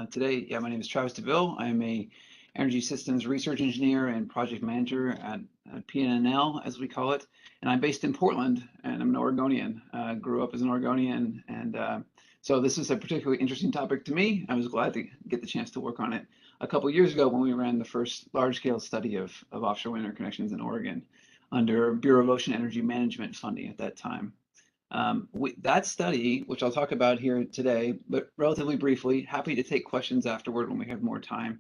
today. Yeah, my name is Travis DeVille. I'm a energy systems research engineer and project manager at PNNL, as we call it. And I'm based in Portland, and I'm an Oregonian. Grew up as an Oregonian, and so this is a particularly interesting topic to me. I was glad to get the chance to work on it a couple of years ago when we ran the first large-scale study of offshore wind interconnections in Oregon under Bureau of Ocean Energy Management funding at that time. That study, which I'll talk about here today, but relatively briefly, happy to take questions afterward when we have more time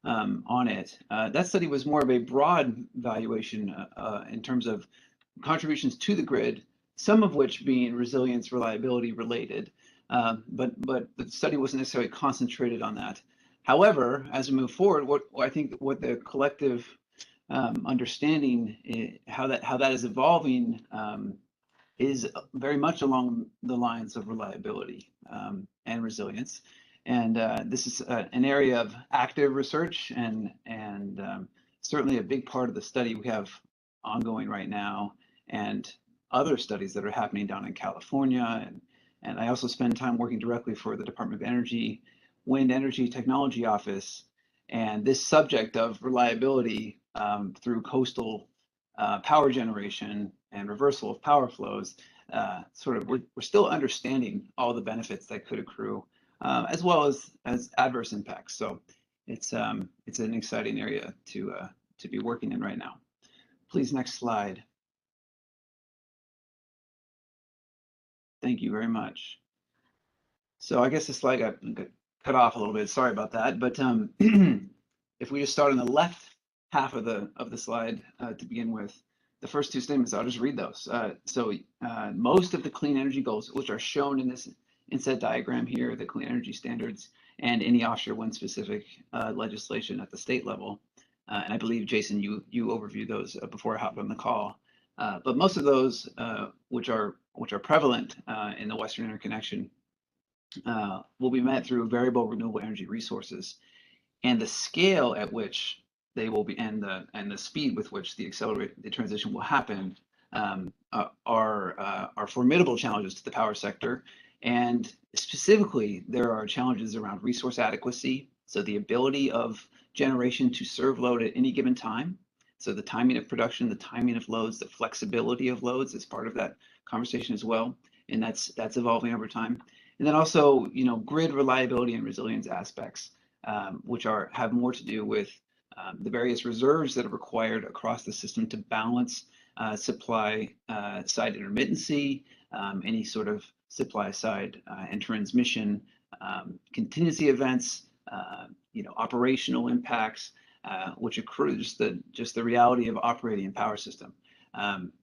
on it. That study was more of a broad valuation in terms of contributions to the grid, some of which being resilience, reliability related, but the study wasn't necessarily concentrated on that. However, as we move forward, what the collective understanding how that is evolving is very much along the lines of reliability and resilience. And this is an area of active research and certainly a big part of the study we have ongoing right now, and other studies that are happening down in California. And I also spend time working directly for the Department of Energy Wind Energy Technology Office. And this subject of reliability through coastal power generation and reversal of power flows, we're still understanding all the benefits that could accrue, as well as adverse impacts. So it's an exciting area to be working in right now. Please, next slide. Thank you very much. So I guess the slide got cut off a little bit. Sorry about that. But if we just start on the left half of the slide to begin with, the first two statements, I'll just read those. Most of the clean energy goals, which are shown in this inset diagram here, the clean energy standards and any offshore wind specific legislation at the state level. And I believe, Jason, you overviewed those before I hopped on the call. But most of those which are prevalent in the Western interconnection will be met through variable renewable energy resources, and the scale at which they will be and the speed with which the transition will happen are formidable challenges to the power sector. And specifically, there are challenges around resource adequacy, so the ability of generation to serve load at any given time. So the timing of production, the timing of loads, the flexibility of loads is part of that conversation as well, and that's evolving over time. And then also, grid reliability and resilience aspects, which have more to do with the various reserves that are required across the system to balance supply side intermittency, any sort of supply side and transmission contingency events, operational impacts, which accrue just the reality of operating a power system.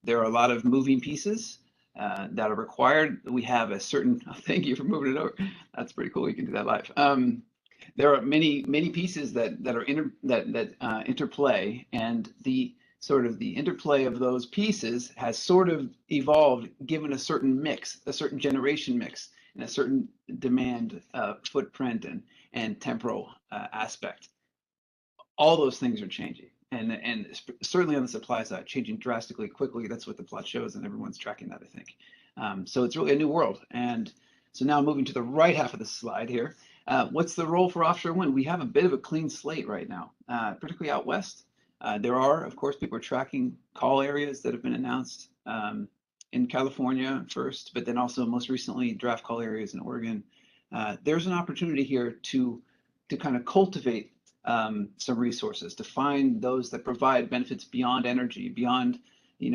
There are a lot of moving pieces that are required. We have a certain, thank you for moving it over. That's pretty cool. You can do that live. There are many pieces that are interplay, and the interplay of those pieces has sort of evolved given a certain mix, a certain generation mix, and a certain demand footprint and temporal aspect. All those things are changing, and certainly on the supply side, changing drastically quickly. That's what the plot shows, and everyone's tracking that, I think. So it's really a new world. And so now moving to the right half of the slide here, what's the role for offshore wind? We have a bit of a clean slate right now, particularly out west. There are, of course, people are tracking call areas that have been announced in California first, but then also most recently draft call areas in Oregon. There's an opportunity here to kind of cultivate some resources, to find those that provide benefits beyond energy, beyond, we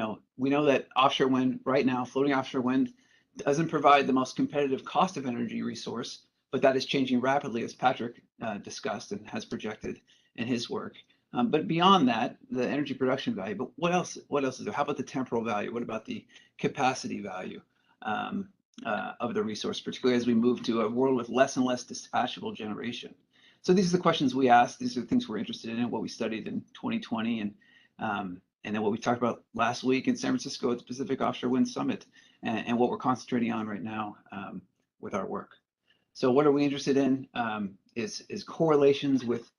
know that offshore wind right now, floating offshore wind, doesn't provide the most competitive cost of energy resource, but that is changing rapidly, as Patrick discussed and has projected in his work. But beyond that, the energy production value, but what else is there? How about the temporal value? What about the capacity value of the resource, particularly as we move to a world with less and less dispatchable generation? So these are the questions we asked. These are the things we're interested in, what we studied in 2020, and then what we talked about last week in San Francisco at the Pacific Offshore Wind Summit, and what we're concentrating on right now with our work. So what are we interested in is correlations with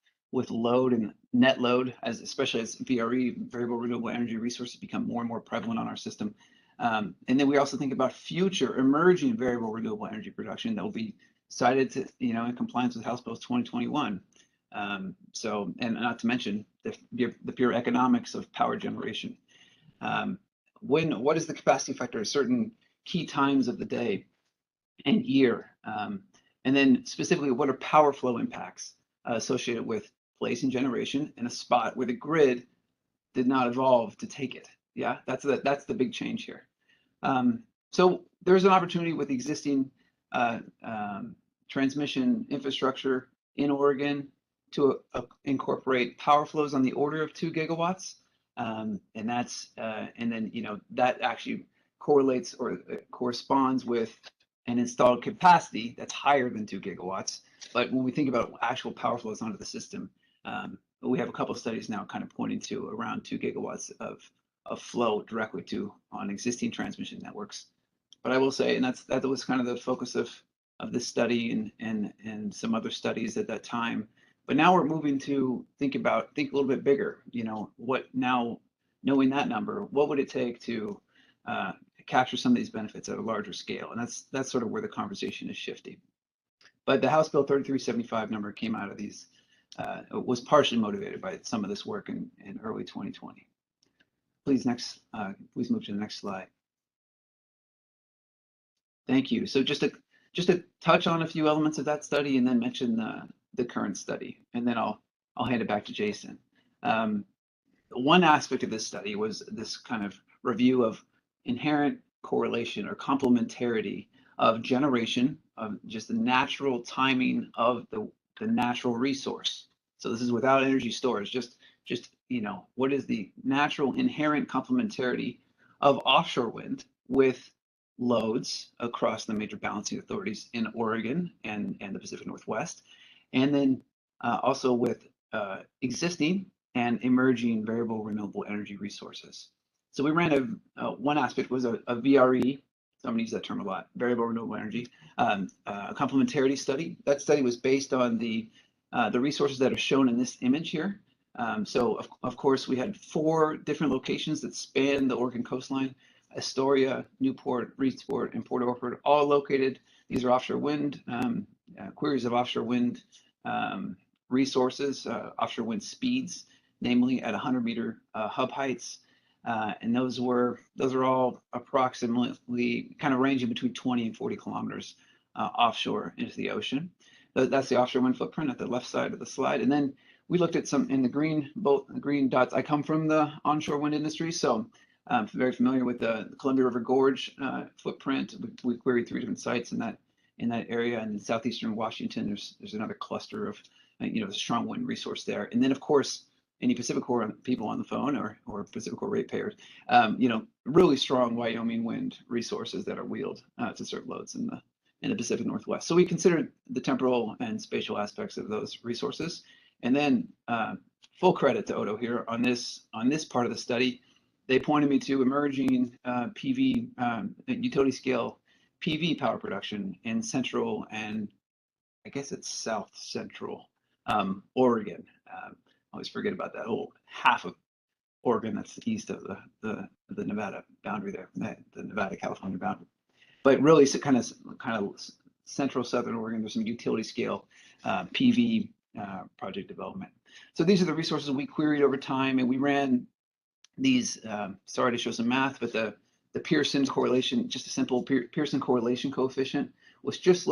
load and net load, especially as VRE, variable renewable energy resources, become more and more prevalent on our system. And then we also think about future emerging variable renewable energy production that will be cited to, in compliance with House Bill 2021. So, and not to mention the pure economics of power generation. What is the capacity factor at certain key times of the day and year? And then specifically, what are power flow impacts associated with placing generation in a spot where the grid did not evolve to take it? Yeah, that's the big change here. So there's an opportunity with existing transmission infrastructure in Oregon to incorporate power flows on the order of 2 gigawatts, and that's and then that actually correlates or corresponds with an installed capacity that's higher than 2 gigawatts. But when we think about actual power flows onto the system, we have a couple of studies now kind of pointing to around 2 gigawatts of flow directly on existing transmission networks. But I will say, and that was kind of the focus of this study and some other studies at that time. But now we're moving to think a little bit bigger. What now, knowing that number, what would it take to capture some of these benefits at a larger scale? And that's sort of where the conversation is shifting. But the House Bill 3375 number came out of these, was partially motivated by some of this work in early 2020. Please move to the next slide. Thank you. So just to touch on a few elements of that study and then mention the current study, and then I'll hand it back to Jason. One aspect of this study was this kind of review of inherent correlation or complementarity of generation, of just the natural timing of the natural resource. So this is without energy storage, just what is the natural inherent complementarity of offshore wind with loads across the major balancing authorities in Oregon and the Pacific Northwest, and then also with existing and emerging variable renewable energy resources. So we ran one aspect was a VRE, so I'm going to use that term a lot, variable renewable energy, a complementarity study. That study was based on the resources that are shown in this image here. So of course, we had 4 different locations that span the Oregon coastline: Astoria, Newport, Reedsport, and Port Orford, all located. These are offshore wind, queries of offshore wind resources, offshore wind speeds, namely at 100-meter hub heights. And those are all approximately kind of ranging between 20 and 40 kilometers offshore into the ocean. That's the offshore wind footprint at the left side of the slide. And then we looked at some in the green, both the green dots. I come from the onshore wind industry, so I'm very familiar with the Columbia River Gorge footprint. We queried 3 different sites in that area, and in southeastern Washington, there's another cluster of the strong wind resource there. And then of course, any Pacific-Core people on the phone or Pacific-Core ratepayers, really strong Wyoming wind resources that are wheeled to serve loads in the Pacific Northwest. So we considered the temporal and spatial aspects of those resources. And then full credit to Odo here on this part of the study. They pointed me to emerging PV utility scale PV power production in central and I guess it's south central Oregon. I always forget about that whole half of Oregon that's east of the Nevada boundary there, the Nevada-California boundary. But really, so kind of central southern Oregon, there's some utility scale PV project development. So these are the resources we queried over time, and we ran these. Sorry to show some math, but the Pearson correlation, just a simple Pearson correlation coefficient, which just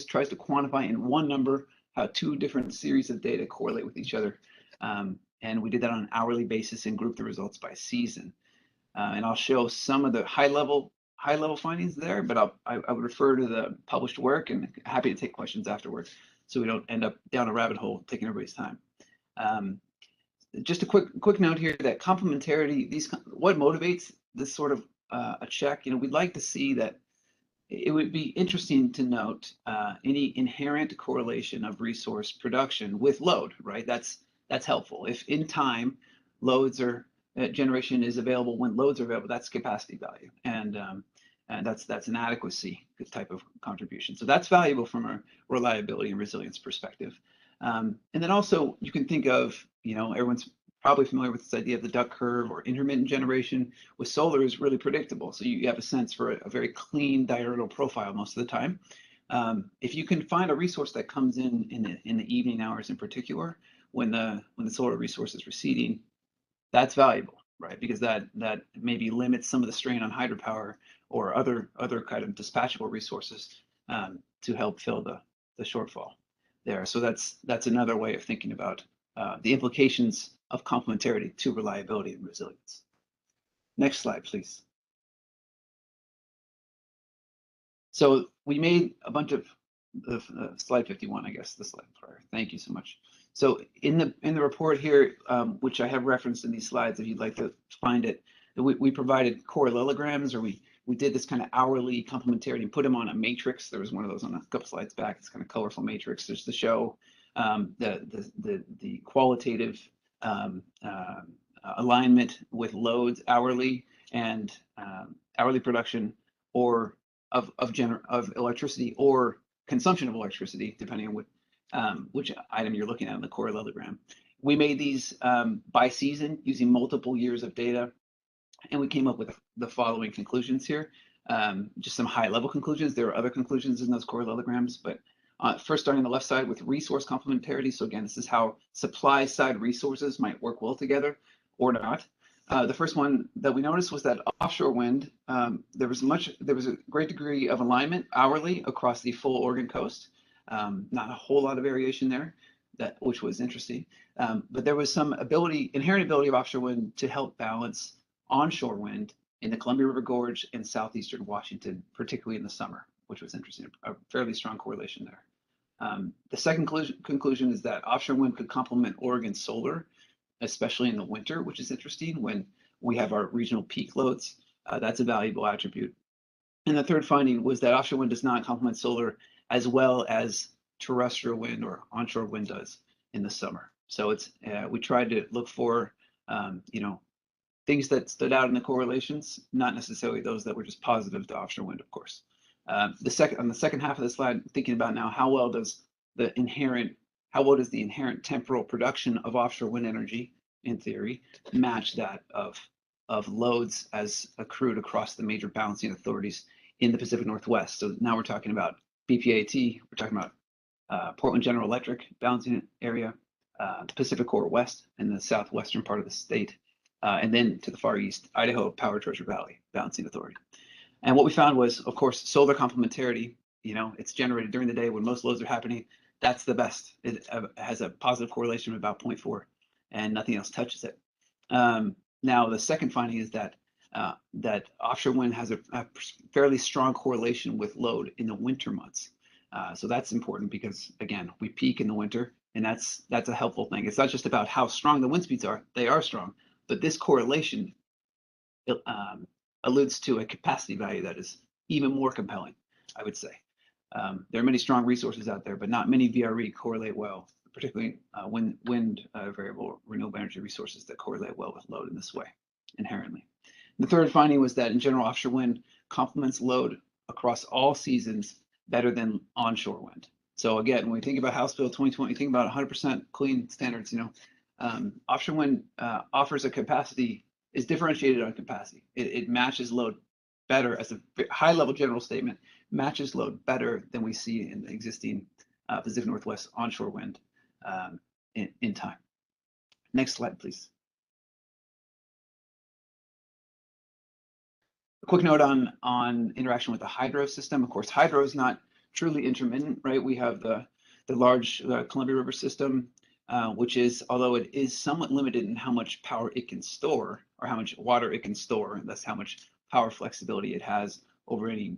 tries to quantify in one number how 2 different series of data correlate with each other. And we did that on an hourly basis and grouped the results by season. And I'll show some of the high level findings there, but I would refer to the published work, and happy to take questions afterwards, so we don't end up down a rabbit hole taking everybody's time. Just a quick note here that complementarity, what motivates this sort of a check, we'd like to see that it would be interesting to note any inherent correlation of resource production with load, right? That's helpful. If in time loads are generation is available when loads are available, that's capacity value, and that's an adequacy type of contribution. So that's valuable from a reliability and resilience perspective. And then also you can think of, everyone's probably familiar with this idea of the duck curve or intermittent generation. With solar is really predictable, so you have a sense for a very clean diurnal profile most of the time. If you can find a resource that comes in the evening hours in particular, when the solar resource is receding, that's valuable, right? Because that maybe limits some of the strain on hydropower or other kind of dispatchable resources to help fill the shortfall there. So that's another way of thinking about the implications of complementarity to reliability and resilience. Next slide, please. So we made a bunch of slide 51, I guess, the slide prior. Thank you so much. So in the report here, which I have referenced in these slides, if you'd like to find it, we provided correlograms, or we did this kind of hourly complementarity and put them on a matrix. There was one of those on a couple slides back. It's kind of colorful matrix just to show the qualitative alignment with loads hourly and hourly production or of electricity or consumption of electricity, depending on which item you're looking at in the correlogram. We made these by season using multiple years of data, and we came up with the following conclusions here. Just some high level conclusions. There are other conclusions in those correlograms, but first starting on the left side with resource complementarity. So again, this is how supply side resources might work well together or not. The first one that we noticed was that offshore wind, there was a great degree of alignment hourly across the full Oregon coast. Not a whole lot of variation there, which was interesting. But there was some inherent ability of offshore wind to help balance onshore wind in the Columbia River Gorge and southeastern Washington, particularly in the summer, which was interesting, a fairly strong correlation there. The second conclusion is that offshore wind could complement Oregon solar, especially in the winter, which is interesting when we have our regional peak loads. That's a valuable attribute. And the third finding was that offshore wind does not complement solar as well as terrestrial wind or onshore wind does in the summer. So we tried to look for things that stood out in the correlations, not necessarily those that were just positive to offshore wind, of course. On the second half of the slide, thinking about now how well does the inherent how well does the inherent temporal production of offshore wind energy, in theory, match that of loads as accrued across the major balancing authorities in the Pacific Northwest. So now we're talking about BPAT, we're talking about Portland General Electric balancing area, the Pacific Core West in the southwestern part of the state, and then to the far east, Idaho Power Treasure Valley balancing authority. And what we found was, of course, solar complementarity. You know, it's generated during the day when most loads are happening. That's the best. It has a positive correlation of about 0.4, and nothing else touches it. Now, the second finding is that that offshore wind has a fairly strong correlation with load in the winter months. So that's important because, again, we peak in the winter, and that's a helpful thing. It's not just about how strong the wind speeds are. They are strong, but this correlation alludes to a capacity value that is even more compelling, I would say. There are many strong resources out there, but not many VRE correlate well, particularly wind variable renewable energy resources that correlate well with load in this way inherently. The third finding was that in general, offshore wind complements load across all seasons better than onshore wind. So again, when we think about House Bill 2020, think about 100% clean standards. You know, offshore wind offers a capacity, is differentiated on capacity. It matches load better as a high-level general statement, matches load better than we see in the existing Pacific Northwest onshore wind in time. Next slide, please. A quick note on interaction with the hydro system. Of course, hydro is not truly intermittent, right? We have the large Columbia River system, which is, although it is somewhat limited in how much power it can store or how much water it can store, and that's how much power flexibility it has over any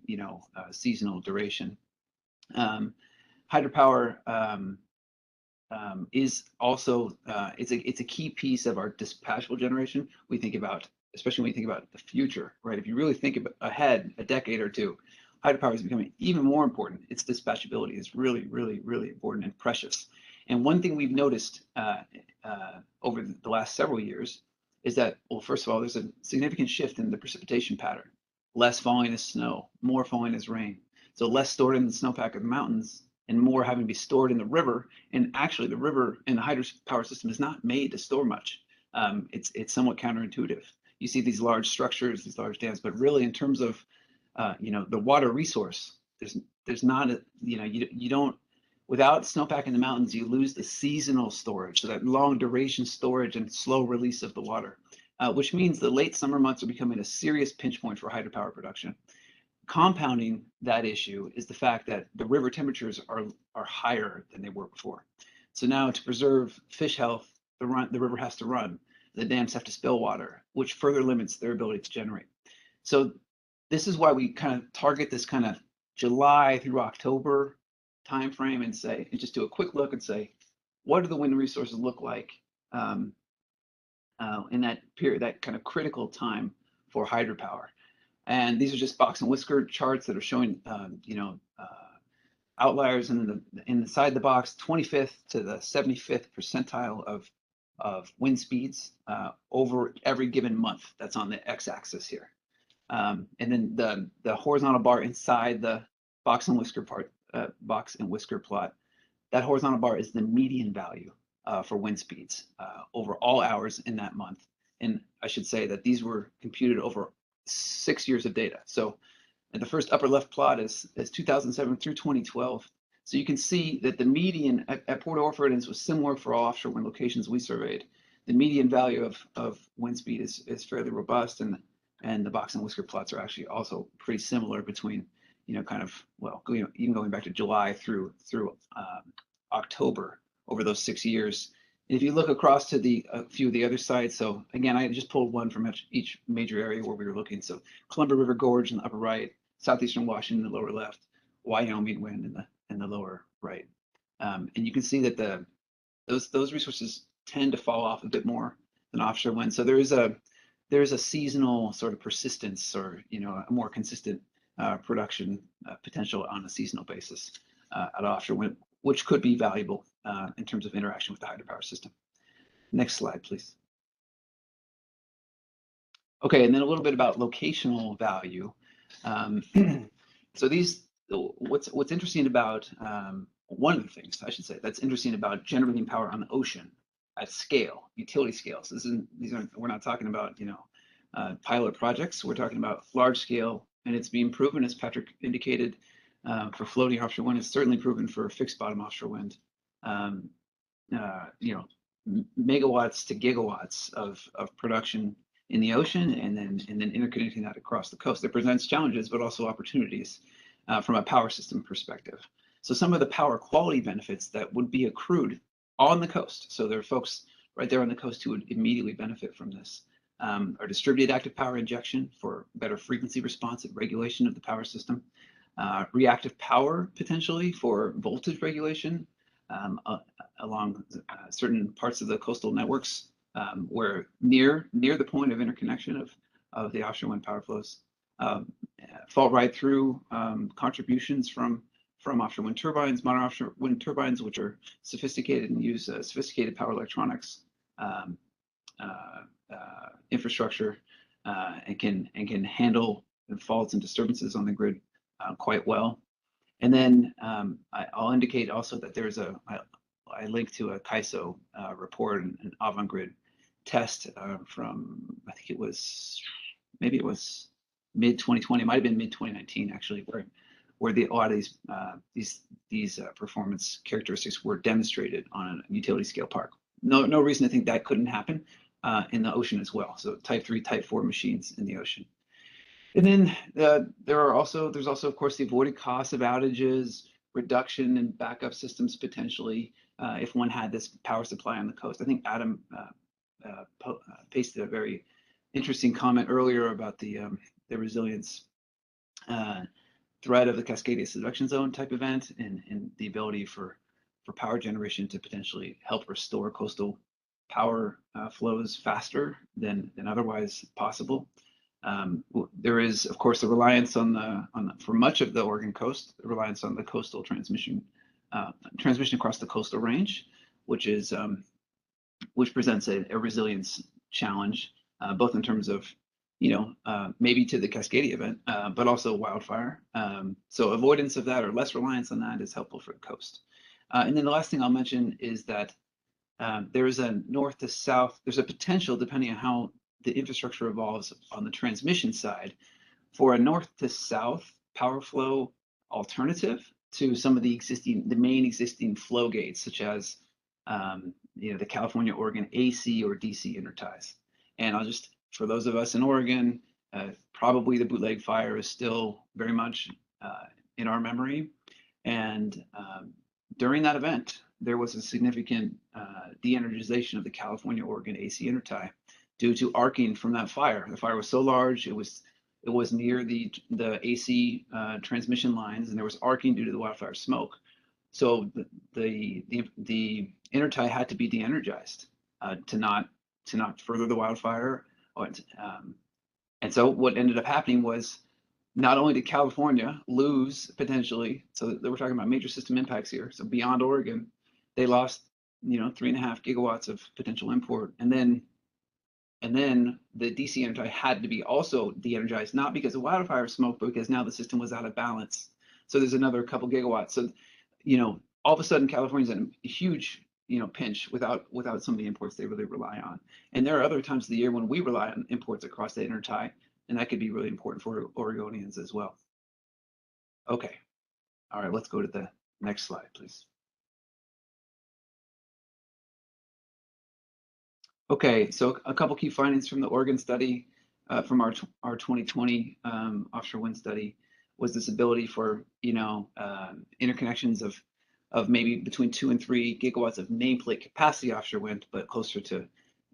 seasonal duration. Hydropower is also it's a key piece of our dispatchable generation. We think about, especially when we think about the future, right? If you really think about ahead a decade or two, hydropower is becoming even more important. Its dispatchability is really, really, really important and precious. And one thing we've noticed over the last several years is that, well, first of all, there's a significant shift in the precipitation pattern. Less falling as snow, more falling as rain. So less stored in the snowpack of the mountains and more having to be stored in the river. And actually the river and the hydropower system is not made to store much. It's somewhat counterintuitive. You see these large structures, these large dams, but really in terms of the water resource, there's not you don't, without snowpack in the mountains, you lose the seasonal storage, so that long duration storage and slow release of the water, which means the late summer months are becoming a serious pinch point for hydropower production. Compounding that issue is the fact that the river temperatures are higher than they were before. So now, to preserve fish health, the river has to run. The dams have to spill water, which further limits their ability to generate. So this is why we kind of target this kind of July through October timeframe and just do a quick look and say, what do the wind resources look like in that period, that kind of critical time for hydropower? And these are just box and whisker charts that are showing, outliers inside the box, 25th to the 75th percentile of wind speeds over every given month. That's on the x-axis here. And then the horizontal bar inside the box and whisker plot, that horizontal bar is the median value for wind speeds over all hours in that month. And I should say that these were computed over 6 years of data. So and the first upper left plot is 2007 through 2012. So you can see that the median at Port Orford, and this was similar for all offshore wind locations we surveyed, the median value of wind speed is fairly robust, and the box and whisker plots are actually also pretty similar between, even going back to July through October over those 6 years. And if you look across to a few of the other sites, so again, I just pulled one from each major area where we were looking. So Columbia River Gorge in the upper right, southeastern Washington in the lower left, Wyoming wind in the lower right. And you can see that those resources tend to fall off a bit more than offshore wind. So there is a seasonal sort of persistence, or a more consistent production potential on a seasonal basis at offshore wind, which could be valuable in terms of interaction with the hydropower system. Next slide, please. Okay, and then a little bit about locational value. So what's interesting about one of the things I should say that's interesting about generating power on the ocean at scale, utility scales. We're not talking about, pilot projects. We're talking about large scale, and it's being proven, as Patrick indicated, for floating offshore wind. It's certainly proven for fixed bottom offshore wind. Megawatts to gigawatts of production in the ocean, and then interconnecting that across the coast. It presents challenges, but also opportunities from a power system perspective. So some of the power quality benefits that would be accrued on the coast. So there are folks right there on the coast who would immediately benefit from this. Are distributed active power injection for better frequency response and regulation of the power system. Reactive power potentially for voltage regulation along certain parts of the coastal networks where near the point of interconnection of the offshore wind power flows. Fall right through contributions from offshore wind turbines, modern offshore wind turbines, which are sophisticated and use sophisticated power electronics infrastructure and can handle faults and disturbances on the grid quite well. And then I'll indicate also that there's I linked to a CAISO report, an Avangrid test from, I think maybe it was mid 2020, it might have been mid 2019 actually, where a lot of these performance characteristics were demonstrated on a utility scale park. No reason to think that couldn't happen in the ocean as well. So type 3, type 4 machines in the ocean. And then there's also of course the avoided cost of outages, reduction in backup systems potentially if one had this power supply on the coast. I think Adam pasted a very interesting comment earlier about the resilience threat of the Cascadia subduction zone type event and the ability for power generation to potentially help restore coastal power flows faster than otherwise possible. There is, of course, the reliance for much of the Oregon coast, the reliance on the coastal transmission across the coastal range, which presents a resilience challenge, both in terms of maybe to the Cascadia event, but also wildfire. So avoidance of that or less reliance on that is helpful for the coast. And then the last thing I'll mention is that there is a north to south. There's a potential, depending on how the infrastructure evolves on the transmission side, for a north to south power flow alternative to some of the main existing flow gates, such as the California-Oregon AC or DC interties. And for those of us in Oregon, probably the bootleg fire is still very much in our memory. And during that event, there was a significant de-energization of the California-Oregon AC intertie due to arcing from that fire. The fire was so large, it was near the AC transmission lines, and there was arcing due to the wildfire smoke. So the intertie had to be de-energized to not further the wildfire. And so what ended up happening was not only did California lose potentially, so we're talking about major system impacts here. So beyond Oregon, they lost 3.5 gigawatts of potential import, and then the DC intertie had to be also de-energized, not because of wildfire smoke, but because now the system was out of balance. So there's another couple gigawatts. So all of a sudden California's in a huge pinch without some of the imports they really rely on. And there are other times of the year when we rely on imports across the intertie, and that could be really important for Oregonians as well. Okay, all right, let's go to the next slide, please. Okay, so a couple key findings from the Oregon study, from our 2020 offshore wind study, was this ability for interconnections of maybe between 2 and 3 gigawatts of nameplate capacity offshore wind, but closer to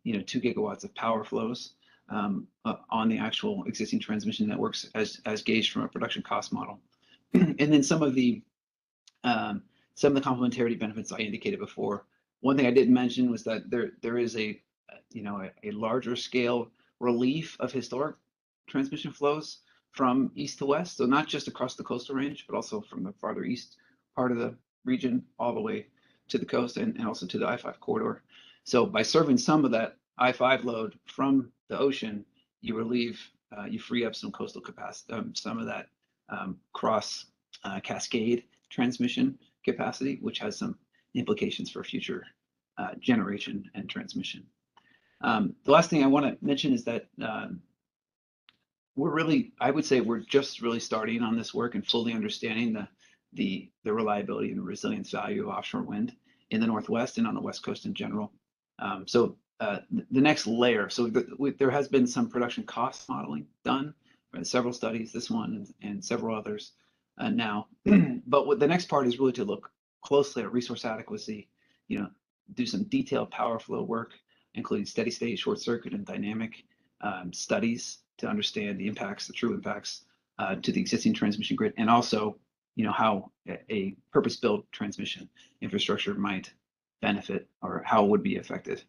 2 gigawatts of power flows on the actual existing transmission networks as gauged from a production cost model. And then some of the complementarity benefits I indicated before. One thing I didn't mention was that there is a larger scale relief of historic transmission flows from east to west. So not just across the coastal range, but also from the farther east part of the region all the way to the coast and also to the I-5 corridor. So by serving some of that I-5 load from the ocean, you free up some coastal capacity, some of that cross cascade transmission capacity, which has some implications for future generation and transmission. The last thing I want to mention is that I would say we're just really starting on this work and fully understanding the reliability and the resilience value of offshore wind in the Northwest and on the West Coast in general. The next layer, so there has been some production cost modeling done in several studies, this one and several others now. But what the next part is really to look closely at resource adequacy, do some detailed power flow work, including steady state, short circuit, and dynamic studies to understand the impacts, the true impacts to the existing transmission grid, and also, how a purpose-built transmission infrastructure might benefit or how it would be affected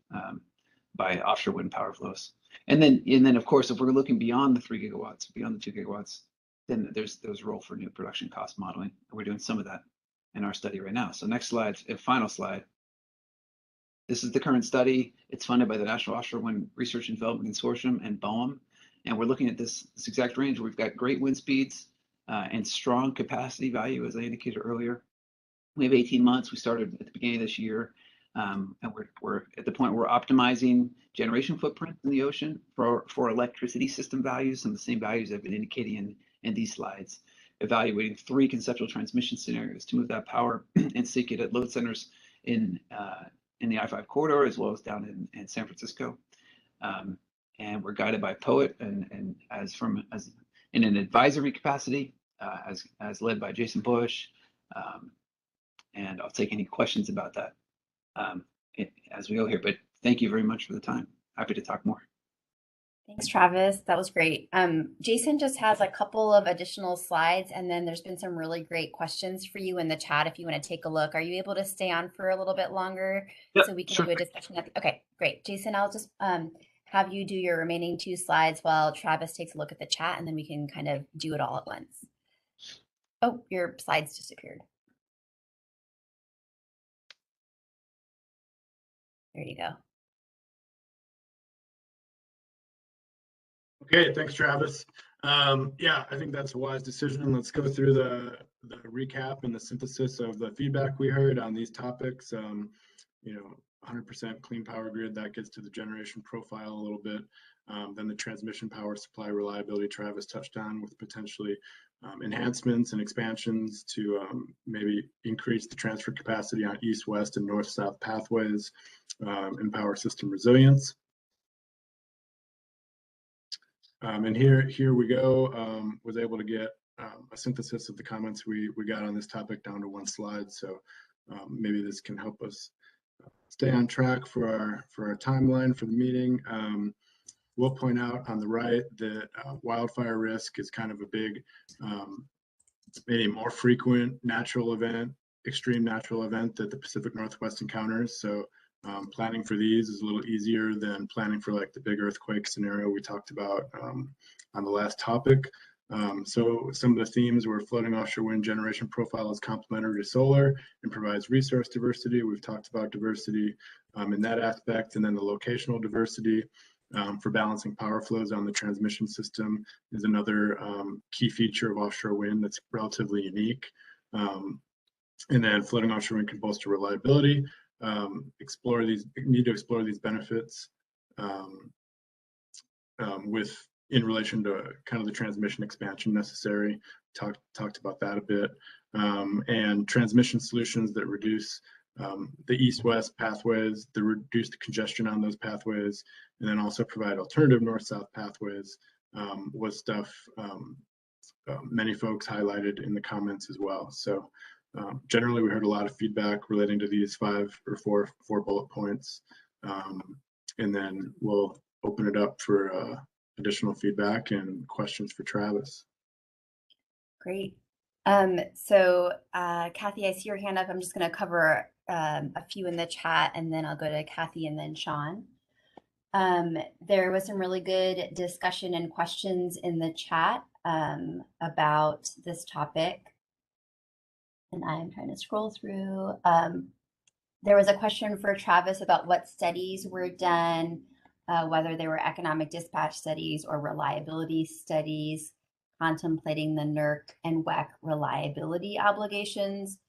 by offshore wind power flows. And then of course, if we're looking beyond the 3 gigawatts, beyond the 2 gigawatts, then there's a role for new production cost modeling. We're doing some of that in our study right now. So next slide, and final slide. This is the current study. It's funded by the National Offshore Wind Research and Development Consortium and BOEM. And we're looking at this exact range. We've got great wind speeds and strong capacity value, as I indicated earlier. We have 18 months. We started at the beginning of this year. And we're at the point where we're optimizing generation footprint in the ocean for electricity system values, some of the same values I've been indicating in these slides, evaluating 3 conceptual transmission scenarios to move that power and seek it at load centers in the I-5 corridor, as well as down in San Francisco. And we're guided by POET and as in an advisory capacity, as led by Jason Bush. And I'll take any questions about that as we go here, but thank you very much for the time. Happy to talk more. Thanks, Travis. That was great. Jason just has a couple of additional slides, and then there's been some really great questions for you in the chat if you want to take a look. Are you able to stay on for a little bit longer so we can do a discussion? Okay, great. Jason, I'll just have you do your remaining 2 slides while Travis takes a look at the chat, and then we can kind of do it all at once. Oh, your slides disappeared. There you go. Okay, thanks, Travis. Yeah, I think that's a wise decision. Let's go through the recap and the synthesis of the feedback we heard on these topics. 100% clean power grid, that gets to the generation profile a little bit. Then the transmission power supply reliability Travis touched on, with potentially enhancements and expansions to maybe increase the transfer capacity on east, west, and north-south pathways and power system resilience. And here we go. Was able to get a synthesis of the comments we got on this topic down to 1 slide. So maybe this can help us stay on track for our timeline for the meeting. We'll point out on the right that wildfire risk is kind of a big, maybe more frequent natural event, extreme natural event that the Pacific Northwest encounters. So planning for these is a little easier than planning for like the big earthquake scenario we talked about on the last topic. So some of the themes were floating offshore wind generation profile is complementary to solar and provides resource diversity. We've talked about diversity in that aspect, and then the locational diversity for balancing power flows on the transmission system is another key feature of offshore wind that's relatively unique. And then floating offshore wind can bolster reliability. Need to explore these benefits in relation to kind of the transmission expansion necessary. Talked about that a bit, and transmission solutions that reduce the east-west pathways, that reduce the congestion on those pathways, and then also provide alternative north-south pathways was stuff many folks highlighted in the comments as well. So generally, we heard a lot of feedback relating to these 5 or 4 bullet points, and then we'll open it up for additional feedback and questions for Travis. Great. So Kathy, I see your hand up. I'm just going to cover a few in the chat, and then I'll go to Kathy and then Sean. There was some really good discussion and questions in the chat about this topic. And I'm trying to scroll through. There was a question for Travis about what studies were done, whether they were economic dispatch studies or reliability studies, contemplating the NERC and WEC reliability obligations.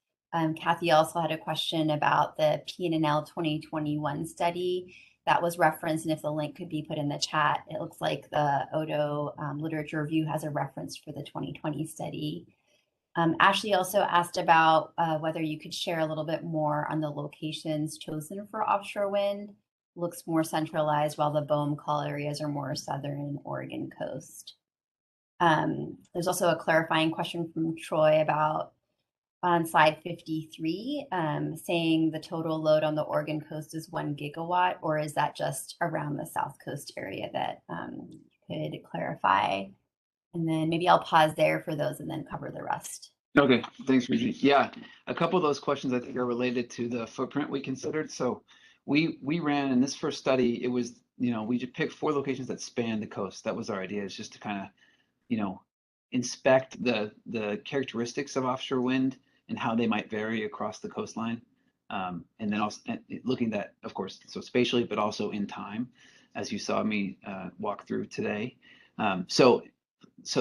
Kathy also had a question about the PNNL 2021 study that was referenced, and if the link could be put in the chat. It looks like the Odo literature review has a reference for the 2020 study. Ashley also asked about whether you could share a little bit more on the locations chosen for offshore wind. Looks more centralized, while the BOEM call areas are more southern Oregon coast. There's also a clarifying question from Troy about on slide 53, saying the total load on the Oregon coast is 1 gigawatt, or is that just around the South Coast area that you could clarify? And then maybe I'll pause there for those and then cover the rest. Okay, thanks, Reggie. Yeah, a couple of those questions I think are related to the footprint we considered. So we ran in this first study, it was, we just picked 4 locations that span the coast. That was our idea, is just to kind of, inspect the characteristics of offshore wind and how they might vary across the coastline. And then also looking at, of course, so spatially, but also in time, as you saw me walk through today. So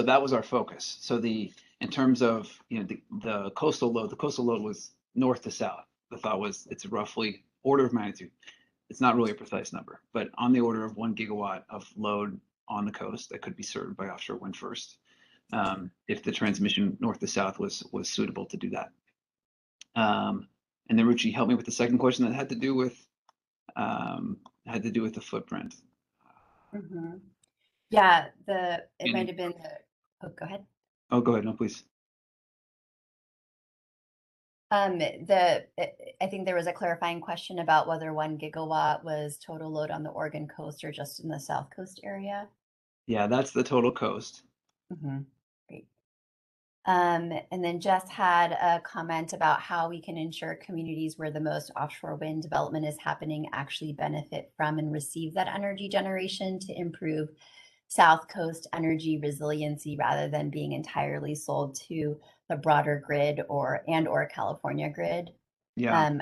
that was our focus. So in terms of the coastal load was north to south. The thought was it's roughly order of magnitude. It's not really a precise number, but on the order of 1 gigawatt of load on the coast that could be served by offshore wind first, if the transmission north to south was suitable to do that. And then Ruchi, help me with the second question that had to do with the footprint. Mm-hmm. Yeah, it might have been oh, go ahead. Oh, go ahead. No, please. I think there was a clarifying question about whether 1 gigawatt was total load on the Oregon coast or just in the South Coast area. Yeah, that's the total coast. Mm-hmm. Great. And then Jess had a comment about how we can ensure communities where the most offshore wind development is happening actually benefit from and receive that energy generation to improve South Coast energy resiliency rather than being entirely sold to the broader grid or California grid. Yeah.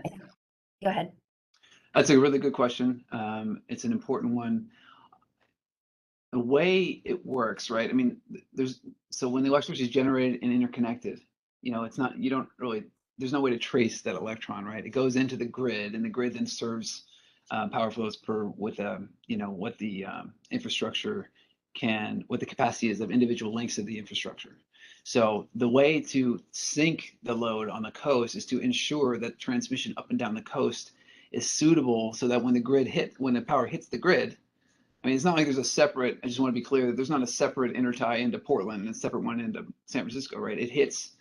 Go ahead. That's a really good question. It's an important one. The way it works, right? I mean, so when the electricity is generated and interconnected, it's not, there's no way to trace that electron, right? It goes into the grid, and the grid then serves power flows what the infrastructure what the capacity is of individual links of the infrastructure. So the way to sync the load on the coast is to ensure that transmission up and down the coast is suitable so that when the power hits the grid, I mean, it's not like there's a separate, I just want to be clear that there's not a separate intertie into Portland and a separate one into San Francisco, right? It hits,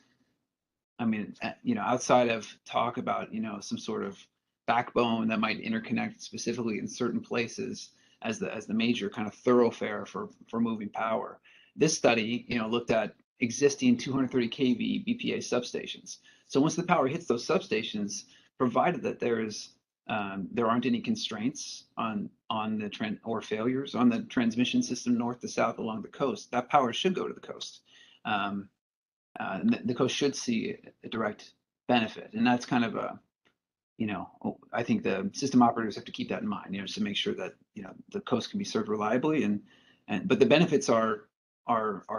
I mean, outside of talk about, some sort of backbone that might interconnect specifically in certain places as the major kind of thoroughfare for moving power. This study, looked at existing 230 kV BPA substations. So once the power hits those substations, provided that there aren't any constraints on the or failures on the transmission system north to south along the coast, that power should go to the coast. The coast should see a direct benefit, and that's kind of I think the system operators have to keep that in mind, just to make sure that the coast can be served reliably, but the benefits are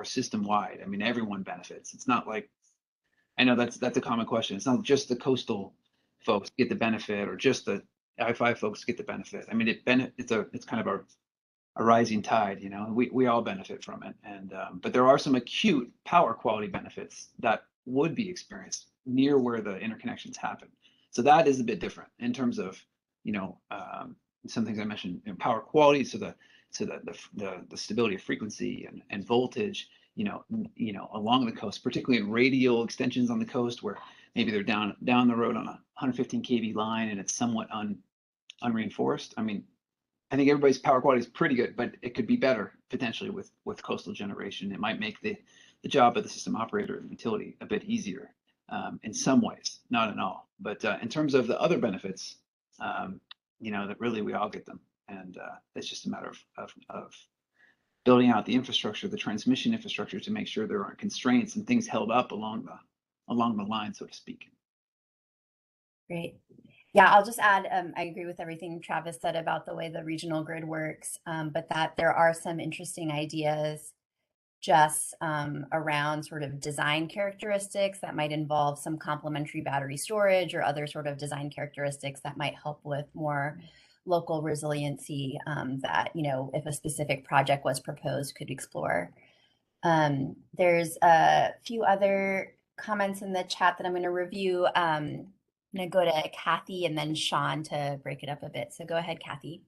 system wide. I mean, everyone benefits. It's not like, I know that's a common question. It's not just the coastal folks get the benefit or just the I-5 folks get the benefit. I mean, it's kind of a rising tide. We all benefit from it, but there are some acute power quality benefits that would be experienced near where the interconnections happen. So that is a bit different in terms of some things I mentioned in power quality, so the stability of frequency and voltage, along the coast, particularly in radial extensions on the coast where maybe they're down the road on a 115 kV line and it's somewhat unreinforced. I mean, I think everybody's power quality is pretty good, but it could be better potentially with coastal generation. It might make the job of the system operator and utility a bit easier in some ways, not in all. But in terms of the other benefits, that really we all get them, and it's just a matter of building out the infrastructure, the transmission infrastructure, to make sure there aren't constraints and things held up along the line, so to speak. Great. Yeah, I'll just add, I agree with everything Travis said about the way the regional grid works, but that there are some interesting ideas just around sort of design characteristics that might involve some complementary battery storage or other sort of design characteristics that might help with more local resiliency that, if a specific project was proposed, could explore. There's a few other comments in the chat that I'm going to review. I'm going to go to Kathy and then Sean to break it up a bit. So go ahead, Kathy.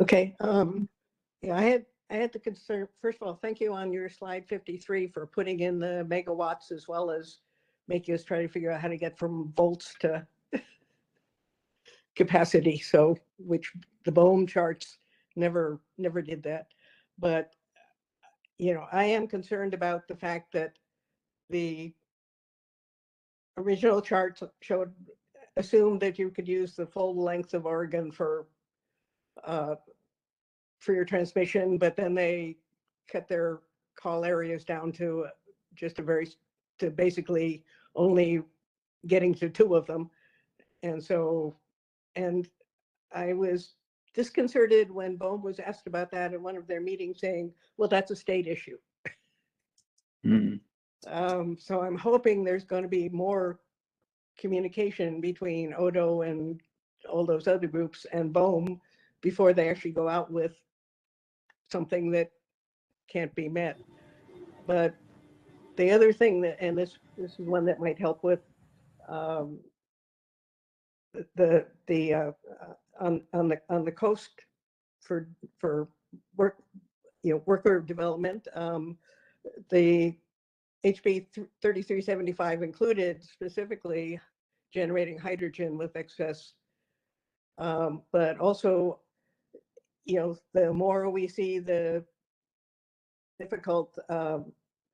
Okay. Yeah, I had the concern. First of all, thank you on your slide 53 for putting in the megawatts as well as making us try to figure out how to get from volts to capacity. So, which the Bohm charts never did that. But I am concerned about the fact that the original charts assumed that you could use the full length of Oregon for your transmission, but then they cut their call areas down to just to basically only getting to 2 of them. And I was disconcerted when Bohm was asked about that in one of their meetings, saying, well, that's a state issue. So I'm hoping there's going to be more communication between Odo and all those other groups and Bohm before they actually go out with something that can't be met. But the other thing that, and this is one that might help with on the coast for work, worker development, the HB 3375 included specifically generating hydrogen with excess, but also, the more we see the difficult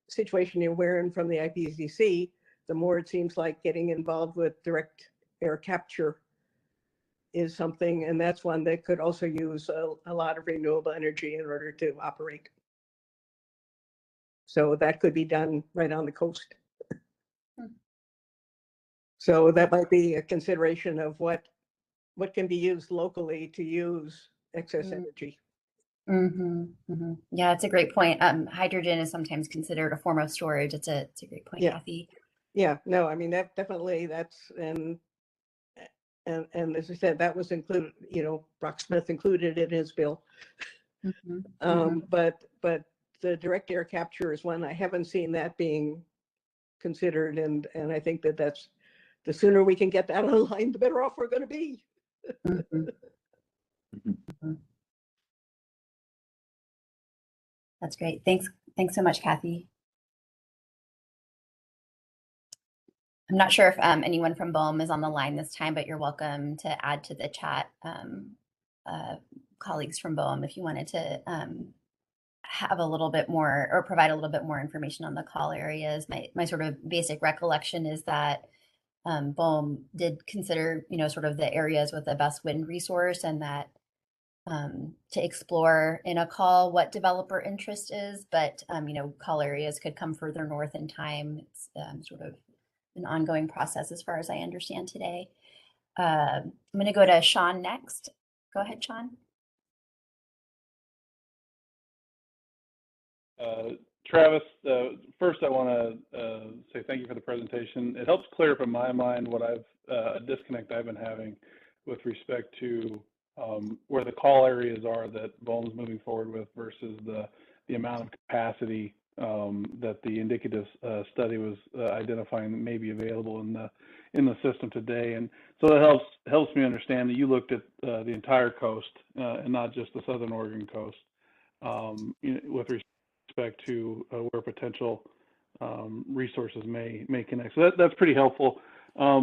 situation we're in from the IPCC, the more it seems like getting involved with direct air capture is something, and that's one that could also use a lot of renewable energy in order to operate. So that could be done right on the coast. So that might be a consideration of what can be used locally to use excess energy. Yeah, it's a great point. Hydrogen is sometimes considered a form of storage. It's a great point, Kathy. Yeah, no, I mean, that's and as I said, that was included, Brock Smith included in his bill. But the direct air capture is one I haven't seen that being considered, and I think that's the sooner we can get that online, the better off we're going to be. That's great. Thanks so much, Kathy. I'm not sure if anyone from Bohm is on the line this time, but you're welcome to add to the chat, colleagues from Bohm, if you wanted to have a little bit more or provide a little bit more information on the call areas. My sort of basic recollection is that Bohm did consider, sort of the areas with the best wind resource, and that to explore in a call what developer interest is, but call areas could come further north in time. It's sort of an ongoing process as far as I understand today. I'm going to go to Sean next. Go ahead, Sean. Travis, first I want to say thank you for the presentation. It helps clear up in my mind what a disconnect I've been having with respect to where the call areas are that Bohm's moving forward with versus the amount of capacity that the indicative study was identifying may be available in the system today. And so that helps me understand that you looked at the entire coast and not just the Southern Oregon coast with respect to where potential resources may connect. So that's pretty helpful. I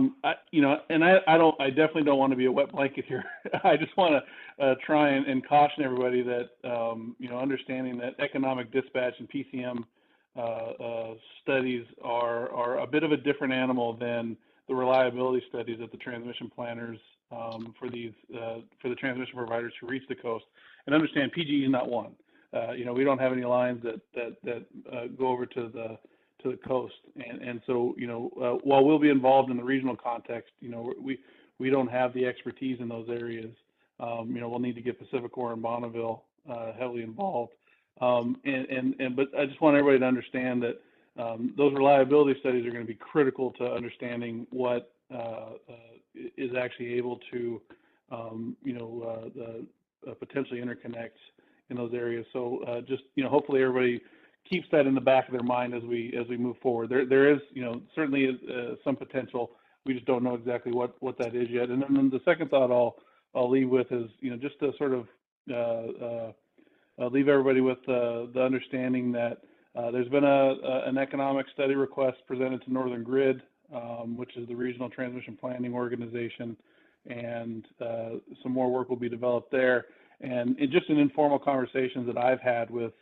definitely don't want to be a wet blanket here. I just want to try and caution everybody that understanding that economic dispatch and PCM studies are a bit of a different animal than the reliability studies that the transmission planners for the transmission providers who reach the coast. And understand PGE is not one. We don't have any lines that go over to the coast, and so while we'll be involved in the regional context, we don't have the expertise in those areas we'll need to get Pacificor and Bonneville heavily involved. But I just want everybody to understand that those reliability studies are going to be critical to understanding what is actually able to, potentially interconnect in those areas. So just, hopefully everybody keeps that in the back of their mind as we move forward. There is, certainly some potential. We just don't know exactly what that is yet. And then the second thought I'll leave with is, just to sort of leave everybody with the understanding that there's been an economic study request presented to Northern Grid, which is the regional transmission planning organization, and some more work will be developed there. And just in informal conversations that I've had with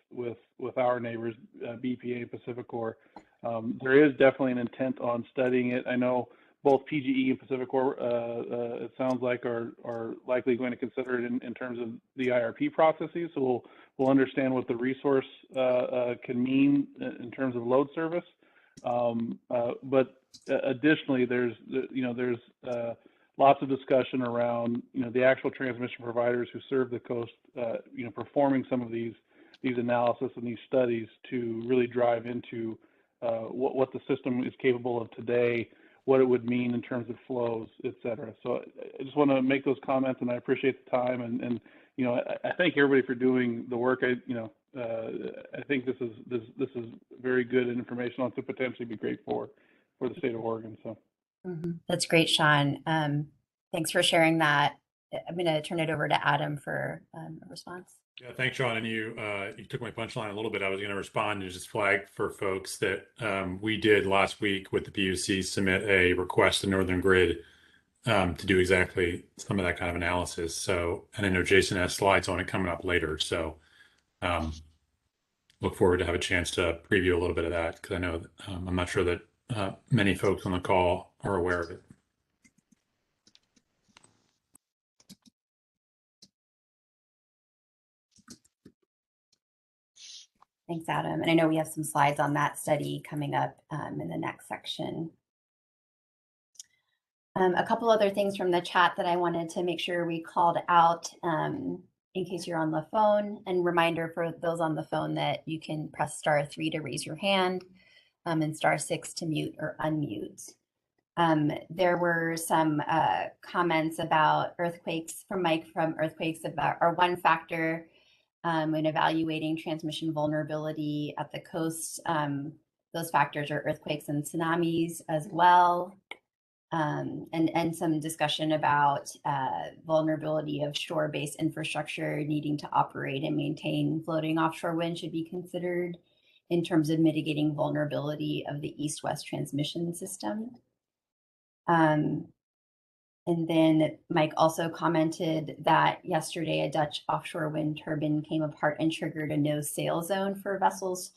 our neighbors, BPA and Pacificor, there is definitely an intent on studying it. I know both PGE and Pacificor, it sounds like, are likely going to consider it in terms of the IRP processes. So we'll understand what the resource can mean in terms of load service. But additionally, there's lots of discussion around the actual transmission providers who serve the coast, performing some of these analysis and these studies to really drive into what the system is capable of today, what it would mean in terms of flows, et cetera. So I just want to make those comments, and I appreciate the time, and I thank everybody for doing the work. I think this is very good information on to potentially be great for the state of Oregon. So. That's great, Sean. Thanks for sharing that. I'm going to turn it over to Adam for a response. Yeah, thanks, Sean. And you took my punchline a little bit. I was going to respond and just flag for folks that we did last week with the PUC submit a request to Northern Grid to do exactly some of that kind of analysis. So, and I know Jason has slides on it coming up later. So look forward to have a chance to preview a little bit of that, because I know that, I'm not sure that many folks on the call are aware of it. Thanks, Adam. And I know we have some slides on that study coming up in the next section. A couple other things from the chat that I wanted to make sure we called out in case you're on the phone, and reminder for those on the phone that you can press *3 to raise your hand and *6 to mute or unmute. There were some comments about earthquakes from Mike from earthquakes about our one factor when evaluating transmission vulnerability at the coast. Those factors are earthquakes and tsunamis as well. And some discussion about vulnerability of shore-based infrastructure needing to operate and maintain floating offshore wind should be considered in terms of mitigating vulnerability of the east-west transmission system. And then Mike also commented that yesterday a Dutch offshore wind turbine came apart and triggered a no-sail zone for vessels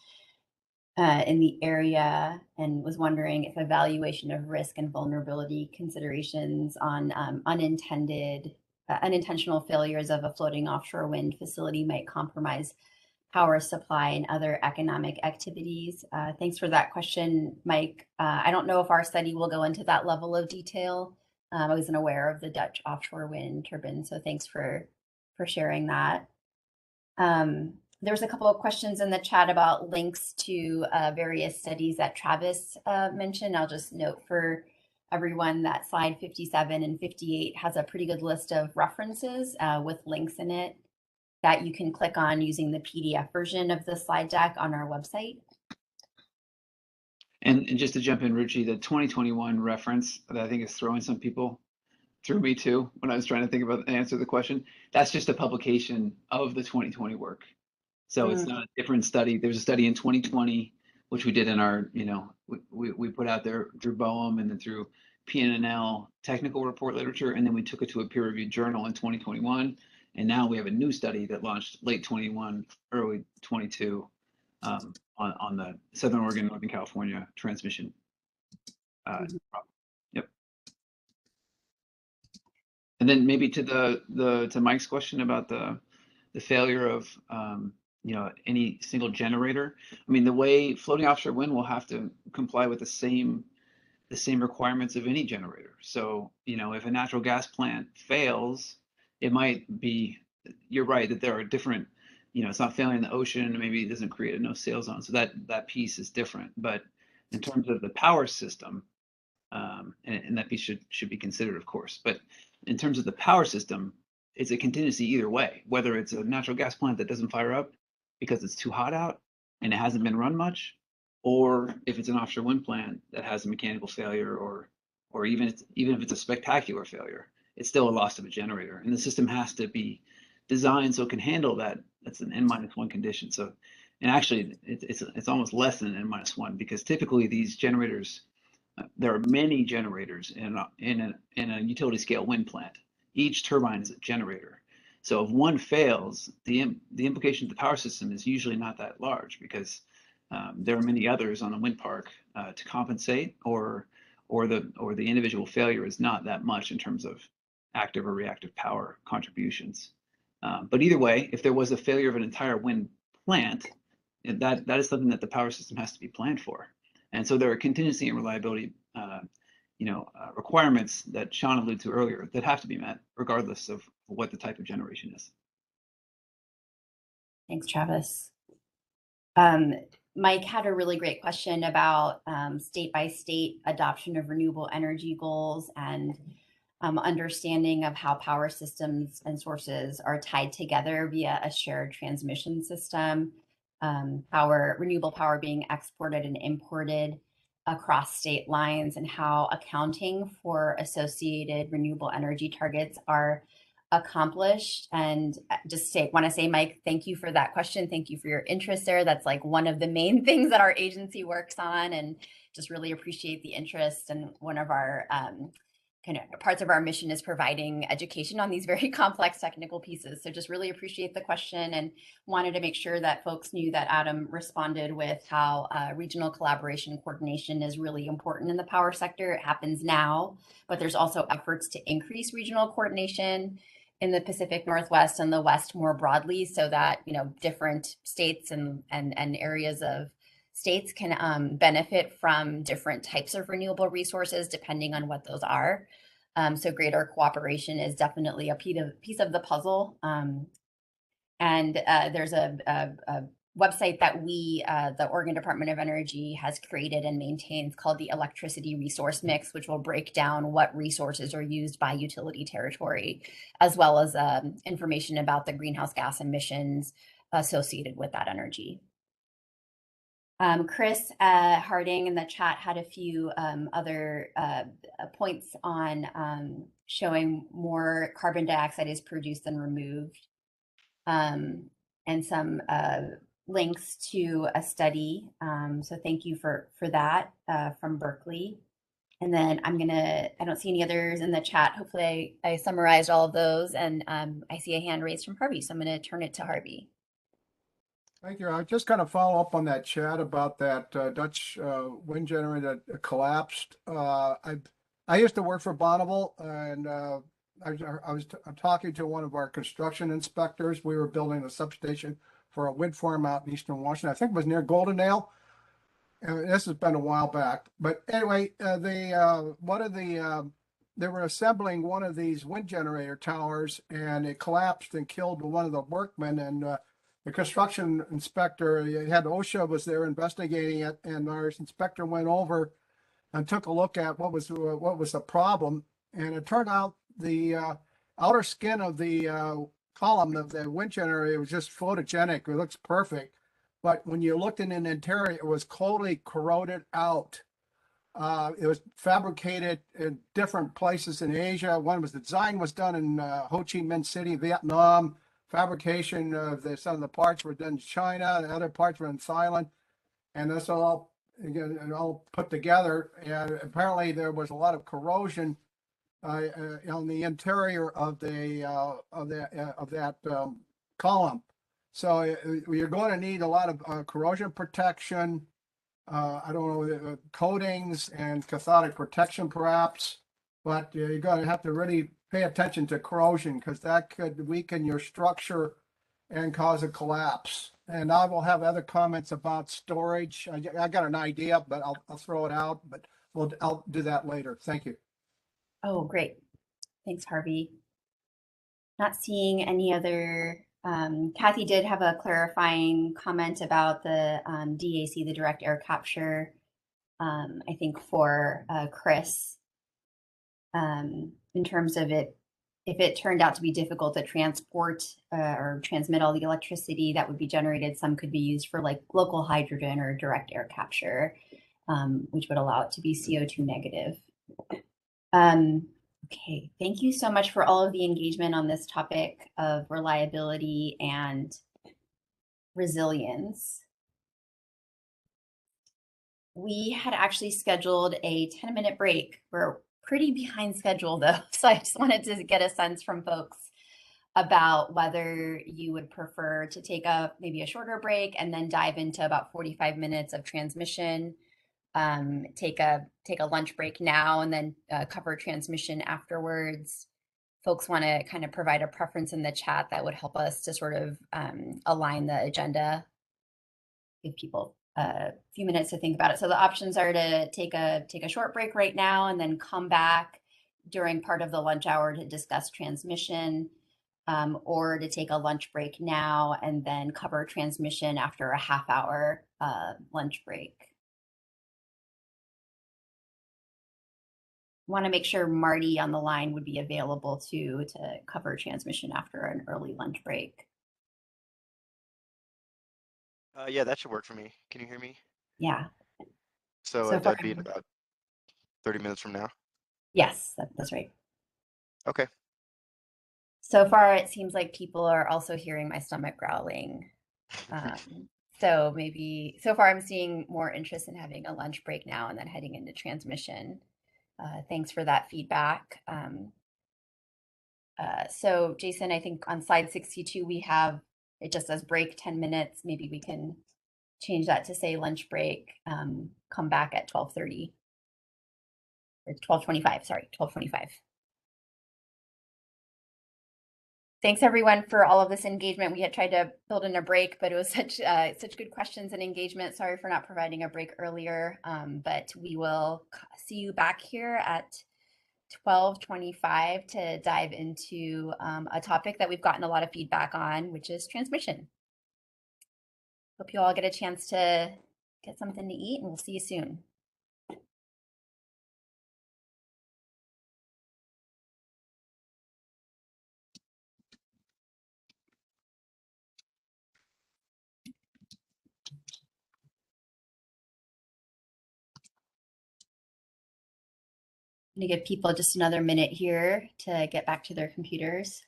in the area, and was wondering if evaluation of risk and vulnerability considerations on unintentional failures of a floating offshore wind facility might compromise power supply and other economic activities. Thanks for that question, Mike. I don't know if our study will go into that level of detail. I wasn't aware of the Dutch offshore wind turbine, so thanks for sharing that. There was a couple of questions in the chat about links to various studies that Travis mentioned. I'll just note for everyone that slide 57 and 58 has a pretty good list of references with links in it that you can click on using the PDF version of the slide deck on our website. And just to jump in, Ruchi, the 2021 reference that I think is throwing some people, threw me too when I was trying to think about the answer to the question. That's just a publication of the 2020 work. So it's not a different study. There's a study in 2020, which we did in our, we put out there through BOEM and then through PNNL technical report literature, and then we took it to a peer-reviewed journal in 2021. And now we have a new study that launched late 21, early 22 on the Southern Oregon, Northern California transmission problem. Yep. And then maybe to Mike's question about the failure of any single generator. I mean, the way floating offshore wind will have to comply with the same requirements of any generator. So if a natural gas plant fails it might be, you're right, that there are different, it's not failing in the ocean, maybe it doesn't create a no sail zone. So that piece is different. But in terms of the power system, and that piece should be considered, of course. But in terms of the power system, it's a contingency either way, whether it's a natural gas plant that doesn't fire up because it's too hot out and it hasn't been run much, or if it's an offshore wind plant that has a mechanical failure, or even if it's a spectacular failure, it's still a loss of a generator. And the system has to be designed so it can handle that. That's an N-1 condition. So, and actually, it's almost less than N-1 because typically these generators, there are many generators in a utility scale wind plant. Each turbine is a generator. So if one fails, the implication to the power system is usually not that large because there are many others on the wind park to compensate, or the individual failure is not that much in terms of active or reactive power contributions. But either way, if there was a failure of an entire wind plant, that is something that the power system has to be planned for. And so there are contingency and reliability requirements that Sean alluded to earlier that have to be met regardless of what the type of generation is. Thanks, Travis. Mike had a really great question about state by state adoption of renewable energy goals and understanding of how power systems and sources are tied together via a shared transmission system, renewable power being exported and imported across state lines, and how accounting for associated renewable energy targets are accomplished. And just want to say, Mike, thank you for that question. Thank you for your interest there. That's like one of the main things that our agency works on, and just really appreciate the interest. And one of our kind of parts of our mission is providing education on these very complex technical pieces. So just really appreciate the question, and wanted to make sure that folks knew that Adam responded with how regional collaboration and coordination is really important in the power sector. It happens now, but there's also efforts to increase regional coordination in the Pacific Northwest and the West more broadly, so that different states and areas of states can benefit from different types of renewable resources depending on what those are. So greater cooperation is definitely a piece of the puzzle. And there's a website that the Oregon Department of Energy has created and maintains called the Electricity Resource Mix, which will break down what resources are used by utility territory, as well as information about the greenhouse gas emissions associated with that energy. Chris Harding in the chat had a few other points on showing more carbon dioxide is produced than removed, and some links to a study. So thank you for that from Berkeley. And then I don't see any others in the chat. Hopefully I summarized all of those, and I see a hand raised from Harvey. So I'm going to turn it to Harvey. Thank you. I just kind of follow up on that chat about that Dutch wind generator that collapsed. I used to work for Bonneville, and I'm talking to one of our construction inspectors. We were building a substation for a wind farm out in eastern Washington. I think it was near Goldendale. This has been a while back, but anyway, they were assembling one of these wind generator towers, and it collapsed and killed one of the workmen. And the construction inspector, had OSHA was there investigating it, and our inspector went over and took a look at what was the problem. And it turned out the outer skin of the column of the wind generator was just photogenic. It looks perfect. But when you looked in the interior, it was totally corroded out. It was fabricated in different places in Asia. The design was done in Ho Chi Minh City, Vietnam. Fabrication of some of the parts were done in China. The other parts were in Thailand. And this all put together. And apparently there was a lot of corrosion on the interior of that column. So you're going to need a lot of corrosion protection, I don't know, coatings and cathodic protection perhaps, but you're going to have to really pay attention to corrosion, because that could weaken your structure and cause a collapse. And I will have other comments about storage. I got an idea, but I'll throw it out, but I'll do that later. Thank you. Oh, great. Thanks, Harvey. Not seeing any other. Kathy did have a clarifying comment about the DAC, the direct air capture, I think for Chris, in terms of it, if it turned out to be difficult to transport or transmit all the electricity that would be generated, some could be used for like local hydrogen or direct air capture, which would allow it to be CO2 negative. Okay, thank you so much for all of the engagement on this topic of reliability and resilience. We had actually scheduled a 10-minute break. We're pretty behind schedule though, so I just wanted to get a sense from folks about whether you would prefer to take maybe a shorter break and then dive into about 45 minutes of transmission, take a lunch break now and then cover transmission afterwards. Folks want to kind of provide a preference in the chat that would help us to sort of align the agenda. Give people a few minutes to think about it. So the options are to take a short break right now and then come back during part of the lunch hour to discuss transmission, or to take a lunch break now and then cover transmission after a half-hour lunch break. Want to make sure Marty on the line would be available to cover transmission after an early lunch break. Yeah, that should work for me. Can you hear me? Yeah. So that'd be in about 30 minutes from now? Yes, that's right. Okay. So far, it seems like people are also hearing my stomach growling. So maybe, so far I'm seeing more interest in having a lunch break now and then heading into transmission. Thanks for that feedback. So Jason, I think on slide 62, we have, it just says break 10 minutes. Maybe we can change that to say lunch break, come back at 12:30 or 12:25, sorry, 12:25. Thanks everyone for all of this engagement. We had tried to build in a break, but it was such good questions and engagement. Sorry for not providing a break earlier, but we will see you back here at 12:25 to dive into a topic that we've gotten a lot of feedback on, which is transmission. Hope you all get a chance to get something to eat, and we'll see you soon. I'm going to give people just another minute here to get back to their computers.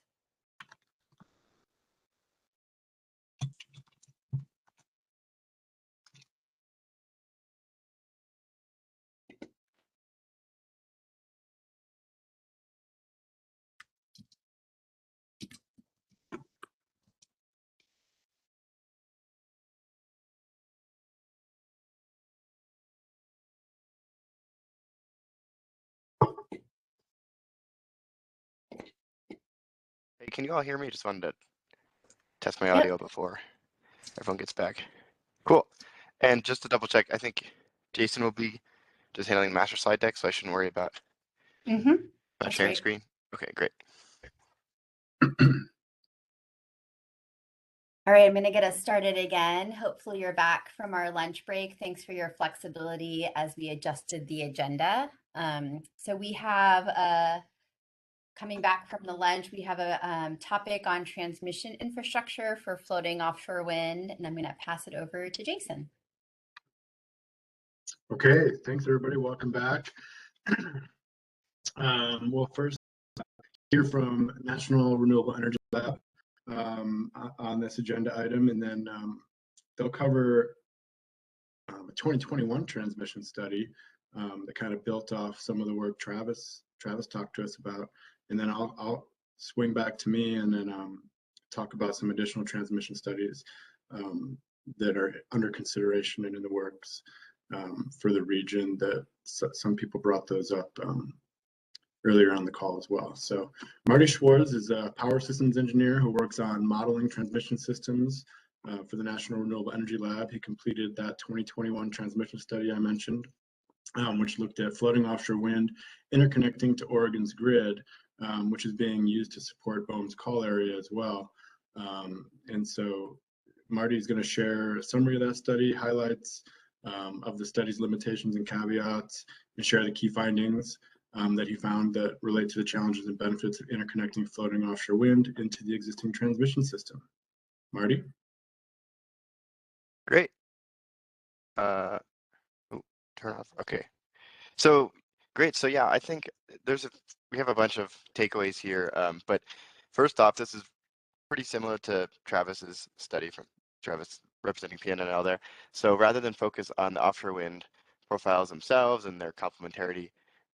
Hey, can you all hear me? Just wanted to test my audio before everyone gets back. Cool. And just to double check, I think Jason will be just handling the master slide deck, so I shouldn't worry about sharing screen. Okay, great. All right, I'm going to get us started again. Hopefully you're back from our lunch break. Thanks for your flexibility as we adjusted the agenda. So we have, coming back from the lunch, we have a topic on transmission infrastructure for floating offshore wind, and I'm going to pass it over to Jason. Okay, thanks everybody. Welcome back. We'll first hear from National Renewable Energy Lab on this agenda item, and then they'll cover a 2021 transmission study that kind of built off some of the work Travis talked to us about, and then I'll swing back to me and then talk about some additional transmission studies that are under consideration and in the works for the region. That some people brought those up earlier on the call as well. So Marty Schwartz is a power systems engineer who works on modeling transmission systems for the National Renewable Energy Lab. He completed that 2021 transmission study I mentioned, which looked at floating offshore wind interconnecting to Oregon's grid which is being used to support Boehm's call area as well. And so Marty is going to share a summary of that study, highlights of the study's limitations and caveats, and share the key findings that he found that relate to the challenges and benefits of interconnecting floating offshore wind into the existing transmission system. Marty? Great. Turn off. Okay. So great. So yeah, I think we have a bunch of takeaways here. But first off, this is pretty similar to Travis's study from Travis representing PNNL there. So rather than focus on the offshore wind profiles themselves and their complementarity,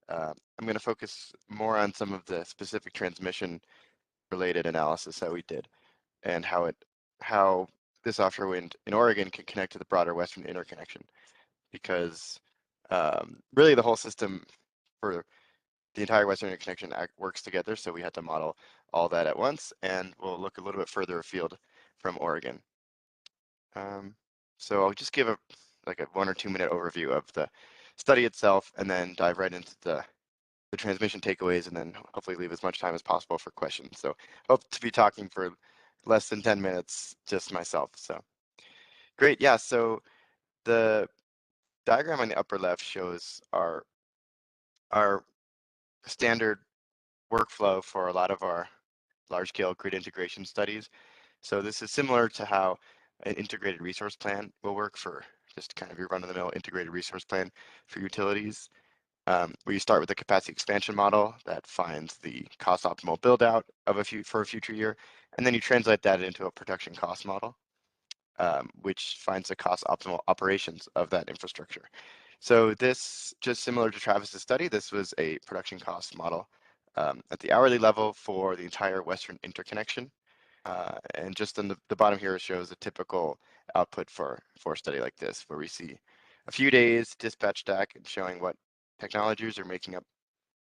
I'm going to focus more on some of the specific transmission related analysis that we did and how this offshore wind in Oregon can connect to the broader Western interconnection, because really the whole system for the entire Western interconnection works together. So we had to model all that at once, and we'll look a little bit further afield from Oregon. So I'll just give a 1 or 2 minute overview of the study itself, and then dive right into the transmission takeaways, and then hopefully leave as much time as possible for questions. So hope to be talking for less than 10 minutes, just myself. So great. Yeah. So the diagram on the upper left shows our standard workflow for a lot of our large-scale grid integration studies. So this is similar to how an integrated resource plan will work for just kind of your run-of-the-mill integrated resource plan for utilities, where you start with a capacity expansion model that finds the cost optimal build out for a future year, and then you translate that into a production cost model, which finds the cost optimal operations of that infrastructure. So this, just similar to Travis's study, this was a production cost model at the hourly level for the entire Western interconnection. And just in the bottom here shows a typical output for a study like this, where we see a few days dispatch stack and showing what technologies are making up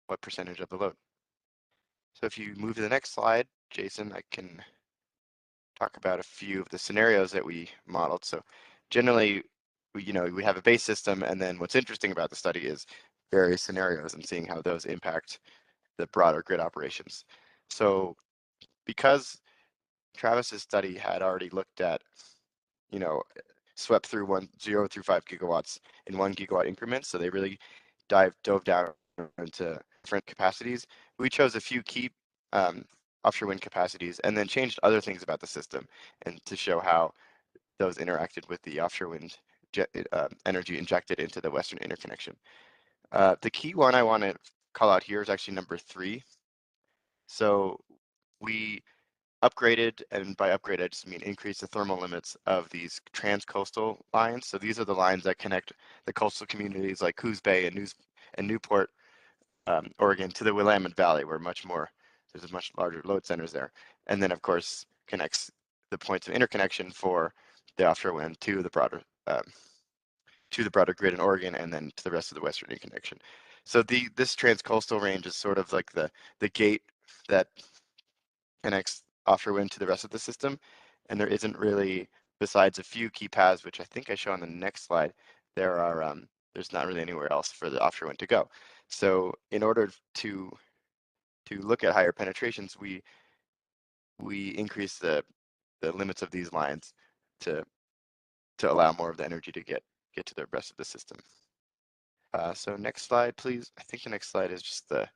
what percentage of the load. So if you move to the next slide, Jason, I can talk about a few of the scenarios that we modeled. So generally, we have a base system, and then what's interesting about the study is various scenarios and seeing how those impact the broader grid operations. So because Travis's study had already looked at, swept through 0 through 5 gigawatts in 1 gigawatt increments, so they really dove down into different capacities. We chose a few key offshore wind capacities and then changed other things about the system, and to show how those interacted with the offshore wind energy injected into the Western interconnection. The key one I want to call out here is actually number 3. So we upgraded, and by upgrade I just mean increase the thermal limits of these transcoastal lines. So these are the lines that connect the coastal communities like Coos Bay and Newport, Oregon, to the Willamette Valley, where there's much larger load centers there. And then of course connects the points of interconnection for the offshore wind to the broader grid in Oregon, and then to the rest of the Western interconnection. So this transcoastal range is sort of like the gate that connects offshore wind to the rest of the system, and there isn't really, besides a few key paths, which I think I show on the next slide, there's not really anywhere else for the offshore wind to go. So in order to look at higher penetrations, we increase the limits of these lines to allow more of the energy to get to the rest of the system. So next slide, please. I think the next slide is just the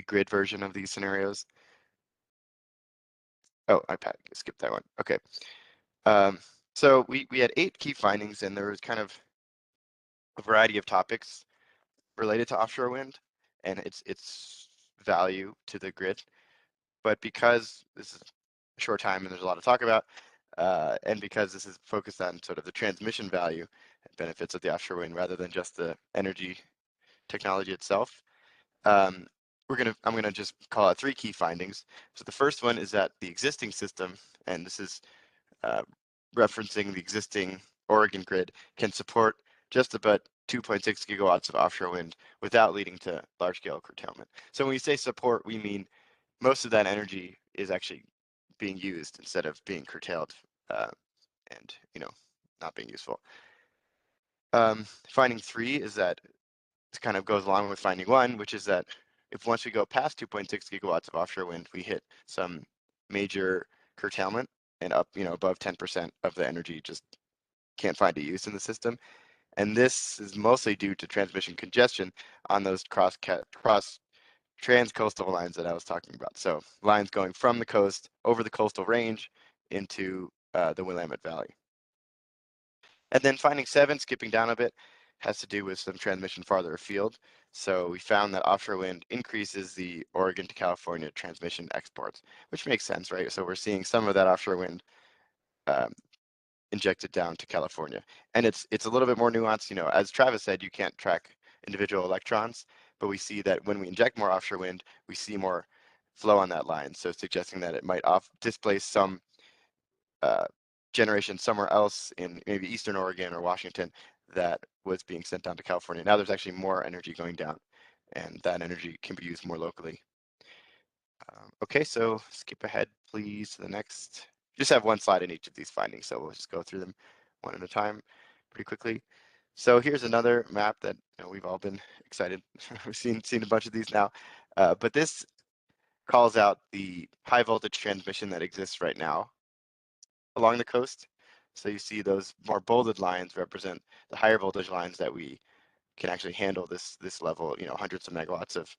grid version of these scenarios. Oh, I skipped that one. Okay. So we had 8 key findings, and there was kind of a variety of topics related to offshore wind and its value to the grid. But because this is a short time and there's a lot to talk about, and because this is focused on sort of the transmission value and benefits of the offshore wind rather than just the energy technology itself, I'm gonna just call out 3 key findings. So the first one is that the existing system, and this is referencing the existing Oregon grid, can support just about 2.6 gigawatts of offshore wind without leading to large-scale curtailment. So when we say support, we mean most of that energy is actually being used instead of being curtailed and not being useful. Finding 3 is that this kind of goes along with finding 1, which is that if once we go past 2.6 gigawatts of offshore wind, we hit some major curtailment and up, above 10% of the energy just can't find a use in the system. And this is mostly due to transmission congestion on those cross trans-coastal lines that I was talking about. So lines going from the coast over the coastal range into the Willamette Valley. And then finding 7, skipping down a bit, has to do with some transmission farther afield. So we found that offshore wind increases the Oregon to California transmission exports, which makes sense, right? So we're seeing some of that offshore wind injected down to California. And it's a little bit more nuanced. As Travis said, you can't track individual electrons, but we see that when we inject more offshore wind, we see more flow on that line. So suggesting that it might displace some generation somewhere else in maybe Eastern Oregon or Washington that was being sent down to California. Now there's actually more energy going down, and that energy can be used more locally. Okay, so skip ahead, please, to the next. Just have one slide in each of these findings, so we'll just go through them one at a time pretty quickly. So here's another map that we've all been excited. We've seen a bunch of these now, but this calls out the high voltage transmission that exists right now along the coast. So you see those more bolded lines represent the higher voltage lines that we can actually handle this level, hundreds of megawatts of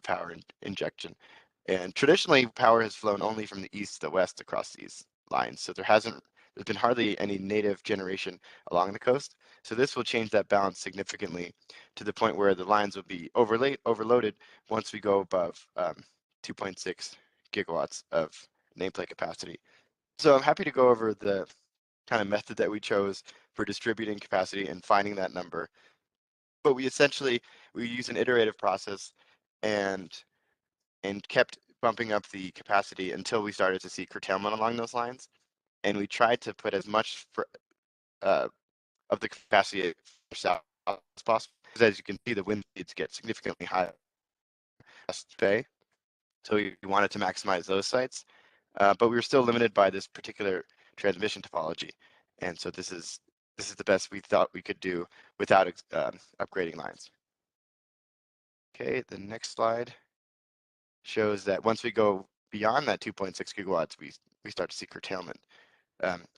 power injection. And traditionally, power has flown only from the east to the west across these lines. So there's been hardly any native generation along the coast. So this will change that balance significantly to the point where the lines will be overloaded once we go above 2.6 gigawatts of nameplate capacity. So I'm happy to go over the kind of method that we chose for distributing capacity and finding that number. But we use an iterative process and kept bumping up the capacity until we started to see curtailment along those lines. And we tried to put as much of the capacity south as possible. Because as you can see, the wind speeds get significantly higher. So we wanted to maximize those sites, but we were still limited by this particular transmission topology. And so this is the best we thought we could do without upgrading lines. Okay, the next slide shows that once we go beyond that 2.6 gigawatts, we start to see curtailment.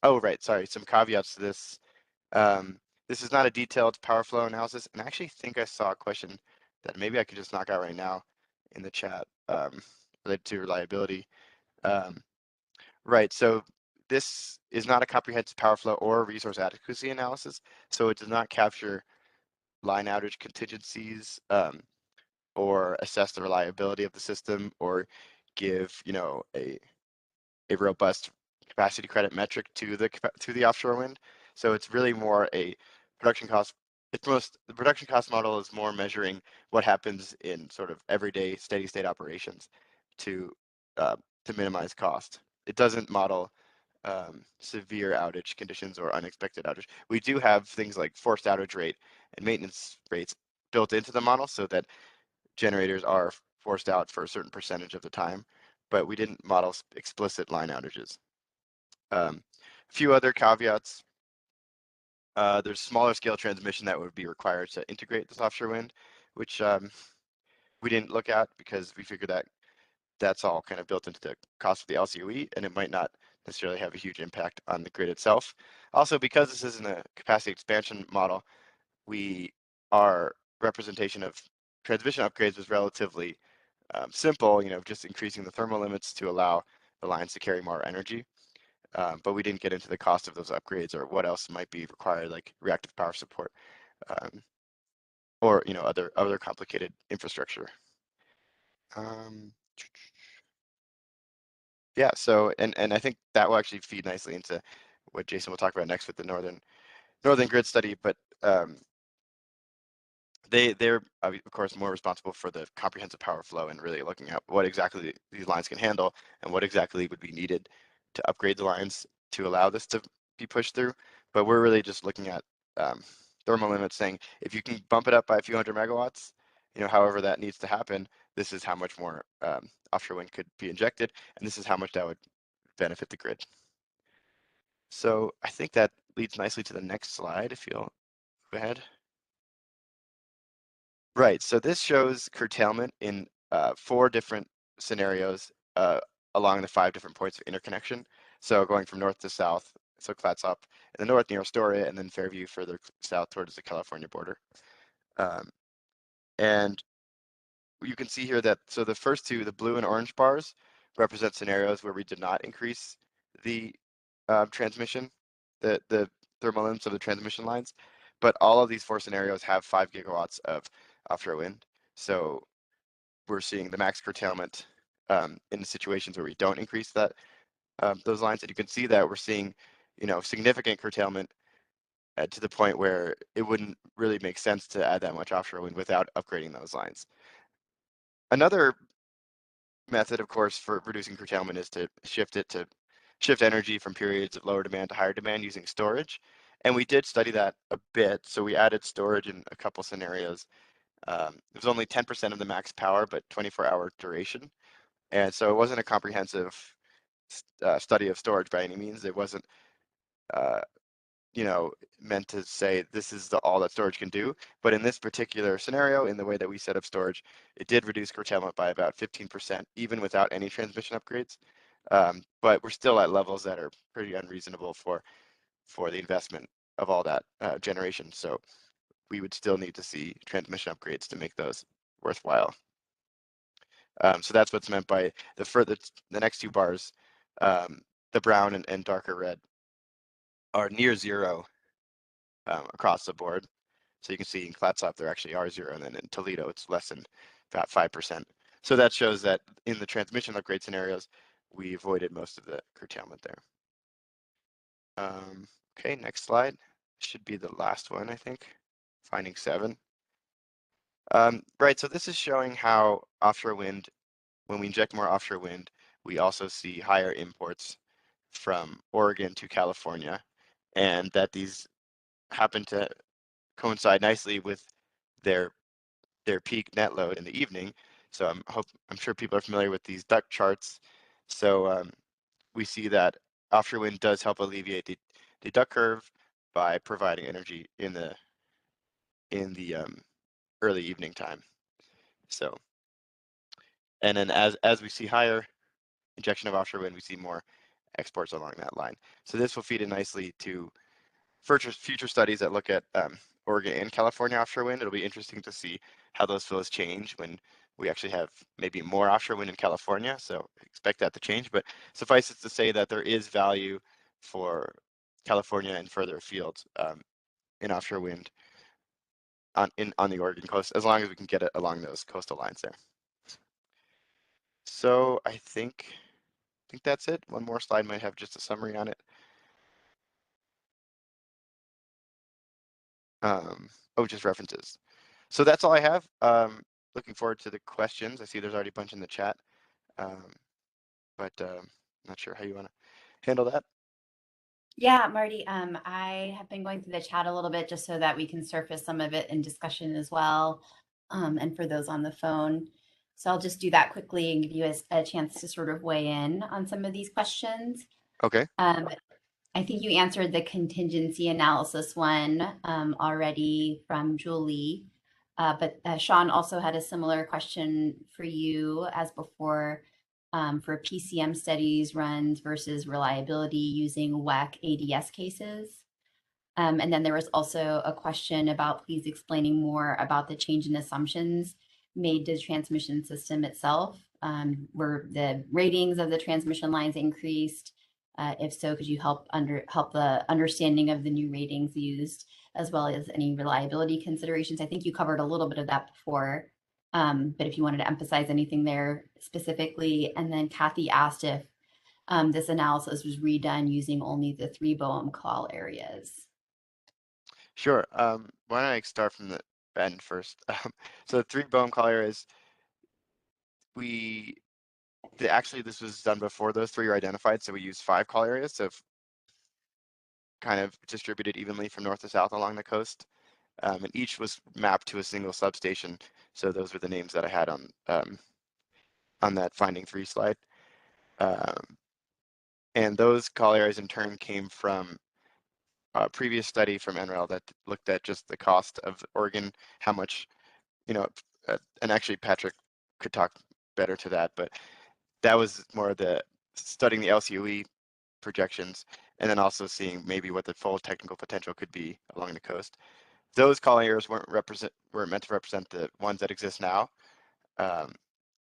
Oh, right, sorry, some caveats to this. This is not a detailed power flow analysis, and I actually think I saw a question that maybe I could just knock out right now in the chat related to reliability. Right, so this is not a comprehensive power flow or resource adequacy analysis, so it does not capture line outage contingencies or assess the reliability of the system or give a robust capacity credit metric to the offshore wind. So it's really more a production cost. The production cost model is more measuring what happens in sort of everyday steady state operations to minimize cost. It doesn't model severe outage conditions or unexpected outage. We do have things like forced outage rate and maintenance rates built into the model so that generators are forced out for a certain percentage of the time, but we didn't model explicit line outages. A few other caveats. There's smaller scale transmission that would be required to integrate this offshore wind, which we didn't look at because we figured that that's all kind of built into the cost of the LCOE, and it might not necessarily have a huge impact on the grid itself. Also, because this isn't a capacity expansion model, our representation of transmission upgrades was relatively simple, just increasing the thermal limits to allow the lines to carry more energy. But we didn't get into the cost of those upgrades or what else might be required, like reactive power support or other complicated infrastructure. Yeah, so and I think that will actually feed nicely into what Jason will talk about next with the northern grid study, but they're of course more responsible for the comprehensive power flow and really looking at what exactly these lines can handle and what exactly would be needed to upgrade the lines to allow this to be pushed through. But we're really just looking at thermal limits, saying if you can bump it up by a few hundred megawatts, however that needs to happen, this is how much more offshore wind could be injected, and this is how much that would benefit the grid. So I think that leads nicely to the next slide, if you'll go ahead. Right, so this shows curtailment in 4 different scenarios along the 5 different points of interconnection. So going from north to south, so Clatsop in the north near Astoria, and then Fairview further south towards the California border. And you can see here that, so the first 2, the blue and orange bars, represent scenarios where we did not increase the transmission, the thermal limits of the transmission lines. But all of these 4 scenarios have 5 gigawatts of offshore wind. So we're seeing the max curtailment in the situations where we don't increase that those lines. And you can see that we're seeing, significant curtailment to the point where it wouldn't really make sense to add that much offshore wind without upgrading those lines. Another method, of course, for reducing curtailment is to shift energy from periods of lower demand to higher demand using storage. And we did study that a bit. So we added storage in a couple scenarios. It was only 10% of the max power, but 24-hour duration. And so it wasn't a comprehensive study of storage by any means. It wasn't, meant to say this is all that storage can do. But in this particular scenario, in the way that we set up storage, it did reduce curtailment by about 15%, even without any transmission upgrades. But we're still at levels that are pretty unreasonable for the investment of all that generation. So we would still need to see transmission upgrades to make those worthwhile. So that's what's meant by the next 2 bars, the brown and darker red, are near zero across the board. So you can see in Clatsop there actually are 0, and then in Toledo it's less than about 5%. So that shows that in the transmission upgrade scenarios, we avoided most of the curtailment there. Okay, next slide. Should be the last one, I think. Finding 7. Right, so this is showing how offshore wind, when we inject more offshore wind, we also see higher imports from Oregon to California, and that these happen to coincide nicely with their peak net load in the evening. So I'm sure people are familiar with these duct charts. So we see that offshore wind does help alleviate the duct curve by providing energy in the early evening time. So, and then as we see higher injection of offshore wind, we see more exports along that line. So this will feed in nicely to future studies that look at Oregon and California offshore wind. It'll be interesting to see how those flows change when we actually have maybe more offshore wind in California. So expect that to change, but suffice it to say that there is value for California and further afield in offshore wind on the Oregon coast, as long as we can get it along those coastal lines there. So I think that's it. One more slide might have just a summary on it. Just references. So that's all I have. Looking forward to the questions. I see there's already a bunch in the chat, but not sure how you want to handle that. Yeah, Marty, I have been going through the chat a little bit just so that we can surface some of it in discussion as well, and for those on the phone. So I'll just do that quickly and give you a chance to sort of weigh in on some of these questions. Okay. I think you answered the contingency analysis one already from Julie, but Sean also had a similar question for you as before for PCM studies runs versus reliability using WEC ADS cases. And then there was also a question about please explaining more about the change in assumptions made to the transmission system itself. Were the ratings of the transmission lines increased? If so, could you help the understanding of the new ratings used, as well as any reliability considerations? I think you covered a little bit of that before, but if you wanted to emphasize anything there specifically. And then Kathy asked if this analysis was redone using only the 3 BOEM call areas. Sure. Why don't I start from the end first? So the 3 BOEM call areas, actually this was done before those 3 were identified. So we used 5 call areas, so kind of distributed evenly from north to south along the coast. And each was mapped to a single substation. So those were the names that I had on that finding 3 slide. And those call areas in turn came from a previous study from NREL that looked at just the cost of Oregon, how much, and actually Patrick could talk better to that, but that was more the studying the LCOE projections, and then also seeing maybe what the full technical potential could be along the coast. Those calling areas weren't meant to represent the ones that exist now,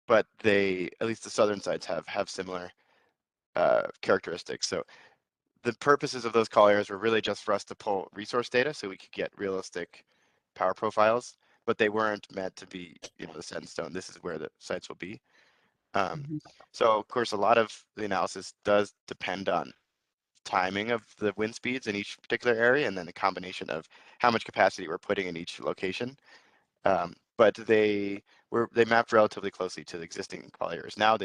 but they, at least the southern sites, have similar characteristics. So the purposes of those call areas were really just for us to pull resource data so we could get realistic power profiles, but they weren't meant to be, the set in stone. This is where the sites will be. So of course, a lot of the analysis does depend on timing of the wind speeds in each particular area, and then the combination of how much capacity we're putting in each location. But they mapped relatively closely to the existing call areas. Now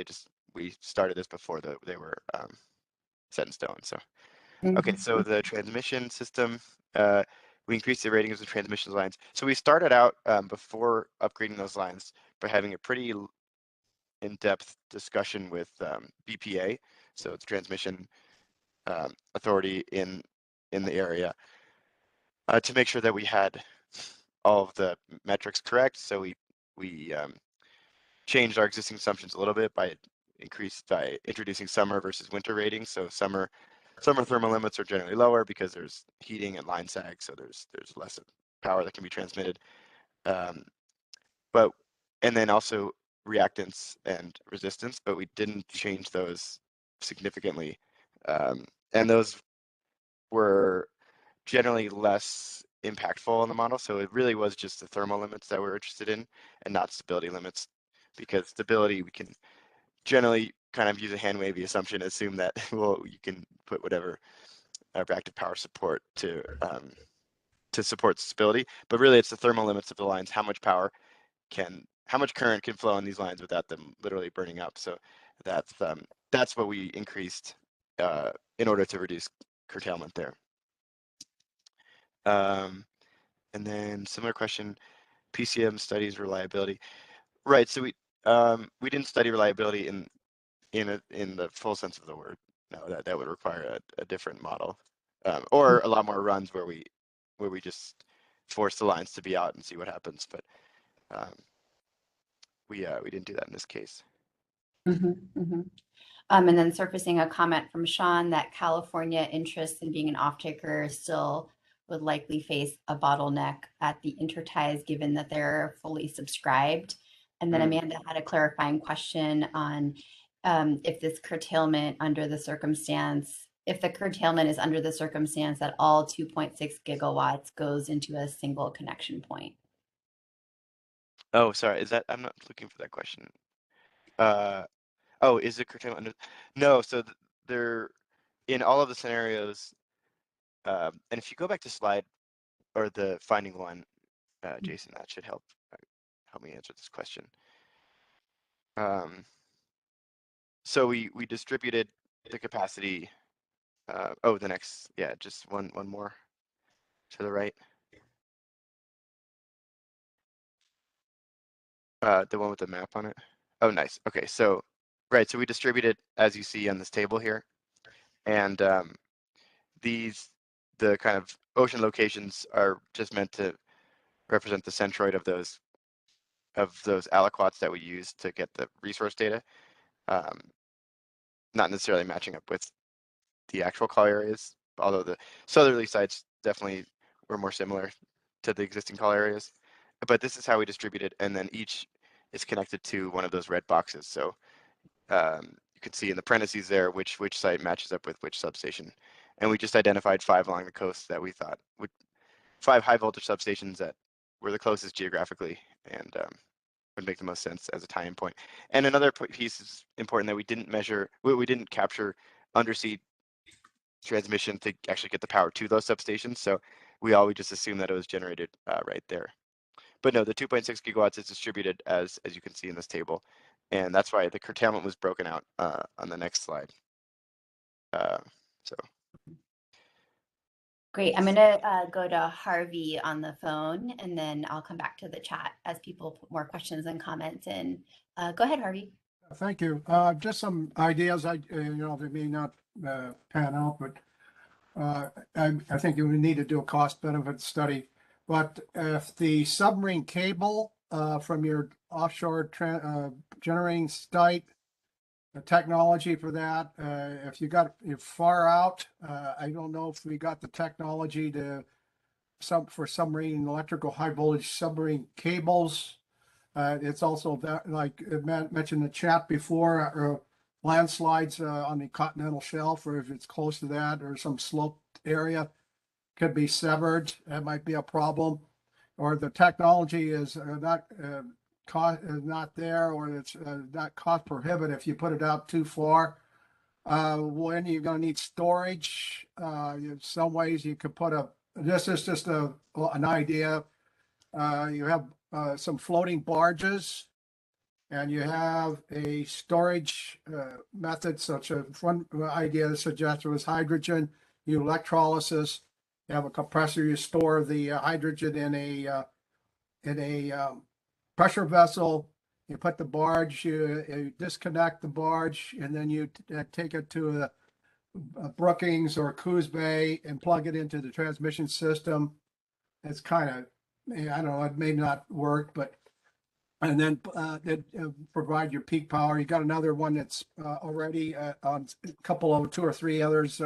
we started this before they were set in stone. So okay, so the transmission system, we increased the rating of the transmission lines. So we started out before upgrading those lines by having a pretty in-depth discussion with BPA, so it's transmission authority in the area, to make sure that we had all of the metrics correct. So we changed our existing assumptions a little bit by introducing summer versus winter ratings. So summer thermal limits are generally lower because there's heating and line sag, so there's less power that can be transmitted. And then also reactance and resistance, but we didn't change those significantly. And those were generally less impactful in the model. So it really was just the thermal limits that we're interested in and not stability limits, because stability, we can generally kind of use a hand wavy assumption, assume that, well, you can put whatever reactive power support to support stability, but really it's the thermal limits of the lines, how much current can flow on these lines without them literally burning up. So that's what we increased in order to reduce curtailment there. And then similar question, PCM studies reliability. Right, so we didn't study reliability in the full sense of the word. No, that would require a different model, or a lot more runs where we just force the lines to be out and see what happens. But we didn't do that in this case. And then surfacing a comment from Sean that California interest in being an off-taker still would likely face a bottleneck at the interties, given that they're fully subscribed. And then Amanda had a clarifying question on if the curtailment is under the circumstance that all 2.6 gigawatts goes into a single connection point. Oh, sorry, I'm not looking for that question. Oh, is it curtailment under? No, so they're in all of the scenarios. And if you go back to slide or the finding one, Jason, that should help me answer this question. So we distributed the capacity. The next, just one more to the right. The one with the map on it. Oh, nice. Okay, so right, so we distributed as you see on this table here, and the kind of ocean locations are just meant to represent the centroid of those aliquots that we use to get the resource data, not necessarily matching up with the actual call areas, although the southerly sites definitely were more similar to the existing call areas. But this is how we distribute it, and then each is connected to one of those red boxes. So you can see in the parentheses there which site matches up with which substation. And we just identified 5 along the coast that we thought 5 high voltage substations that were the closest geographically and would make the most sense as a tie-in point. And another piece is important that we didn't capture undersea transmission to actually get the power to those substations. So we just assume that it was generated right there. But no, the 2.6 gigawatts is distributed as you can see in this table. And that's why the curtailment was broken out on the next slide. So. Great. I'm going to go to Harvey on the phone, and then I'll come back to the chat as people put more questions and comments in. Go ahead, Harvey. Thank you. Just some ideas. They may not pan out, but I think you would need to do a cost benefit study. But if the submarine cable from your offshore generating site, the technology for that. If you're far out, I don't know if we got the technology to for submarine electrical high voltage submarine cables. It's also that, like mentioned in the chat before, landslides on the continental shelf, or if it's close to that, or some sloped area could be severed. That might be a problem, or the technology is not there, or it's not cost prohibitive if you put it out too far. When you're going to need storage, in some ways you could put this is just an idea. You have some floating barges, and you have a storage method, such a one idea suggested was hydrogen. You electrolysis, you have a compressor, you store the hydrogen in a pressure vessel. You put the barge, you disconnect the barge, and then you take it to a Brookings or Coos Bay and plug it into the transmission system. It's kind of, I don't know, it may not work, but, and then provide your peak power. You got another one that's already on a couple of 2 or 3 others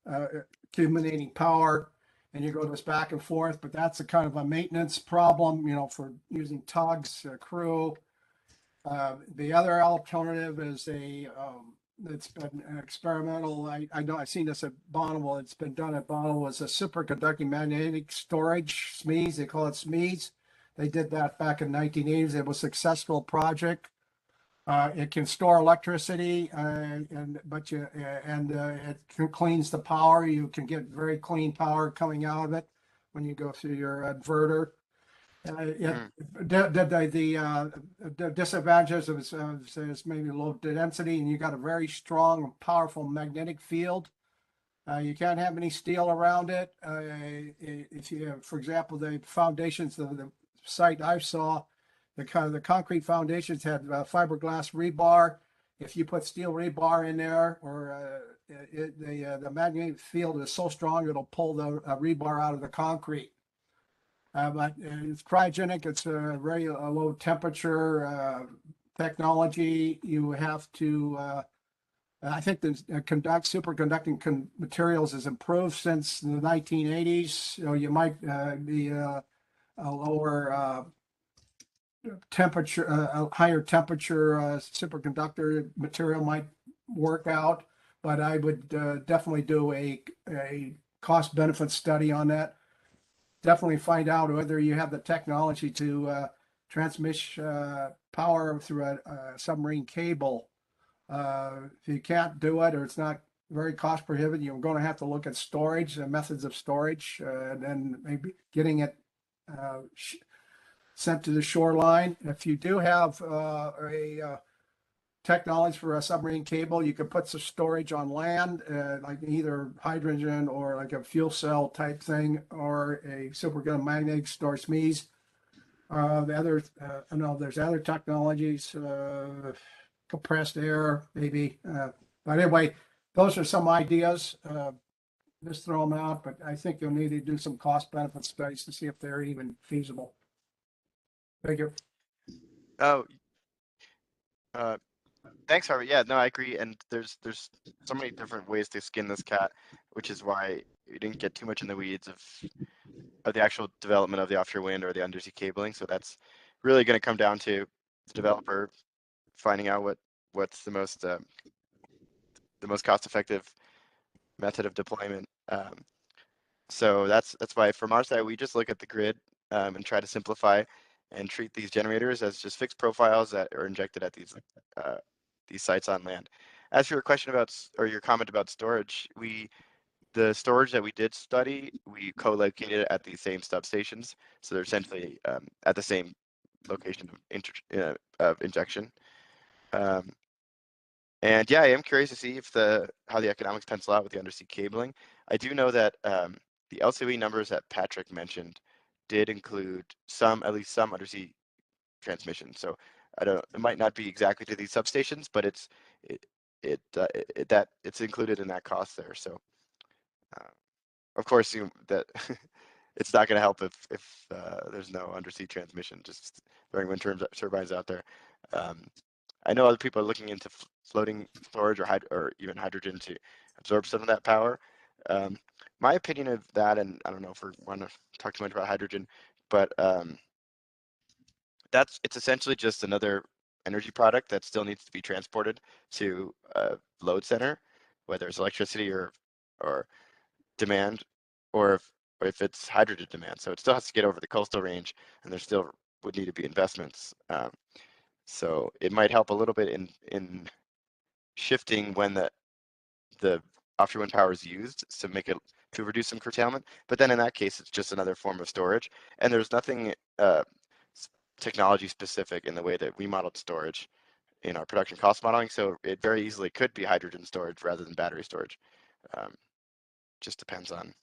accumulating power, and you go this back and forth, but that's a kind of a maintenance problem, for using tugs, crew. The other alternative is it's been experimental. I know I've seen this at Bonneville. It's been done at Bonneville. It's a superconducting magnetic storage, SMEs. They call it SMEs. They did that back in 1980s. It was a successful project. It can store electricity, it cleans the power. You can get very clean power coming out of it when you go through your inverter. The disadvantages of is maybe low density, and you got a very strong and powerful magnetic field. You can't have any steel around it. If you have, for example, the foundations of the site I saw, the concrete foundations had fiberglass rebar. If you put steel rebar in there, or the magnetic field is so strong it'll pull the rebar out of the concrete. But it's cryogenic. It's a very low temperature technology. You have to. I think the superconducting materials has improved since the 1980s. So you might be a lower temperature, a higher temperature superconductor material might work out. But I would definitely do a cost benefit study on that. Definitely find out whether you have the technology to transmit power through a submarine cable. If you can't do it, or it's not very cost prohibitive, you're going to have to look at storage and methods of storage, and then maybe getting it sent to the shoreline. If you do have a technology for a submarine cable, you could put some storage on land, like either hydrogen or like a fuel cell type thing, or a superconducting magnetic storage SMEs. There's other technologies, compressed air, maybe. But anyway, those are some ideas. Just throw them out, but I think you'll need to do some cost benefit studies to see if they're even feasible. Thank you. Oh, thanks, Harvey. Yeah, no, I agree. And there's so many different ways to skin this cat, which is why we didn't get too much in the weeds of the actual development of the offshore wind or the undersea cabling. So that's really going to come down to the developer finding out what's the most cost-effective method of deployment. So that's why from our side we just look at the grid and try to simplify and treat these generators as just fixed profiles that are injected at these sites on land. As for your question about, or your comment about storage, the storage that we did study, we co-located it at the same substations, so they're essentially at the same location of injection. And yeah, I am curious to see if how the economics pencil out with the undersea cabling. I do know that the LCOE numbers that Patrick mentioned did include at least some undersea transmission. So it might not be exactly to these substations, but it's included in that cost there. So of course that it's not going to help if there's no undersea transmission. Just throwing wind turbines out there. I know other people are looking into floating storage or even hydrogen to absorb some of that power. My opinion of that, and I don't know if we want to talk too much about hydrogen, but it's essentially just another energy product that still needs to be transported to a load center, whether it's electricity or demand, or if it's hydrogen demand. So it still has to get over the coastal range, and there still would need to be investments. So it might help a little bit in shifting when the offshore wind power is used to reduce some curtailment. But then in that case, it's just another form of storage, and there's nothing technology specific in the way that we modeled storage in our production cost modeling. So it very easily could be hydrogen storage rather than battery storage. Just depends on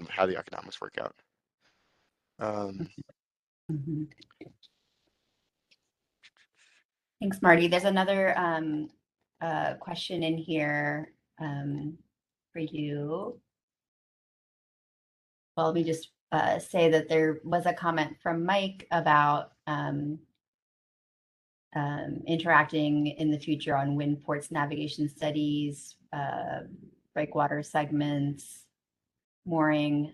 how the economics work out. Mhm. Thanks, Marty. There's another question in here for you. Well, let me just say that there was a comment from Mike about interacting in the future on wind ports navigation studies, breakwater segments, mooring.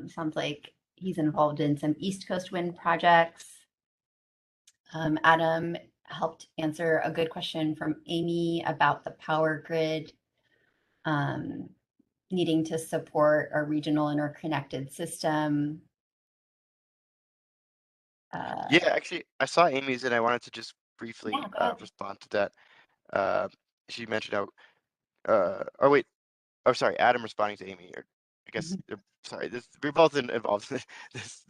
Sounds like he's involved in some East Coast wind projects. Adam helped answer a good question from Amy about the power grid needing to support a regional interconnected system. Yeah, actually, I saw Amy's and I wanted to just briefly respond to that. She mentioned oh wait, oh sorry, Adam responding to Amy, or I guess sorry, we're both involved in this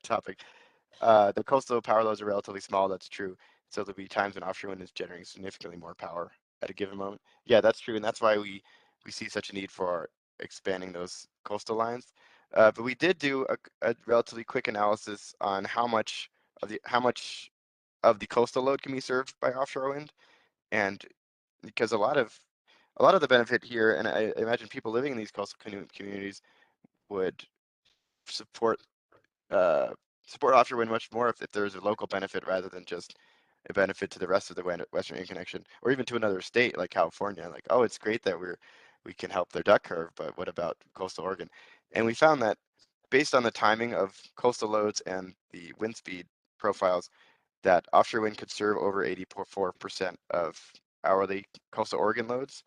topic. The coastal power loads are relatively small. That's true. So there'll be times when offshore wind is generating significantly more power at a given moment. Yeah, that's true, and that's why we see such a need for expanding those coastal lines. But we did do a relatively quick analysis on how much of the coastal load can be served by offshore wind, and because a lot of the benefit here, and I imagine people living in these coastal communities would support offshore wind much more if there's a local benefit rather than just a benefit to the rest of the Western Interconnection, or even to another state like California. Like, oh, it's great that we can help their duck curve, but what about coastal Oregon? And we found that based on the timing of coastal loads and the wind speed profiles, that offshore wind could serve over 84% of hourly coastal Oregon loads.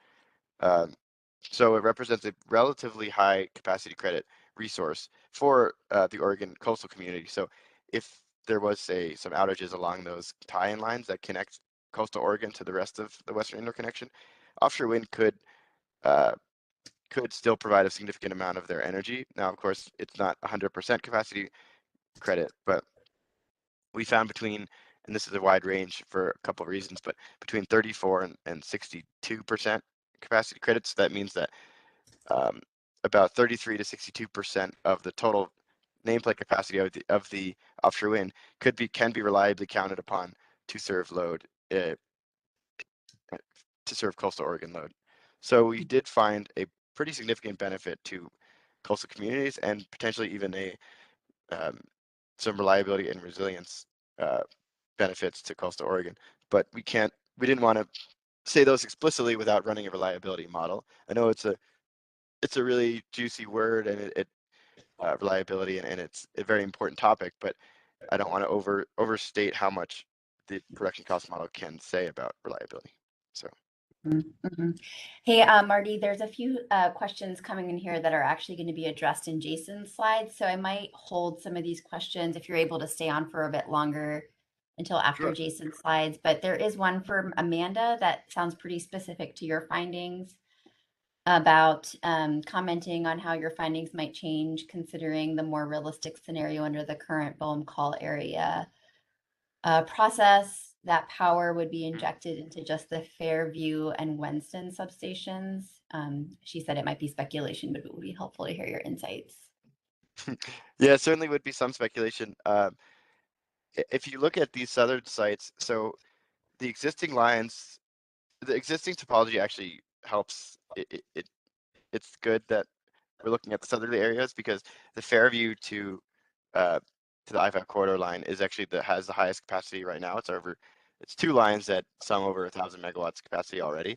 So it represents a relatively high capacity credit resource for the Oregon coastal community. So if there was some outages along those tie-in lines that connect coastal Oregon to the rest of the Western Interconnection, offshore wind could still provide a significant amount of their energy. Now, of course, it's not 100% capacity credit, but we found and this is a wide range for a couple of reasons, but between 34 and 62% capacity credits. So that means that about 33 to 62% of the total nameplate capacity of the offshore wind can be reliably counted upon to serve coastal Oregon load. So we did find a pretty significant benefit to coastal communities, and potentially even some reliability and resilience benefits to coastal Oregon. But we didn't want to say those explicitly without running a reliability model. I know it's a really juicy word, and reliability, and it's a very important topic, but I don't want to overstate how much the production cost model can say about reliability. So. Hey, Marty, there's a few questions coming in here that are actually going to be addressed in Jason's slides. So I might hold some of these questions if you're able to stay on for a bit longer until after Jason's slides. But there is one from Amanda that sounds pretty specific to your findings about commenting on how your findings might change considering the more realistic scenario under the current BOEM call area process. That power would be injected into just the Fairview and Wenston substations. She said it might be speculation, but it would be helpful to hear your insights. Yeah, it certainly would be some speculation. If you look at these southern sites, so the existing topology actually helps. It's good that we're looking at the southerly areas, because the Fairview to to the I-5 corridor line is actually has the highest capacity right now. It's 2 lines that sum over 1,000 megawatts capacity already.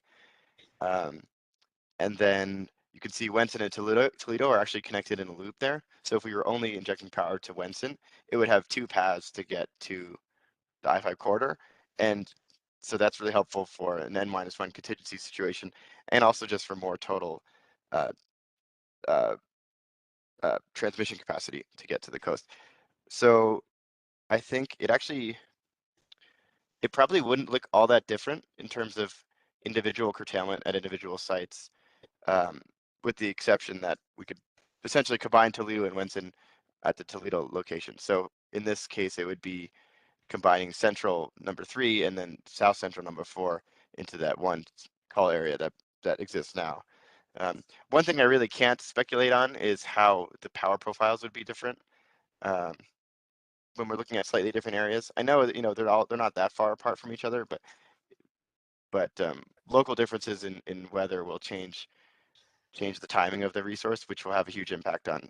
And then you can see Wenson and Toledo are actually connected in a loop there. So if we were only injecting power to Wenson, it would have 2 paths to get to the I-5 corridor. And so that's really helpful for an N-1 contingency situation, and also just for more total transmission capacity to get to the coast. So I think it probably wouldn't look all that different in terms of individual curtailment at individual sites, with the exception that we could essentially combine Toledo and Wenson at the Toledo location. So in this case, it would be combining central number 3 and then south central number 4 into that one call area that exists now. One thing I really can't speculate on is how the power profiles would be different when we're looking at slightly different areas. I know they're not that far apart from each other, but local differences in weather will change the timing of the resource, which will have a huge impact on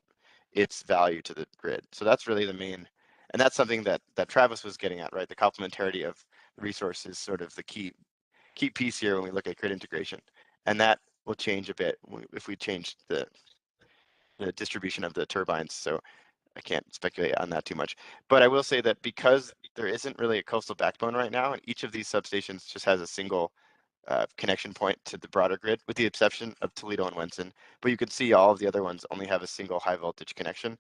its value to the grid. So that's really the main, and that's something that Travis was getting at, right? The complementarity of the resource is sort of the key piece here when we look at grid integration, and that will change a bit if we change the distribution of the turbines. So I can't speculate on that too much, but I will say that because there isn't really a coastal backbone right now, and each of these substations just has a single connection point to the broader grid, with the exception of Toledo and Wenson, but you can see all of the other ones only have a single high voltage connection,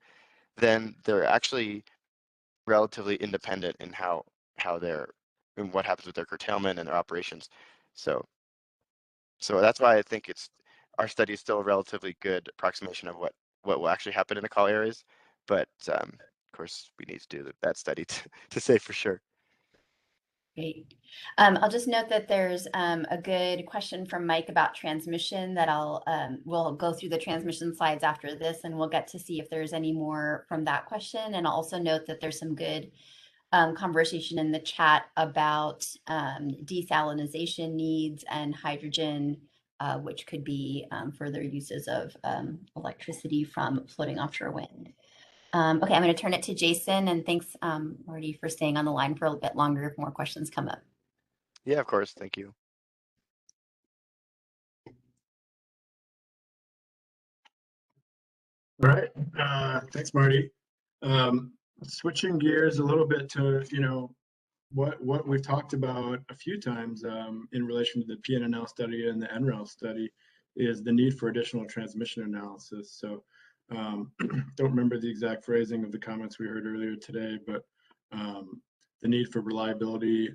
then they're actually relatively independent in how they're, and what happens with their curtailment and their operations. So that's why I think our study is still a relatively good approximation of what will actually happen in the call areas, but of course we need to do that study to say for sure. Great. I'll just note that there's a good question from Mike about transmission that we'll go through the transmission slides after this, and we'll get to see if there's any more from that question. And I'll also note that there's some good conversation in the chat about desalinization needs and hydrogen, which could be further uses of electricity from floating offshore wind. Okay, I'm going to turn it to Jason, and thanks, Marty, for staying on the line for a bit longer if more questions come up. Yeah, of course. Thank you. All right. Thanks, Marty. Switching gears a little bit to, what we've talked about a few times in relation to the PNNL study and the NREL study is the need for additional transmission analysis. So don't remember the exact phrasing of the comments we heard earlier today, but the need for reliability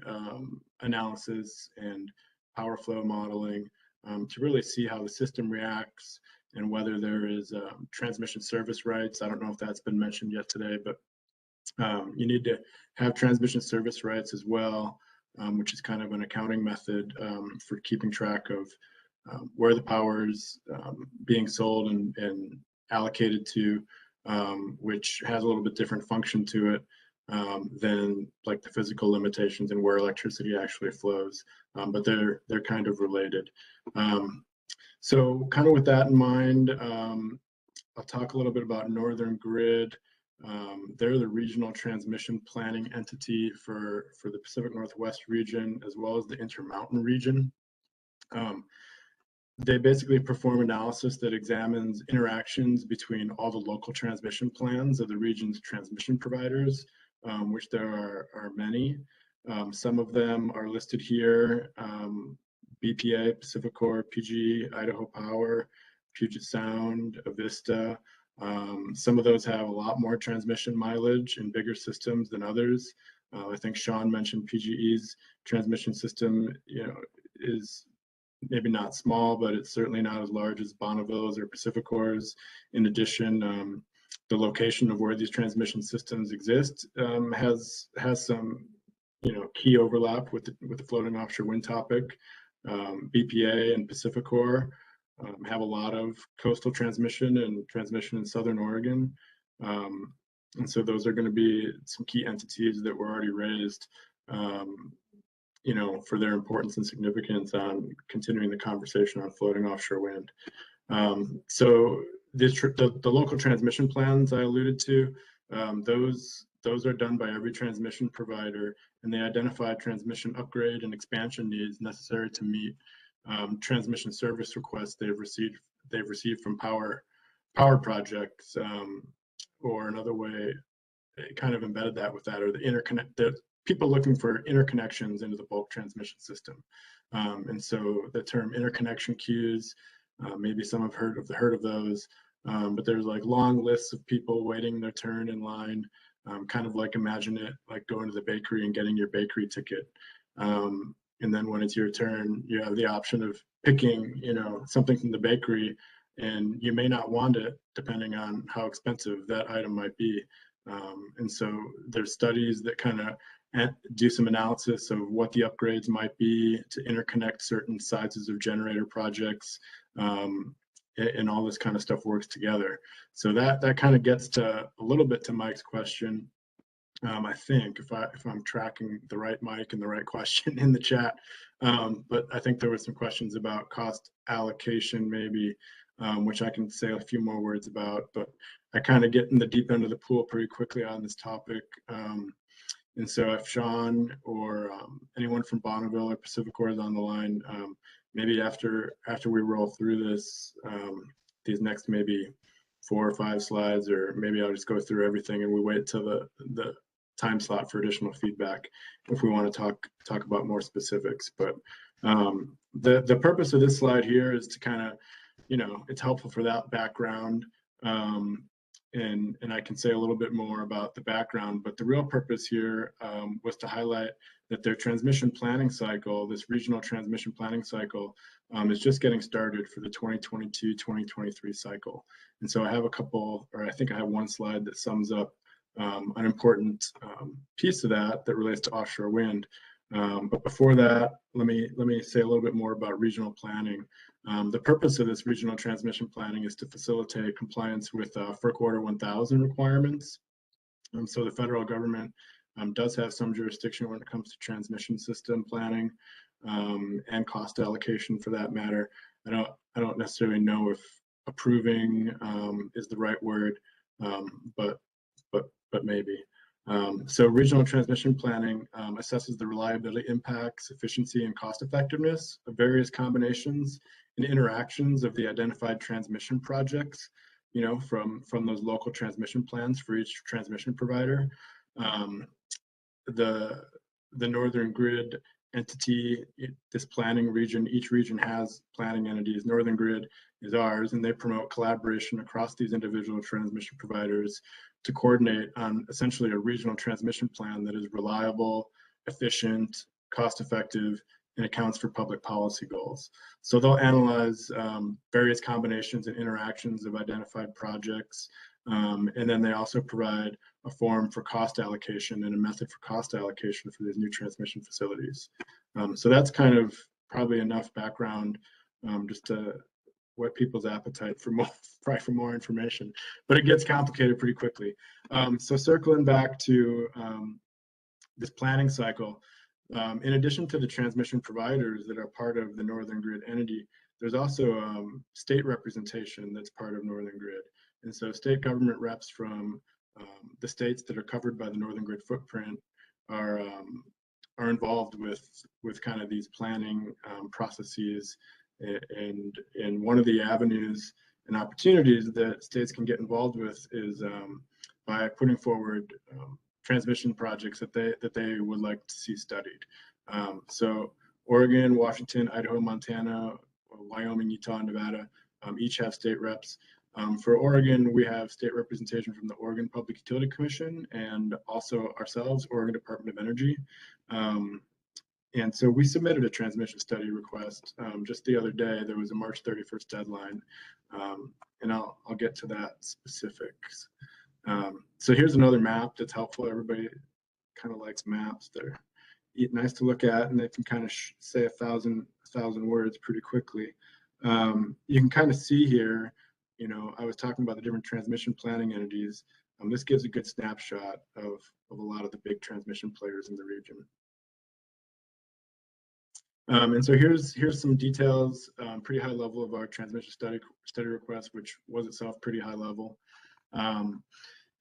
analysis and power flow modeling to really see how the system reacts and whether there is transmission service rights. I don't know if that's been mentioned yet today, but you need to have transmission service rights as well, which is kind of an accounting method for keeping track of where the power is being sold and allocated to, which has a little bit different function to it than like the physical limitations and where electricity actually flows, but they're kind of related. So kind of with that in mind, I'll talk a little bit about Northern Grid. They're the regional transmission planning entity for the Pacific Northwest region, as well as the Intermountain region. They basically perform analysis that examines interactions between all the local transmission plans of the region's transmission providers, which there are many. Some of them are listed here: BPA, Pacificor, PG, Idaho Power, Puget Sound, Avista. Some of those have a lot more transmission mileage and bigger systems than others. I think Sean mentioned PGE's transmission system, is maybe not small, but it's certainly not as large as Bonneville's or Pacificor's. In addition, the location of where these transmission systems exist has some, key overlap with the floating offshore wind topic. BPA and Pacificor have a lot of coastal transmission and transmission in Southern Oregon. And so those are going to be some key entities that were already raised, for their importance and significance on continuing the conversation on floating offshore wind. So the local transmission plans I alluded to, those those are done by every transmission provider, and they identify transmission upgrade and expansion needs necessary to meet transmission service requests they've received from power projects, or another way, it kind of embedded that with that, or the people looking for interconnections into the bulk transmission system. And so the term interconnection queues, maybe some have heard of those, but there's like long lists of people waiting their turn in line, kind of like, imagine it like going to the bakery and getting your bakery ticket. And then when it's your turn, you have the option of picking, something from the bakery, and you may not want it depending on how expensive that item might be. And so there's studies that kind of do some analysis of what the upgrades might be to interconnect certain sizes of generator projects, and all this kind of stuff works together. So that kind of gets to a little bit to Mike's question. I think if I'm tracking the right mic and the right question in the chat, but I think there were some questions about cost allocation maybe, which I can say a few more words about, but I kind of get in the deep end of the pool pretty quickly on this topic. And so if Sean or anyone from Bonneville or Pacific is on the line, maybe after we roll through this, these next maybe 4 or 5 slides, or maybe I'll just go through everything and we wait till the time slot for additional feedback if we want to talk about more specifics. But the purpose of this slide here is to kind of, it's helpful for that background. And I can say a little bit more about the background, but the real purpose here was to highlight that their transmission planning cycle, this regional transmission planning cycle, is just getting started for the 2022-2023 cycle. And so I have I think I have one slide that sums up an important piece of that relates to offshore wind. But before that, let me say a little bit more about regional planning. The purpose of this regional transmission planning is to facilitate compliance with FERC Order 1000 requirements. So the federal government does have some jurisdiction when it comes to transmission system planning, and cost allocation for that matter. I don't necessarily know if approving is the right word, but maybe. So regional transmission planning assesses the reliability, impacts, efficiency, and cost effectiveness of various combinations and interactions of the identified transmission projects, from those local transmission plans for each transmission provider. The Northern Grid entity, this planning region, each region has planning entities. Northern Grid is ours, and they promote collaboration across these individual transmission providers to coordinate on essentially a regional transmission plan that is reliable, efficient, cost-effective, and accounts for public policy goals. So they'll analyze various combinations and interactions of identified projects, and then they also provide a form for cost allocation and a method for cost allocation for these new transmission facilities. So that's kind of probably enough background just to whet people's appetite for more information, but it gets complicated pretty quickly. So circling back to this planning cycle, in addition to the transmission providers that are part of the Northern Grid entity, there's also state representation that's part of Northern Grid. And so state government reps from the states that are covered by the Northern Grid footprint are involved with kind of these planning processes. And one of the avenues and opportunities that states can get involved with is by putting forward transmission projects that they would like to see studied. So Oregon, Washington, Idaho, Montana, Wyoming, Utah, and Nevada each have state reps. For Oregon, we have state representation from the Oregon Public Utility Commission and also ourselves, Oregon Department of Energy. And so we submitted a transmission study request just the other day. There was a March 31st deadline, and I'll get to that specifics. So here's another map that's helpful. Everybody kind of likes maps. They're nice to look at, and they can kind of say a thousand words pretty quickly. You can kind of see here, I was talking about the different transmission planning entities. This gives a good snapshot of a lot of the big transmission players in the region. And so here's some details, pretty high level of our transmission study request, which was itself pretty high level.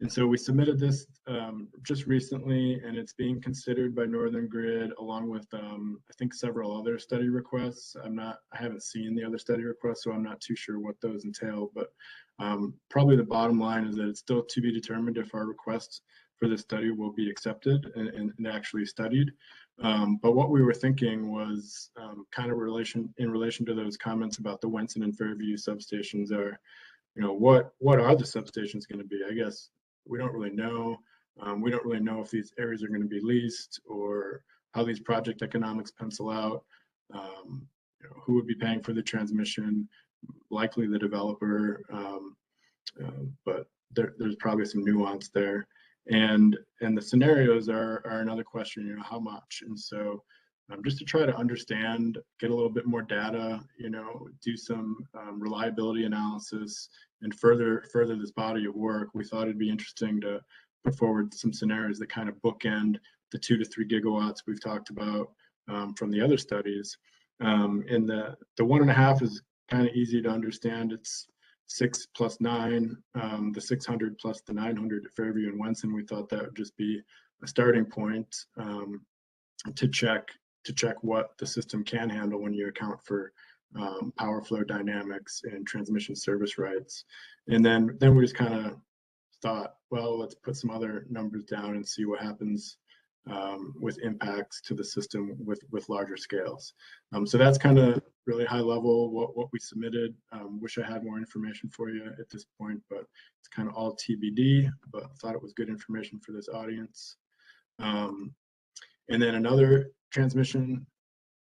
And so we submitted this just recently, and it's being considered by Northern Grid along with I think several other study requests. I haven't seen the other study requests, so I'm not too sure what those entail. But probably the bottom line is that it's still to be determined if our request for this study will be accepted and actually studied. But what we were thinking was kind of in relation to those comments about the Wenson and Fairview substations are, what are the substations going to be? I guess we don't really know. We don't really know if these areas are going to be leased or how these project economics pencil out. Who would be paying for the transmission? Likely the developer, but there's probably some nuance there. And the scenarios are another question. How much? And so just to try to understand, get a little bit more data, do some reliability analysis and further this body of work, we thought it'd be interesting to put forward some scenarios that kind of bookend the 2 to 3 gigawatts we've talked about from the other studies. And the 1.5 is kind of easy to understand. It's 6 plus 9, the 600 plus the 900 at Fairview and Wenson. We thought that would just be a starting point to check what the system can handle when you account for power flow dynamics and transmission service rights. And then we just kind of thought, well, let's put some other numbers down and see what happens with impacts to the system with larger scales. So that's kind of really high level what we submitted. Wish I had more information for you at this point, but it's kind of all TBD, but I thought it was good information for this audience. And then another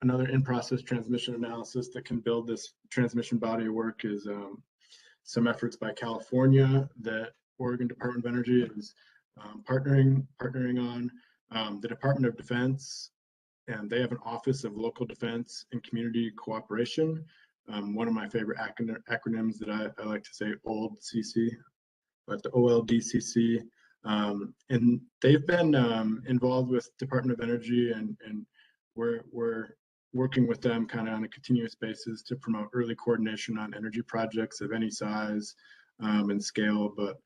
in-process transmission analysis that can build this transmission body of work is some efforts by California that Oregon Department of Energy is partnering on. The Department of Defense, and they have an Office of Local Defense and Community Cooperation. One of my favorite acronyms that I like to say, OLDCC, but the OLDCC. And they've been involved with Department of Energy, and we're working with them kind of on a continuous basis to promote early coordination on energy projects of any size and scale, but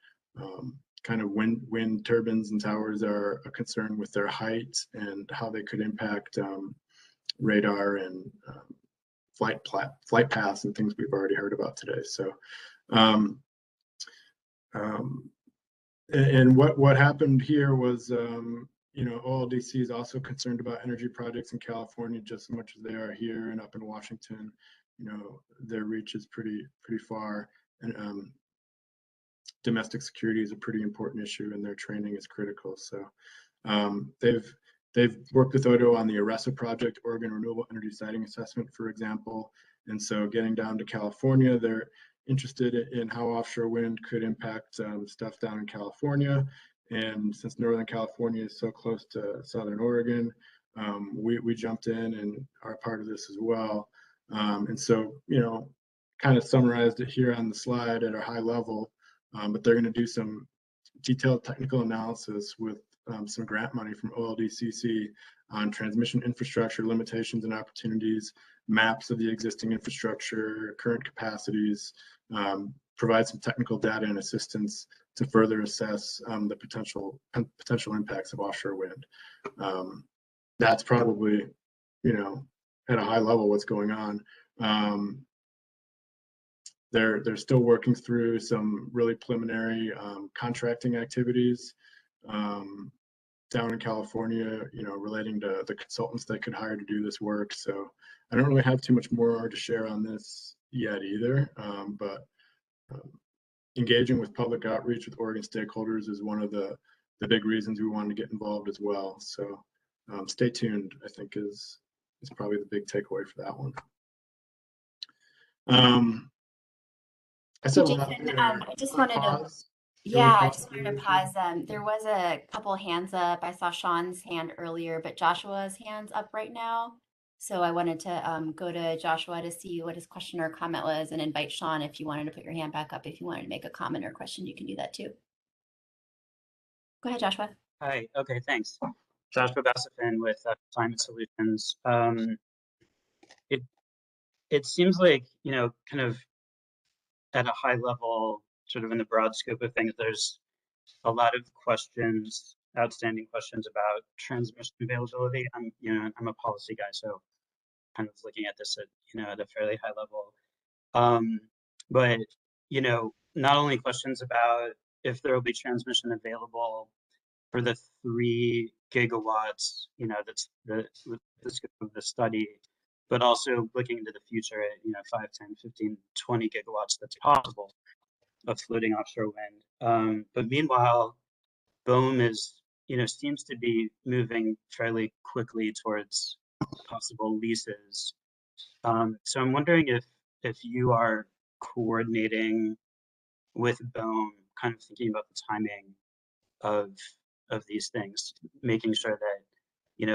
kind of wind turbines and towers are a concern with their height and how they could impact radar and flight paths and things we've already heard about today. So, and what happened here was, OLDC is also concerned about energy projects in California just as much as they are here and up in Washington. Their reach is pretty far, and domestic security is a pretty important issue, and their training is critical. So they've worked with Odo on the ARESA project, Oregon Renewable Energy Siting Assessment, for example. And so getting down to California, they're interested in how offshore wind could impact stuff down in California. And since Northern California is so close to Southern Oregon, we jumped in and are part of this as well. And so, kind of summarized it here on the slide at a high level, but they're going to do some detailed technical analysis with some grant money from OLDCC on transmission infrastructure limitations and opportunities, maps of the existing infrastructure, current capacities, provide some technical data and assistance to further assess the potential impacts of offshore wind. That's probably, at a high level what's going on. They're still working through some really preliminary contracting activities down in California, relating to the consultants they could hire to do this work. So I don't really have too much more to share on this yet either, but engaging with public outreach with Oregon stakeholders is one of the big reasons we wanted to get involved as well. So stay tuned, I think is probably the big takeaway for that one. I said Jason, I just wanted to, I just wanted to pause. There was a couple hands up. I saw Sean's hand earlier, but Joshua's hand's up right now. So I wanted to go to Joshua to see what his question or comment was and invite Sean if you wanted to put your hand back up. If you wanted to make a comment or question, you can do that too. Go ahead, Joshua. Hi, okay, thanks. Joshua Bassifin with Climate Solutions. It seems like, kind of at a high level, sort of in the broad scope of things, there's a lot of questions, outstanding questions about transmission availability. I'm a policy guy, so kind of looking at this at a fairly high level. But not only questions about if there will be transmission available for the 3 gigawatts, that's the scope of the study, but also looking into the future at 5, 10, 15, 20 gigawatts that's possible of floating offshore wind. But meanwhile, BOEM seems to be moving fairly quickly towards possible leases. So I'm wondering if you are coordinating with BOEM, kind of thinking about the timing of these things, making sure that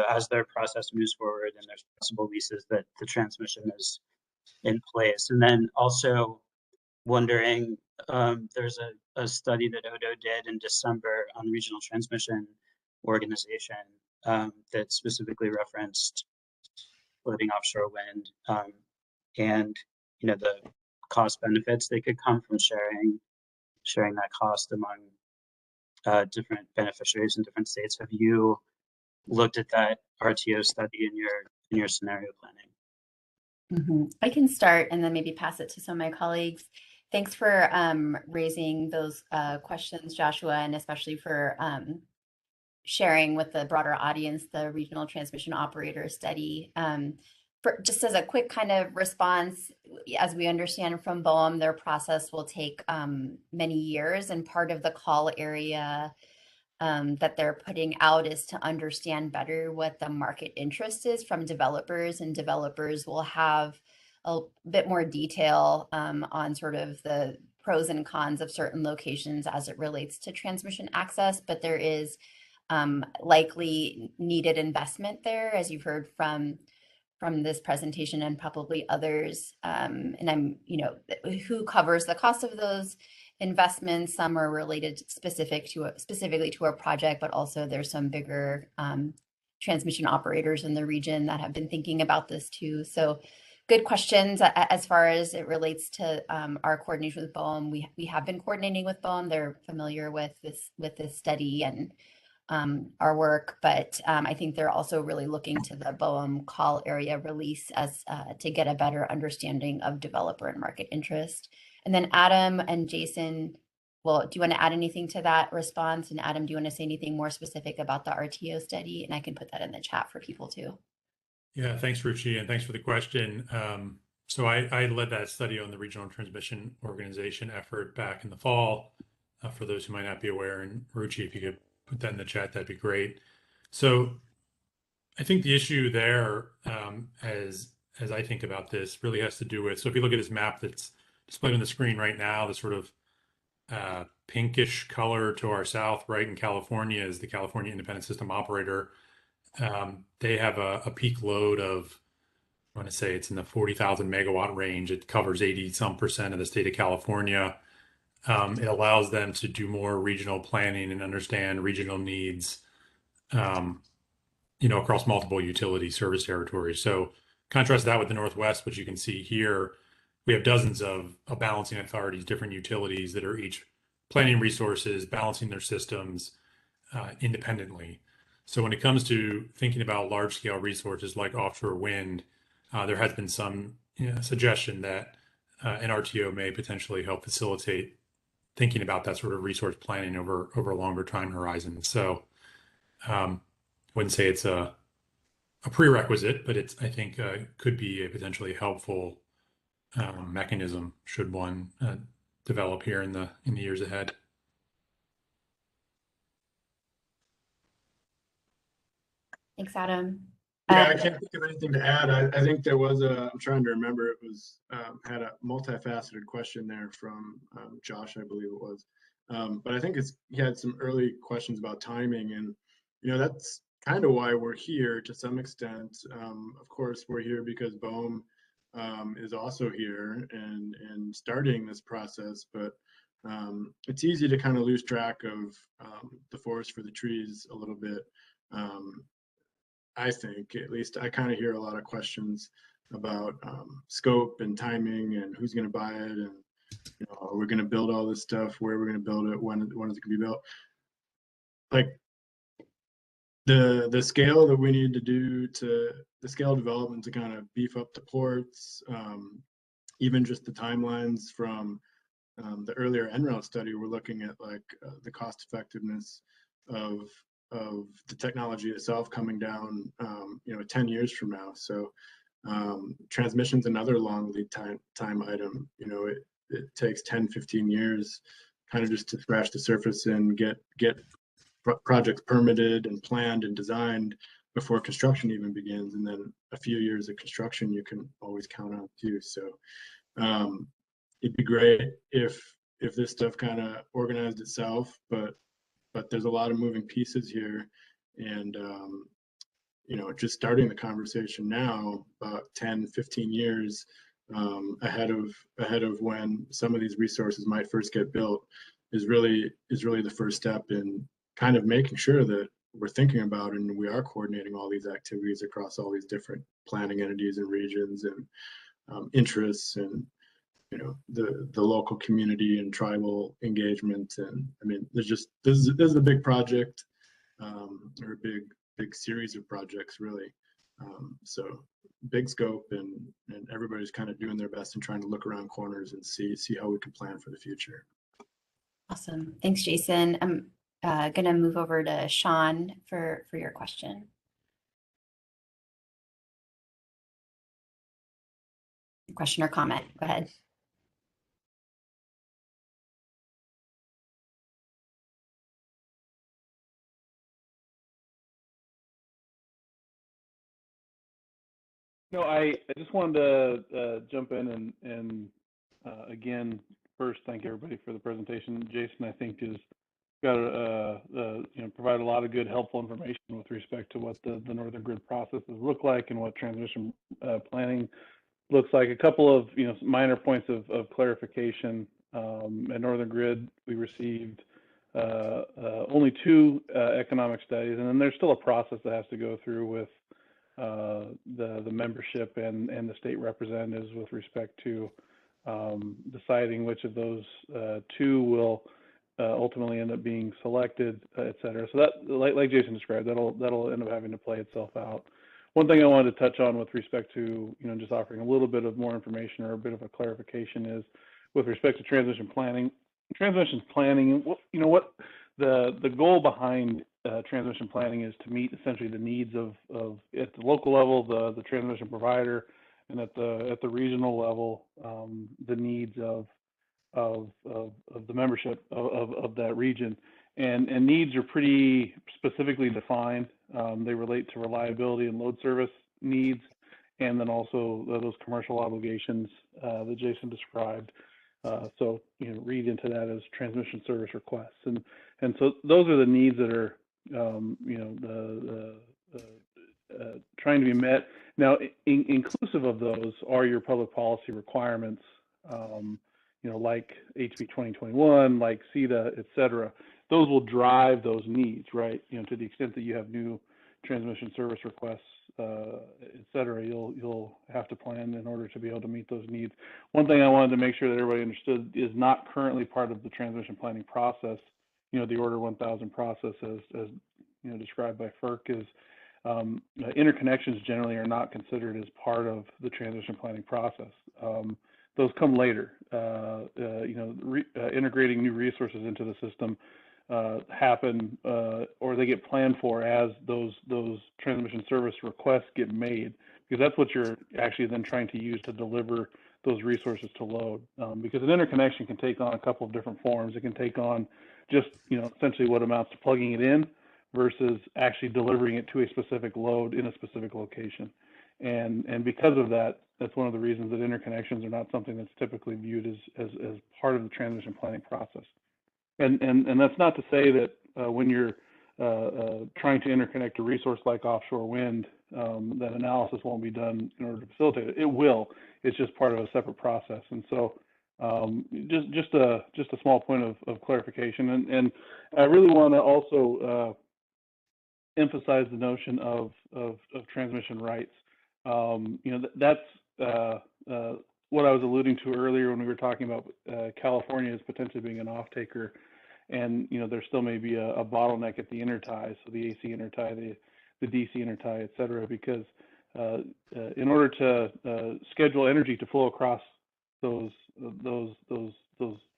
as their process moves forward and there's possible leases, that the transmission is in place. And then also wondering, there's a study that Odo did in December on regional transmission organization that specifically referenced floating offshore wind, and the cost benefits that could come from sharing that cost among different beneficiaries in different states. Have you looked at that RTO study in your scenario planning? I can start and then maybe pass it to some of my colleagues. Thanks for raising those questions, Joshua, and especially for sharing with the broader audience the regional transmission operator study. Just as a quick kind of response, as we understand from BOEM, their process will take many years, and part of the call area that they're putting out is to understand better what the market interest is from developers, and developers will have a bit more detail on sort of the pros and cons of certain locations as it relates to transmission access, but there is likely needed investment there, as you've heard from this presentation and probably others. And I'm, who covers the cost of those investments? Some are related specifically to a project, but also there's some bigger transmission operators in the region that have been thinking about this too. So good questions. As far as it relates to our coordination with BOEM, we have been coordinating with BOEM. They're familiar with this study and our work, but I think they're also really looking to the BOEM call area release as to get a better understanding of developer and market interest. And then Adam and Jason, well, do you want to add anything to that response? And Adam, do you want to say anything more specific about the RTO study? And I can put that in the chat for people too. Yeah, thanks, Ruchi, and thanks for the question. So I led that study on the regional transmission organization effort back in the fall. For those who might not be aware, and Ruchi, if you could put that in the chat, that'd be great. So I think the issue there, as I think about this, really has to do with, so if you look at this map that's displayed on the screen right now, the sort of pinkish color to our south, right in California, is the California Independent System Operator. They have a peak load of, I want to say it's in the 40,000 megawatt range. It covers 80% of the state of California. It allows them to do more regional planning and understand regional needs, across multiple utility service territories. So contrast that with the Northwest, which you can see here, we have dozens of balancing authorities, different utilities that are each planning resources, balancing their systems independently. So when it comes to thinking about large scale resources like offshore wind, there has been some suggestion that an RTO may potentially help facilitate thinking about that sort of resource planning over a longer time horizon. So wouldn't say it's a prerequisite, but I think could be a potentially helpful mechanism should one develop here in the years ahead. Thanks, Adam. Yeah, I can't think of anything to add. I think there was I'm trying to remember, it was, had a multifaceted question there from Josh, I believe it was. But I think he had some early questions about timing, and, that's kind of why we're here to some extent. Of course, we're here because BOEM is also here and starting this process, but it's easy to kind of lose track of the forest for the trees a little bit. I think, at least I kind of hear a lot of questions about scope and timing and who's going to buy it, and Are we going to build all this stuff? Where are we going to build it? When is it going to be built? Like the scale that we need to do to the scale development to kind of beef up the ports, even just the timelines from the earlier NREL study, we're looking at like the cost effectiveness of the technology itself coming down, 10 years from now. So transmission's another long lead time item. It takes 10, 15 years kind of just to scratch the surface and get projects permitted and planned and designed before construction even begins. And then a few years of construction you can always count on too. So it'd be great if this stuff kind of organized itself, but there's a lot of moving pieces here. And just starting the conversation now, about 10, 15 years ahead of when some of these resources might first get built is really the first step in kind of making sure that we're thinking about and we are coordinating all these activities across all these different planning entities and regions and interests and the local community and tribal engagement. And I mean, this is a big project, or a big series of projects really. So big scope, and everybody's kind of doing their best and trying to look around corners and see how we can plan for the future. Awesome. Thanks, Jason. I'm going to move over to Sean for your question. Question or comment, go ahead. No, I just wanted to jump in and again, first thank everybody for the presentation. Jason, I think, has got provide a lot of good, helpful information with respect to what the Northern Grid processes look like and what transmission planning looks like. A couple of minor points of clarification. At Northern Grid, we received only 2 economic studies, and then there's still a process that has to go through with the membership and the state representatives with respect to deciding which of those 2 will ultimately end up being selected, et cetera. So that, like Jason described, that'll end up having to play itself out. One thing I wanted to touch on with respect to just offering a little bit of more information or a bit of a clarification is with respect to transmission planning. Transmission planning, what the goal behind transmission planning is to meet essentially the needs of at the local level, the transmission provider, and at the regional level, the needs of the membership of that region. And needs are pretty specifically defined. They relate to reliability and load service needs, and then also those commercial obligations that Jason described. So read into that as transmission service requests, and so those are the needs that are trying to be met. Now, inclusive of those are your public policy requirements, like HB 2021, like CETA, et cetera. Those will drive those needs, right? To the extent that you have new transmission service requests, et cetera, you'll have to plan in order to be able to meet those needs. One thing I wanted to make sure that everybody understood is not currently part of the transmission planning process. The Order 1000 process, as described by FERC, is interconnections generally are not considered as part of the transmission planning process. Those come later. Integrating new resources into the system happen, or they get planned for as those transmission service requests get made, because that's what you're actually then trying to use to deliver those resources to load. Because an interconnection can take on a couple of different forms. It can take on just essentially what amounts to plugging it in versus actually delivering it to a specific load in a specific location. And because of that, that's one of the reasons that interconnections are not something that's typically viewed as part of the transmission planning process. And that's not to say that when you're trying to interconnect a resource like offshore wind, that analysis won't be done in order to facilitate it. It will. It's just part of a separate process. And so just a small point of clarification. And I really want to also emphasize the notion of transmission rights. That's what I was alluding to earlier when we were talking about California as potentially being an off-taker, and there still may be a bottleneck at the intertie, so the AC intertie, the DC intertie, et cetera, because in order to schedule energy to flow across those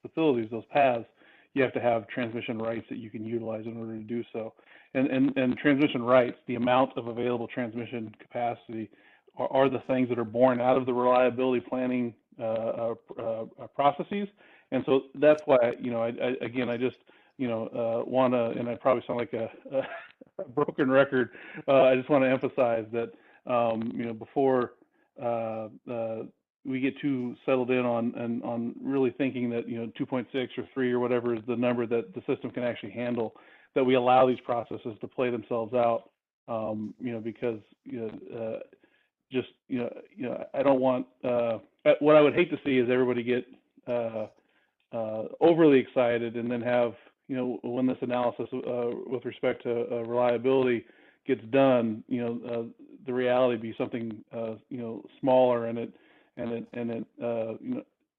facilities, those paths, you have to have transmission rights that you can utilize in order to do so. And transmission rights, the amount of available transmission capacity, are the things that are born out of the reliability planning processes. And so that's why, I just, want to, and I probably sound like a broken record. I just want to emphasize that, before we get too settled in on really thinking that 2.6 or 3 or whatever is the number that the system can actually handle, that we allow these processes to play themselves out, because I don't want what I would hate to see is everybody get overly excited and then have when this analysis with respect to reliability gets done, the reality be something smaller, and it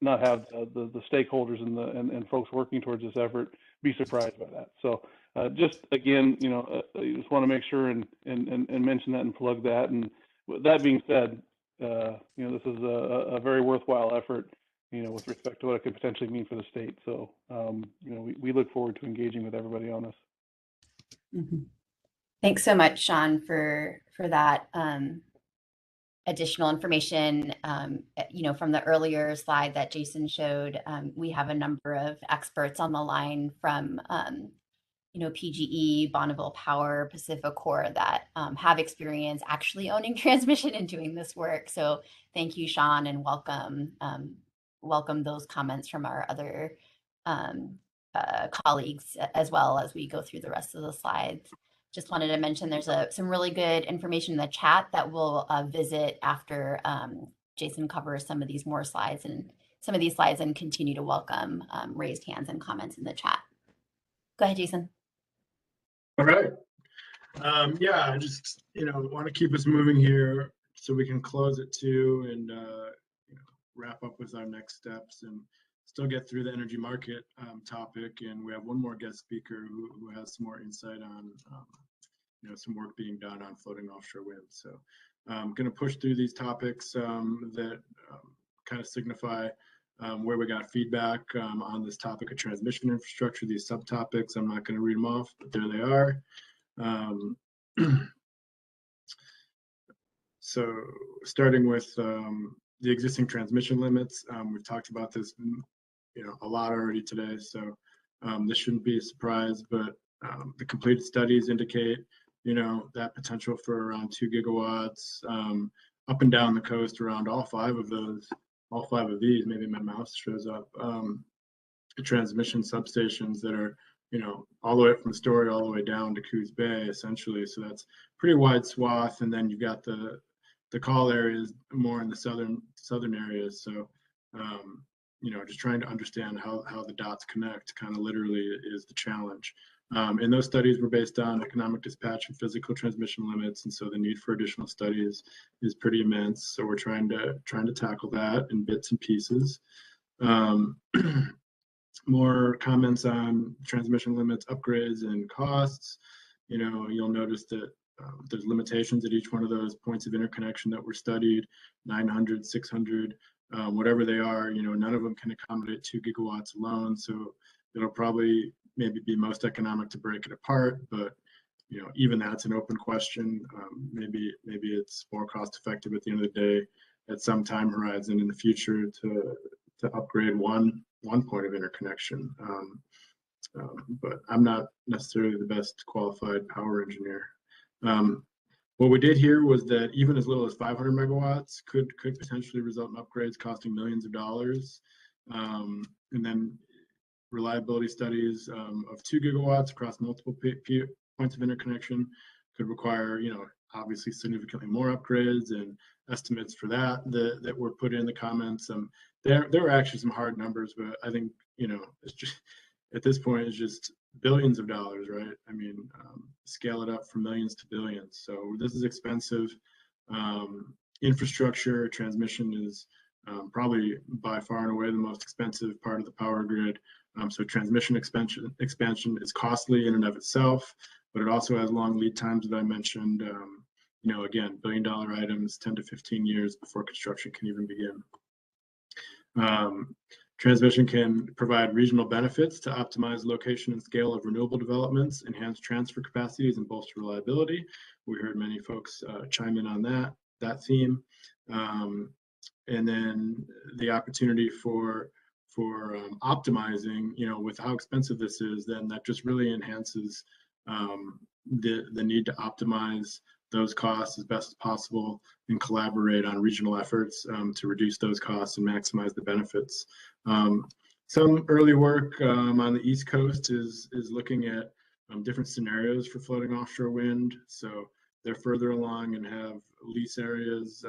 not have the stakeholders and folks working towards this effort be surprised by that. So just again, I just want to make sure and mention that and plug that. And with that being said, this is a very worthwhile effort, with respect to what it could potentially mean for the state. So, we look forward to engaging with everybody on this. Mm-hmm. Thanks so much, Sean, for that additional information. From the earlier slide that Jason showed, we have a number of experts on the line from PGE, Bonneville Power, Pacificor that have experience actually owning transmission and doing this work. So thank you, Sean, and welcome those comments from our other colleagues as well as we go through the rest of the slides. Just wanted to mention there's some really good information in the chat that we'll visit after Jason covers some of these slides and continue to welcome raised hands and comments in the chat. Go ahead, Jason. All right. I just, want to keep us moving here so we can close it too and wrap up with our next steps and still get through the energy market topic. And we have one more guest speaker who has some more insight on, some work being done on floating offshore wind. So I'm going to push through these topics that kind of signify where we got feedback on this topic of transmission infrastructure, these subtopics. I'm not going to read them off, but there they are. So starting with the existing transmission limits, we've talked about this, a lot already today. So this shouldn't be a surprise, but the completed studies indicate, that potential for around 2 gigawatts up and down the coast around all five of these, maybe my mouse shows up, transmission substations that are, all the way from Story all the way down to Coos Bay, essentially. So that's pretty wide swath. And then you've got the call areas more in the southern areas. So, just trying to understand how the dots connect kind of literally is the challenge. And those studies were based on economic dispatch and physical transmission limits. And so the need for additional studies is pretty immense. So we're trying to tackle that in bits and pieces. More comments on transmission limits, upgrades, and costs. You'll notice that there's limitations at each one of those points of interconnection that were studied, 900, 600, whatever they are, none of them can accommodate 2 gigawatts alone. So it'll probably maybe be most economic to break it apart, but even that's an open question. Maybe it's more cost effective at the end of the day at some time horizon in the future to upgrade one point of interconnection. But I'm not necessarily the best qualified power engineer. What we did here was that even as little as 500 megawatts could potentially result in upgrades costing millions of dollars. And then reliability studies of 2 gigawatts across multiple points of interconnection could require, obviously significantly more upgrades, and estimates for that were put in the comments. There were actually some hard numbers, but I think, it's just at this point, it's just billions of dollars, right? I mean, scale it up from millions to billions. So this is expensive. Infrastructure, transmission is probably by far and away the most expensive part of the power grid. So transmission expansion is costly in and of itself, but it also has long lead times that I mentioned. You know, again, billion-dollar items, 10 to 15 years before construction can even begin. Transmission can provide regional benefits to optimize location and scale of renewable developments, enhance transfer capacities, and bolster reliability. We heard many folks chime in on that theme. And then the opportunity for optimizing, you know, with how expensive this is, then that just really enhances the need to optimize those costs as best as possible and collaborate on regional efforts to reduce those costs and maximize the benefits. Some early work on the East Coast is looking at different scenarios for floating offshore wind. So they're further along and have lease areas,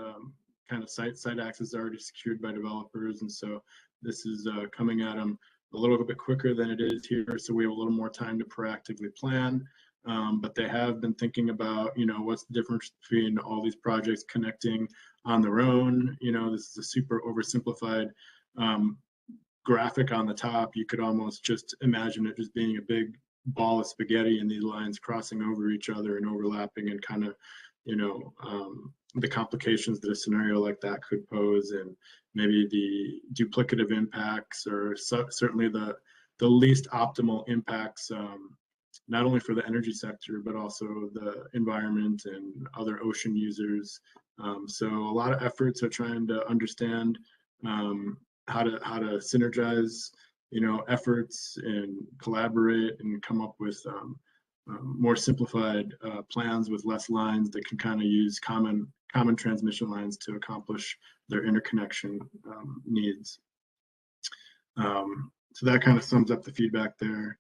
kind of site access already secured by developers. And so this is coming at them a little bit quicker than it is here. So we have a little more time to proactively plan. But they have been thinking about, you know, what's the difference between all these projects connecting on their own. You know, this is a super oversimplified graphic on the top. You could almost just imagine it just being a big ball of spaghetti and these lines crossing over each other and overlapping, and kind of, you know, the complications that a scenario like that could pose, and maybe the duplicative impacts, or certainly the least optimal impacts, not only for the energy sector, but also the environment and other ocean users. So a lot of efforts are trying to understand how to synergize, you know, efforts and collaborate and come up with more simplified plans with less lines that can kind of use common transmission lines to accomplish their interconnection needs. So that kind of sums up the feedback there.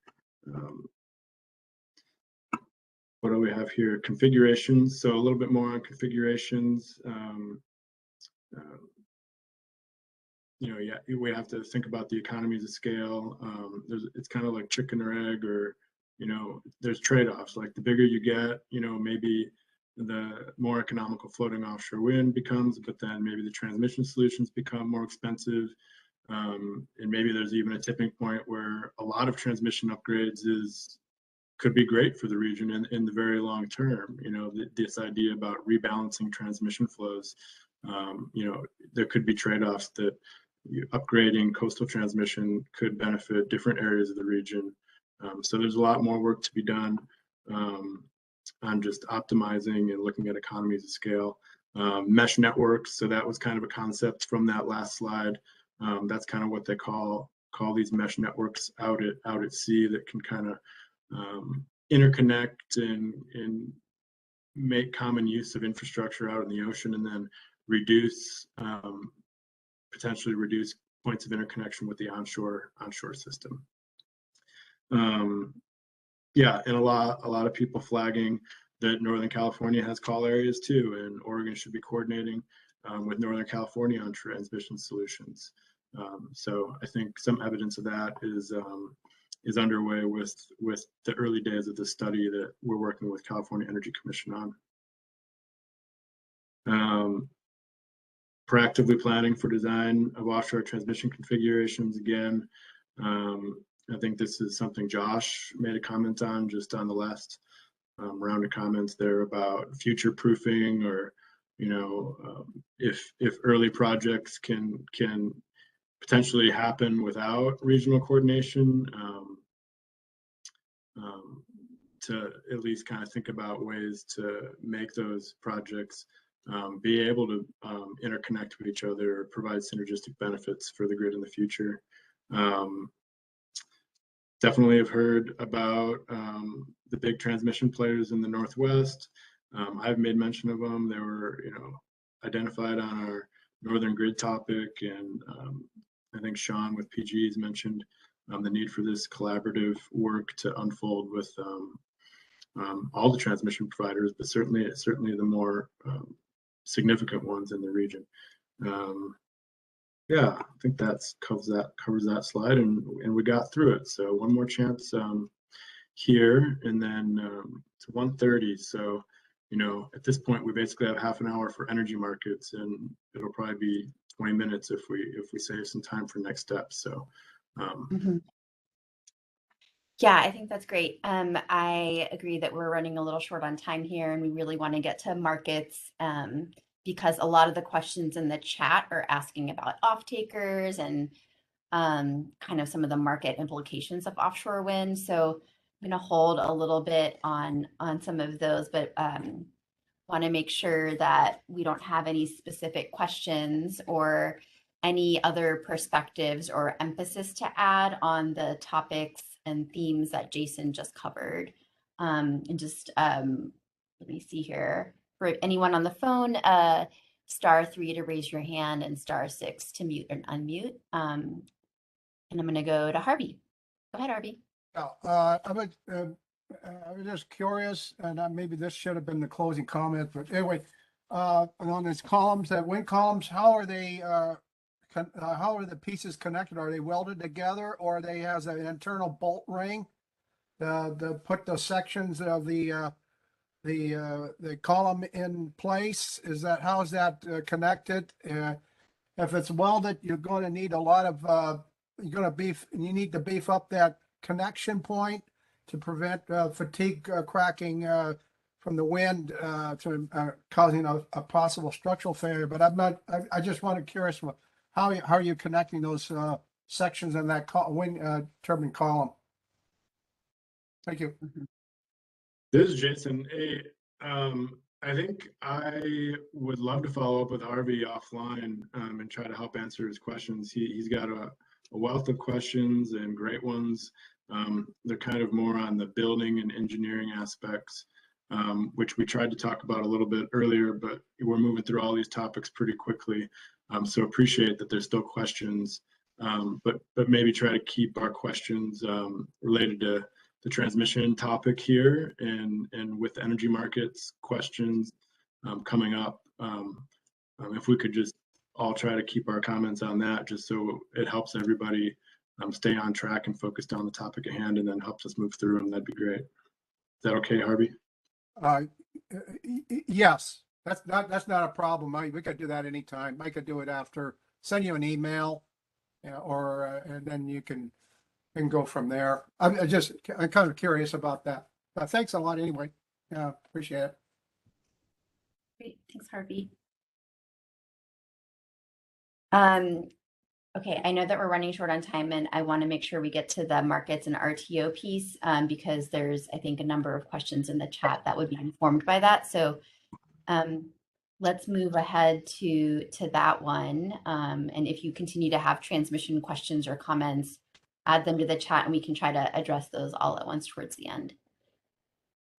What do we have here? Configurations. So a little bit more on configurations. You know, yeah, we have to think about the economies of scale. It's kind of like chicken or egg, or, you know, there's trade-offs. Like the bigger you get, you know, maybe the more economical floating offshore wind becomes, but then maybe the transmission solutions become more expensive. And maybe there's even a tipping point where a lot of transmission upgrades could be great for the region in the very long term. You know, this idea about rebalancing transmission flows, you know, there could be trade-offs that upgrading coastal transmission could benefit different areas of the region. So there's a lot more work to be done on just optimizing and looking at economies of scale. Mesh networks, so that was kind of a concept from that last slide. That's kind of what they call these mesh networks out at sea, that can kind of interconnect and make common use of infrastructure out in the ocean, and then potentially reduce points of interconnection with the onshore system. Yeah, and a lot of people flagging that Northern California has call areas too, and Oregon should be coordinating with Northern California on transmission solutions. So I think some evidence of that is underway with the early days of the study that we're working with California Energy Commission on. Proactively planning for design of offshore transmission configurations. Again, I think this is something Josh made a comment on just on the last round of comments there about future proofing, or, you know, if early projects can potentially happen without regional coordination, to at least kind of think about ways to make those projects be able to interconnect with each other, provide synergistic benefits for the grid in the future. Definitely have heard about the big transmission players in the Northwest. I've made mention of them. They were, you know, identified on our Northern Grid topic, and I think Sean with PG has mentioned the need for this collaborative work to unfold with all the transmission providers, but certainly the more significant ones in the region. Yeah, I think that covers that slide, and we got through it. So one more chance here, and then to 1:30. So, you know, at this point we basically have half an hour for energy markets, and it'll probably be 20 minutes if we save some time for next steps. So yeah, I think that's great. I agree that we're running a little short on time here, and we really want to get to markets because a lot of the questions in the chat are asking about off-takers and kind of some of the market implications of offshore wind. So I'm going to hold a little bit on some of those, but want to make sure that we don't have any specific questions or any other perspectives or emphasis to add on the topics and themes that Jason just covered. And just let me see here. For anyone on the phone, *3 to raise your hand and *6 to mute and unmute. And I'm going to go to Harvey. Go ahead, Harvey. I was just curious, and maybe this should have been the closing comment, but anyway, on these columns, that wind columns, how are they? How are the pieces connected? Are they welded together, or are they has an internal bolt ring to put the sections of the column in place? How is that connected? If it's welded, you're going to need a lot of you need to beef up that connection point to prevent fatigue cracking from the wind to causing a possible structural failure. But I just wanted curious, how are you connecting those sections in that wind turbine column? Thank you. This is Jason. Hey, I think I would love to follow up with Harvey offline and try to help answer his questions. He's got a wealth of questions and great ones. They're kind of more on the building and engineering aspects, which we tried to talk about a little bit earlier, but we're moving through all these topics pretty quickly. So appreciate that there's still questions, but maybe try to keep our questions related to the transmission topic here and with energy markets questions coming up. If we could just all try to keep our comments on that, just so it helps everybody stay on track and focused on the topic at hand, and then helps us move through them, that'd be great. Is that okay, Harvey? Yes, that's not a problem. We could do that anytime. I could do it after, send you an email, or and then you can go from there. I'm kind of curious about that. Thanks a lot anyway. Yeah, appreciate it. Great, thanks, Harvey. Okay, I know that we're running short on time, and I want to make sure we get to the markets and RTO piece because there's, I think, a number of questions in the chat that would be informed by that. So let's move ahead to that one. And if you continue to have transmission questions or comments, add them to the chat, and we can try to address those all at once towards the end.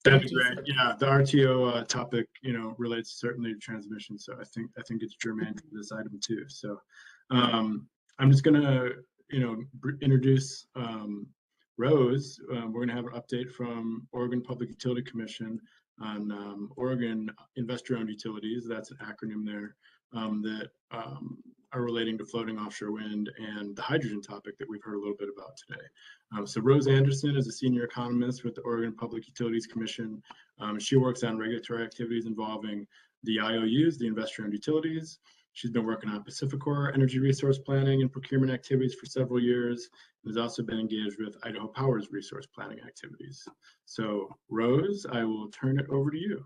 That'd be great. Yeah, the RTO topic, relates certainly to transmission. So I think it's germane to this item too. So I'm just gonna, introduce Rose. We're gonna have an update from Oregon Public Utility Commission on Oregon investor-owned utilities. That's an acronym there that are relating to floating offshore wind and the hydrogen topic that we've heard a little bit about today. So Rose Anderson is a senior economist with the Oregon Public Utilities Commission. She works on regulatory activities involving the IOUs, the investor-owned utilities. She's been working on Pacificor energy resource planning and procurement activities for several years, and has also been engaged with Idaho Power's resource planning activities. So Rose, I will turn it over to you.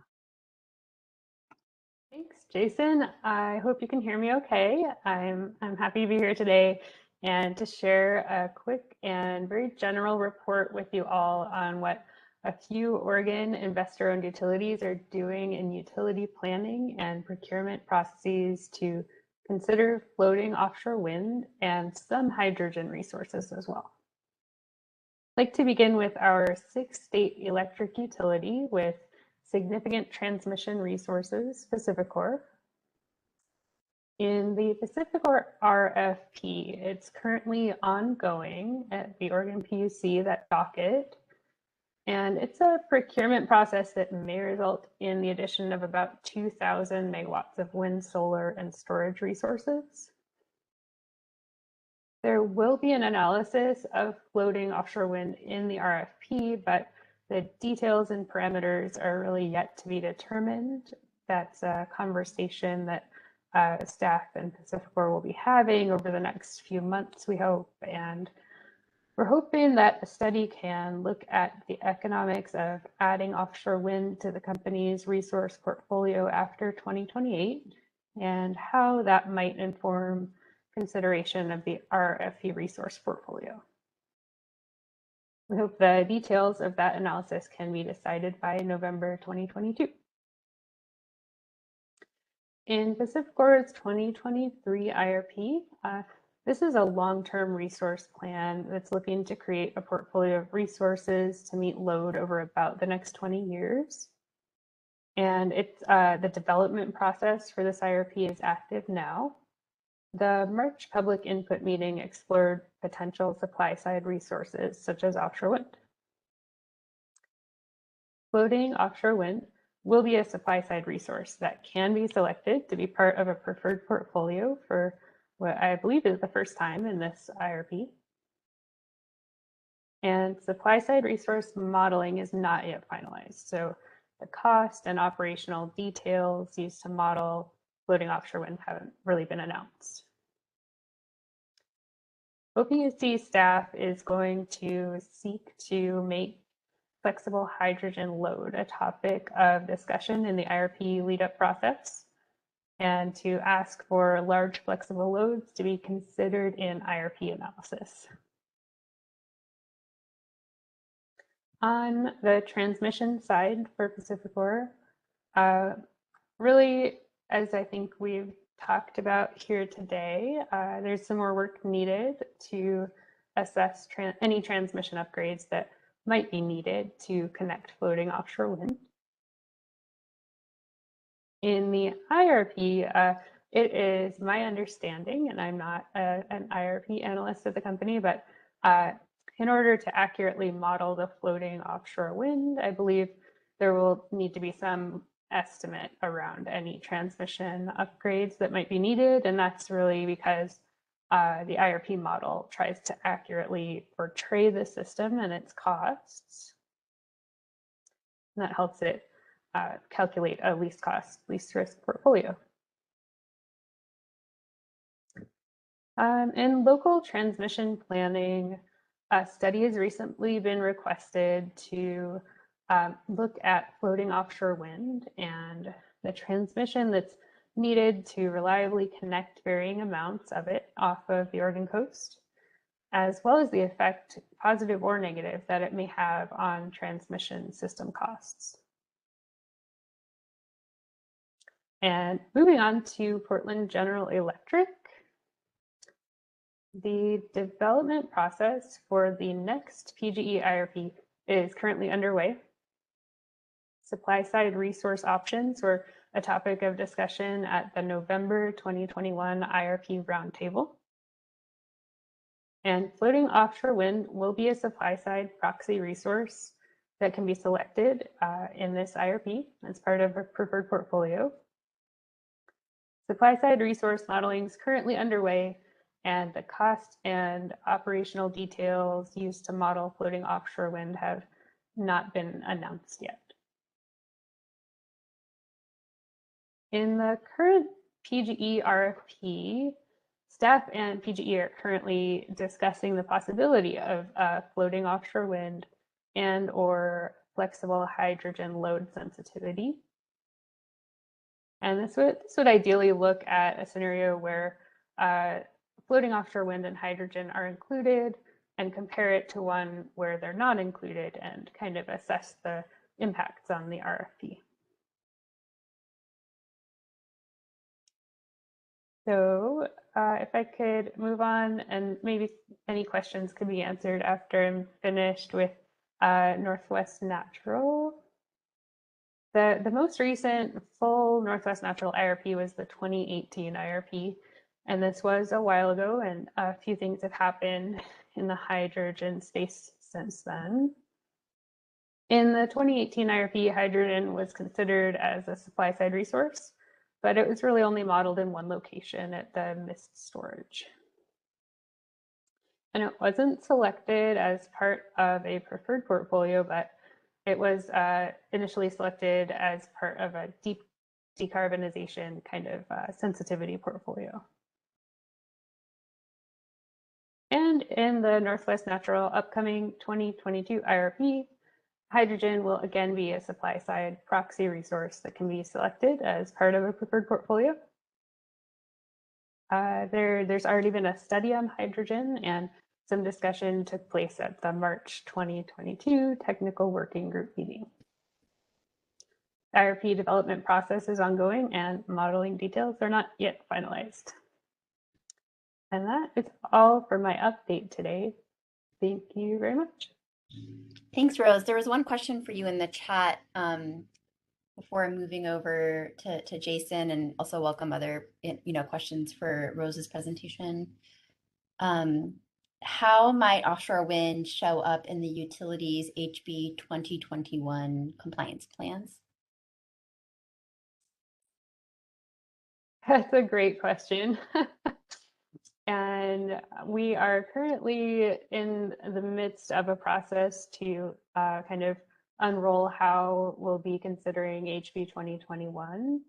Thanks, Jason. I hope you can hear me okay. I'm happy to be here today and to share a quick and very general report with you all on what a few Oregon investor-owned utilities are doing in utility planning and procurement processes to consider floating offshore wind and some hydrogen resources as well. I'd like to begin with our 6-state electric utility with significant transmission resources, Pacificor. In the Pacificor RFP, it's currently ongoing at the Oregon PUC, that docket. And it's a procurement process that may result in the addition of about 2,000 megawatts of wind, solar, and storage resources. There will be an analysis of floating offshore wind in the RFP, but the details and parameters are really yet to be determined. That's a conversation that staff and Pacificor will be having over the next few months, we hope. And we're hoping that the study can look at the economics of adding offshore wind to the company's resource portfolio after 2028 and how that might inform consideration of the RFP resource portfolio. We hope the details of that analysis can be decided by November 2022. In Pacificor's 2023 IRP, this is a long-term resource plan that's looking to create a portfolio of resources to meet load over about the next 20 years. And it's the development process for this IRP is active now. The March public input meeting explored potential supply-side resources such as offshore wind. Floating offshore wind will be a supply-side resource that can be selected to be part of a preferred portfolio for what I believe is the first time in this IRP. And supply-side resource modeling is not yet finalized. So the cost and operational details used to model floating offshore wind haven't really been announced. OPUC staff is going to seek to make flexible hydrogen load a topic of discussion in the IRP lead-up process, and to ask for large flexible loads to be considered in IRP analysis. On the transmission side for Pacificor, really, as I think we've talked about here today, there's some more work needed to assess any transmission upgrades that might be needed to connect floating offshore wind. In the IRP, it is my understanding, and I'm not an IRP analyst at the company, but in order to accurately model the floating offshore wind, I believe there will need to be some estimate around any transmission upgrades that might be needed. And that's really because the IRP model tries to accurately portray the system and its costs. And that helps it calculate a least cost, least risk portfolio. In local transmission planning, a study has recently been requested to look at floating offshore wind and the transmission that's needed to reliably connect varying amounts of it off of the Oregon coast, as well as the effect, positive or negative, that it may have on transmission system costs. And moving on to Portland General Electric, the development process for the next PGE IRP is currently underway. Supply-side resource options were a topic of discussion at the November 2021 IRP roundtable. And floating offshore wind will be a supply-side proxy resource that can be selected in this IRP as part of a preferred portfolio. Supply-side resource modeling is currently underway, and the cost and operational details used to model floating offshore wind have not been announced yet. In the current PGE RFP, staff and PGE are currently discussing the possibility of floating offshore wind and or flexible hydrogen load sensitivity. And this would ideally look at a scenario where floating offshore wind and hydrogen are included and compare it to one where they're not included and kind of assess the impacts on the RFP. So if I could move on, and maybe any questions could be answered after I'm finished with Northwest Natural. The most recent full Northwest Natural IRP was the 2018 IRP, and this was a while ago, and a few things have happened in the hydrogen space since then. In the 2018 IRP, hydrogen was considered as a supply-side resource, but it was really only modeled in one location at the mist storage. And it wasn't selected as part of a preferred portfolio, but it was initially selected as part of a deep decarbonization kind of sensitivity portfolio. And in the Northwest Natural upcoming 2022 IRP, hydrogen will again be a supply side proxy resource that can be selected as part of a preferred portfolio. There's already been a study on hydrogen, and some discussion took place at the March 2022 Technical Working Group meeting. The IRP development process is ongoing and modeling details are not yet finalized. And that is all for my update today. Thank you very much. Thanks, Rose. There was one question for you in the chat before moving over to Jason, and also welcome other questions for Rose's presentation. How might offshore wind show up in the utilities HB 2021 compliance plans? That's a great question. And we are currently in the midst of a process to kind of unroll how we'll be considering HB 2021.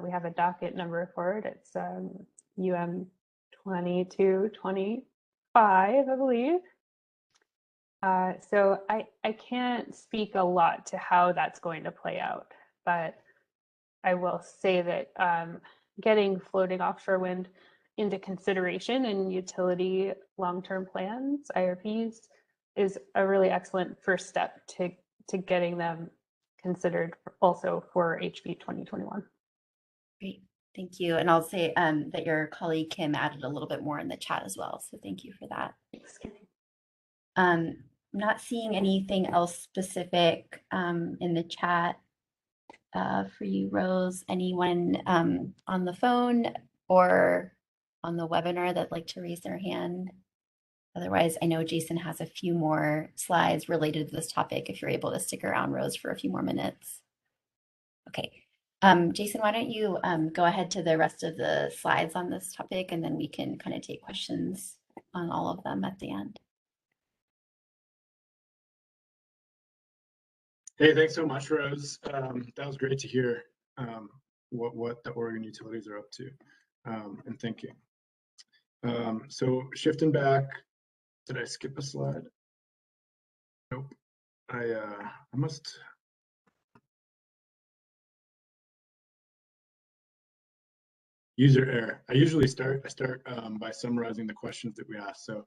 We have a docket number for it. It's UM 2225, I believe. So I can't speak a lot to how that's going to play out, but I will say that getting floating offshore wind into consideration in utility long-term plans, IRPs, is a really excellent first step to getting them considered also for HB 2021. Great, thank you. And I'll say that your colleague Kim added a little bit more in the chat as well, so thank you for that. Thanks, Kim. I'm not seeing anything else specific in the chat for you, Rose. Anyone on the phone or on the webinar that'd like to raise their hand? Otherwise, I know Jason has a few more slides related to this topic if you're able to stick around, Rose, for a few more minutes. Okay. Jason, why don't you go ahead to the rest of the slides on this topic, and then we can kind of take questions on all of them at the end. Hey, thanks so much, Rose. That was great to hear what the Oregon utilities are up to and thinking. So shifting back, did I skip a slide? Nope. I must. User error. I usually start by summarizing the questions that we asked. So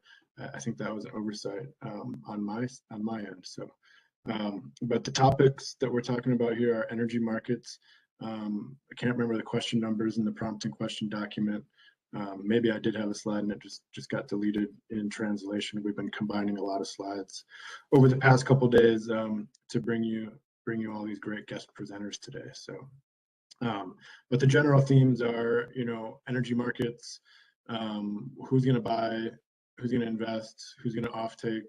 I think that was an oversight on my end. So, but the topics that we're talking about here are energy markets. I can't remember the question numbers in the prompt and question document. Maybe I did have a slide and it just got deleted in translation. We've been combining a lot of slides over the past couple of days to bring you all these great guest presenters today. So, but the general themes are, energy markets, who's going to buy, who's going to invest, who's going to offtake.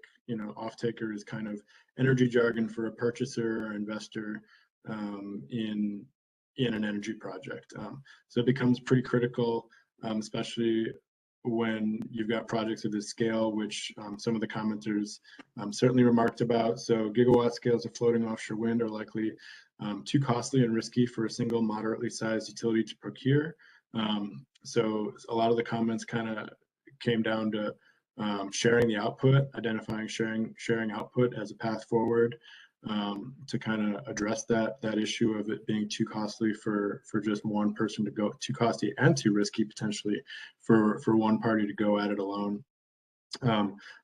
Off-taker is kind of energy jargon for a purchaser or investor in an energy project. So it becomes pretty critical. Especially when you've got projects of this scale, which some of the commenters certainly remarked about. So gigawatt scales of floating offshore wind are likely too costly and risky for a single moderately sized utility to procure. So a lot of the comments kind of came down to sharing the output, identifying sharing output as a path forward. To kind of address that issue of it being too costly for just one person to go, too costly and too risky potentially for one party to go at it alone.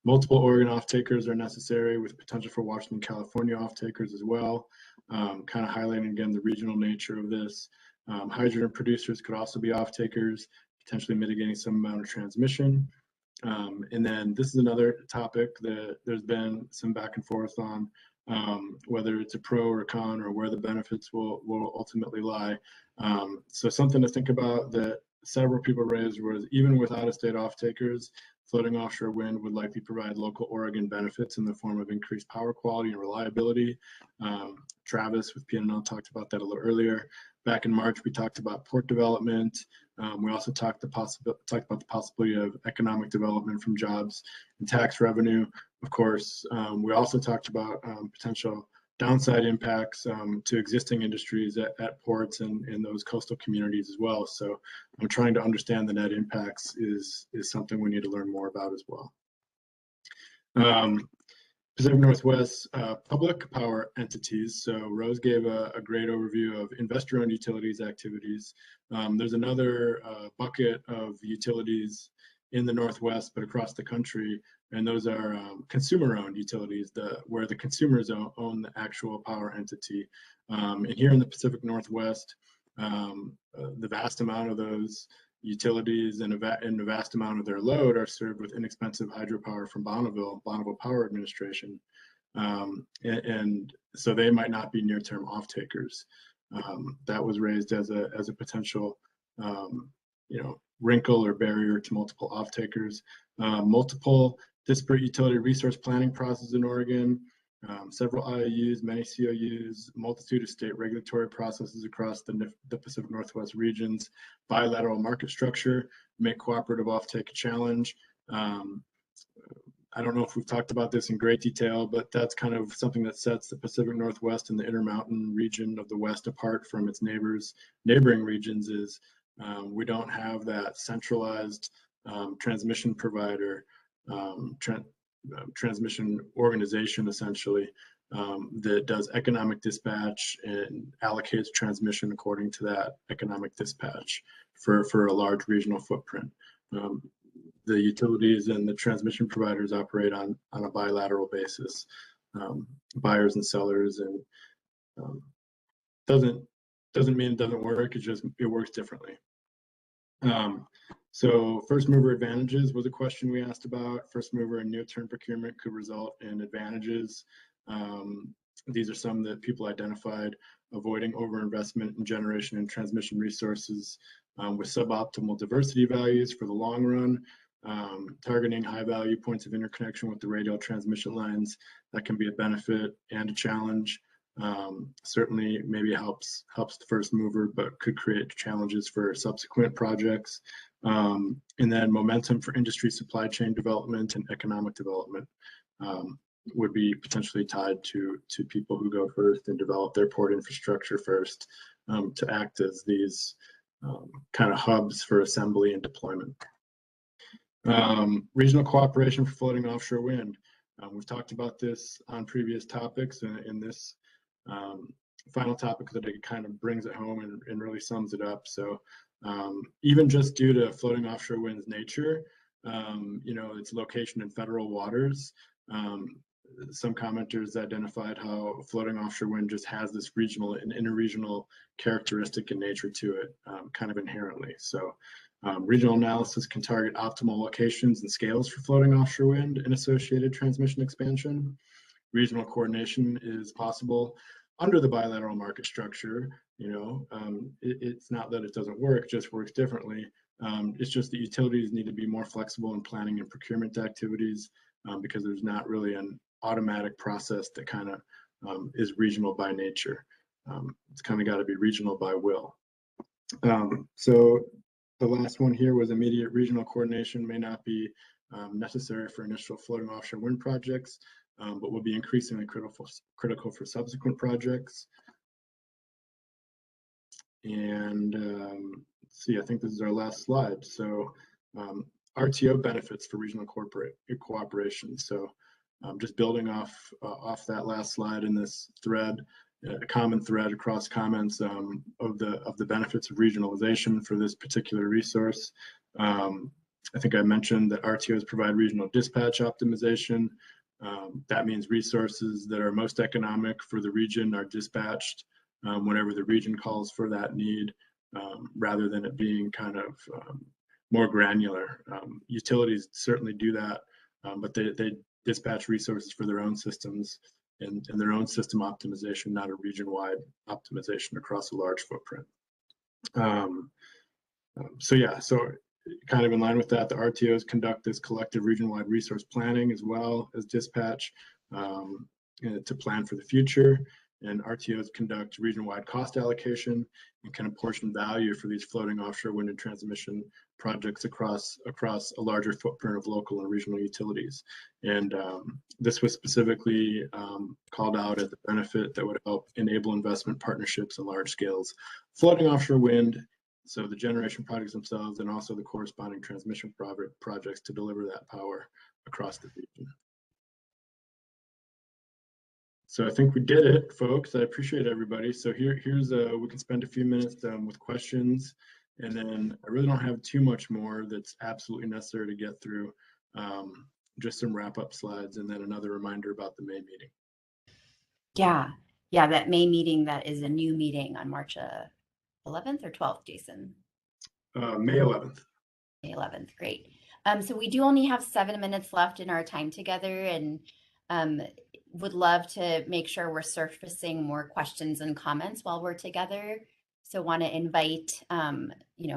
Multiple Oregon off-takers are necessary with potential for Washington, California off-takers as well. Kind of highlighting again the regional nature of this. Hydrogen producers could also be off-takers, potentially mitigating some amount of transmission. And then this is another topic that there's been some back and forth on. Whether it's a pro or a con or where the benefits will ultimately lie. So something to think about that several people raised was even with out-of-state off-takers, floating offshore wind would likely provide local Oregon benefits in the form of increased power quality and reliability. Travis with PNL talked about that a little earlier. Back in March, we talked about port development. We also talked about the possibility of economic development from jobs and tax revenue. Of course, we also talked about potential downside impacts to existing industries at ports and in those coastal communities as well. So I'm trying to understand the net impacts is something we need to learn more about as well. Pacific Northwest public power entities. So Rose gave a great overview of investor-owned utilities activities. There's another bucket of utilities in the Northwest, but across the country, and those are consumer-owned utilities, where the consumers own the actual power entity. And here in the Pacific Northwest, the vast amount of those utilities and the vast amount of their load are served with inexpensive hydropower from Bonneville Power Administration. And so they might not be near-term off-takers. That was raised as a potential, wrinkle or barrier to multiple off-takers. Multiple disparate utility resource planning processes in Oregon, several IOUs, many COUs, multitude of state regulatory processes across the Pacific Northwest regions, bilateral market structure, make cooperative offtake a challenge. I don't know if we've talked about this in great detail, but that's kind of something that sets the Pacific Northwest and the Intermountain region of the West apart from its neighboring regions is we don't have that centralized transmission provider, transmission organization essentially that does economic dispatch and allocates transmission according to that economic dispatch for a large regional footprint. The utilities and the transmission providers operate on a bilateral basis, buyers and sellers, and doesn't mean it doesn't work. It works differently. So first mover advantages was a question we asked about. First mover and near-term procurement could result in advantages. These are some that people identified: avoiding overinvestment in generation and transmission resources with suboptimal diversity values for the long run, targeting high-value points of interconnection with the radial transmission lines. That can be a benefit and a challenge. Certainly maybe helps the first mover, but could create challenges for subsequent projects. And then momentum for industry supply chain development and economic development would be potentially tied to people who go first and develop their port infrastructure first to act as these kind of hubs for assembly and deployment. Regional cooperation for floating offshore wind. We've talked about this on previous topics, and in this final topic that it kind of brings it home and really sums it up. So even just due to floating offshore wind's nature, its location in federal waters, some commenters identified how floating offshore wind just has this regional and interregional characteristic and nature to it, kind of inherently. So regional analysis can target optimal locations and scales for floating offshore wind and associated transmission expansion. Regional coordination is possible under the bilateral market structure. It's not that it doesn't work, it just works differently. It's just that utilities need to be more flexible in planning and procurement activities because there's not really an automatic process that kind of is regional by nature. It's kind of got to be regional by will. So the last one here was immediate regional coordination may not be necessary for initial floating offshore wind projects, but will be increasingly critical for subsequent projects. And let's see, I think this is our last slide. So RTO benefits for regional cooperation. So just building off that last slide in this thread, a common thread across comments of the benefits of regionalization for this particular resource. I think I mentioned that RTOs provide regional dispatch optimization. That means resources that are most economic for the region are dispatched whenever the region calls for that need, rather than it being kind of more granular. Utilities certainly do that, but they dispatch resources for their own systems and their own system optimization, not a region-wide optimization across a large footprint. So kind of in line with that, the RTOs conduct this collective region-wide resource planning as well as dispatch to plan for the future. and RTOs conduct region-wide cost allocation and can apportion value for these floating offshore wind and transmission projects across a larger footprint of local and regional utilities. And this was specifically called out as a benefit that would help enable investment partnerships and large scales floating offshore wind, so the generation projects themselves and also the corresponding transmission projects to deliver that power across the region. So I think we did it, folks. I appreciate everybody. So here's we can spend a few minutes with questions, and then I really don't have too much more that's absolutely necessary to get through. Just some wrap-up slides, and then another reminder about the May meeting. Yeah, that May meeting, that is a new meeting on March 11th or 12th, Jason? May 11th. May 11th, great. So we do only have 7 minutes left in our time together, and would love to make sure we're surfacing more questions and comments while we're together. So want to invite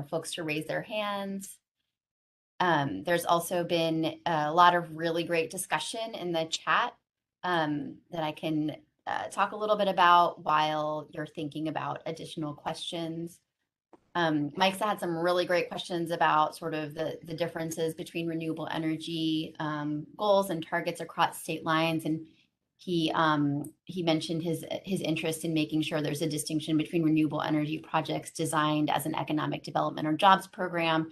folks to raise their hands. There's also been a lot of really great discussion in the chat that I can talk a little bit about while you're thinking about additional questions. Mike's had some really great questions about sort of the differences between renewable energy goals and targets across state lines, and he mentioned his interest in making sure there's a distinction between renewable energy projects designed as an economic development or jobs program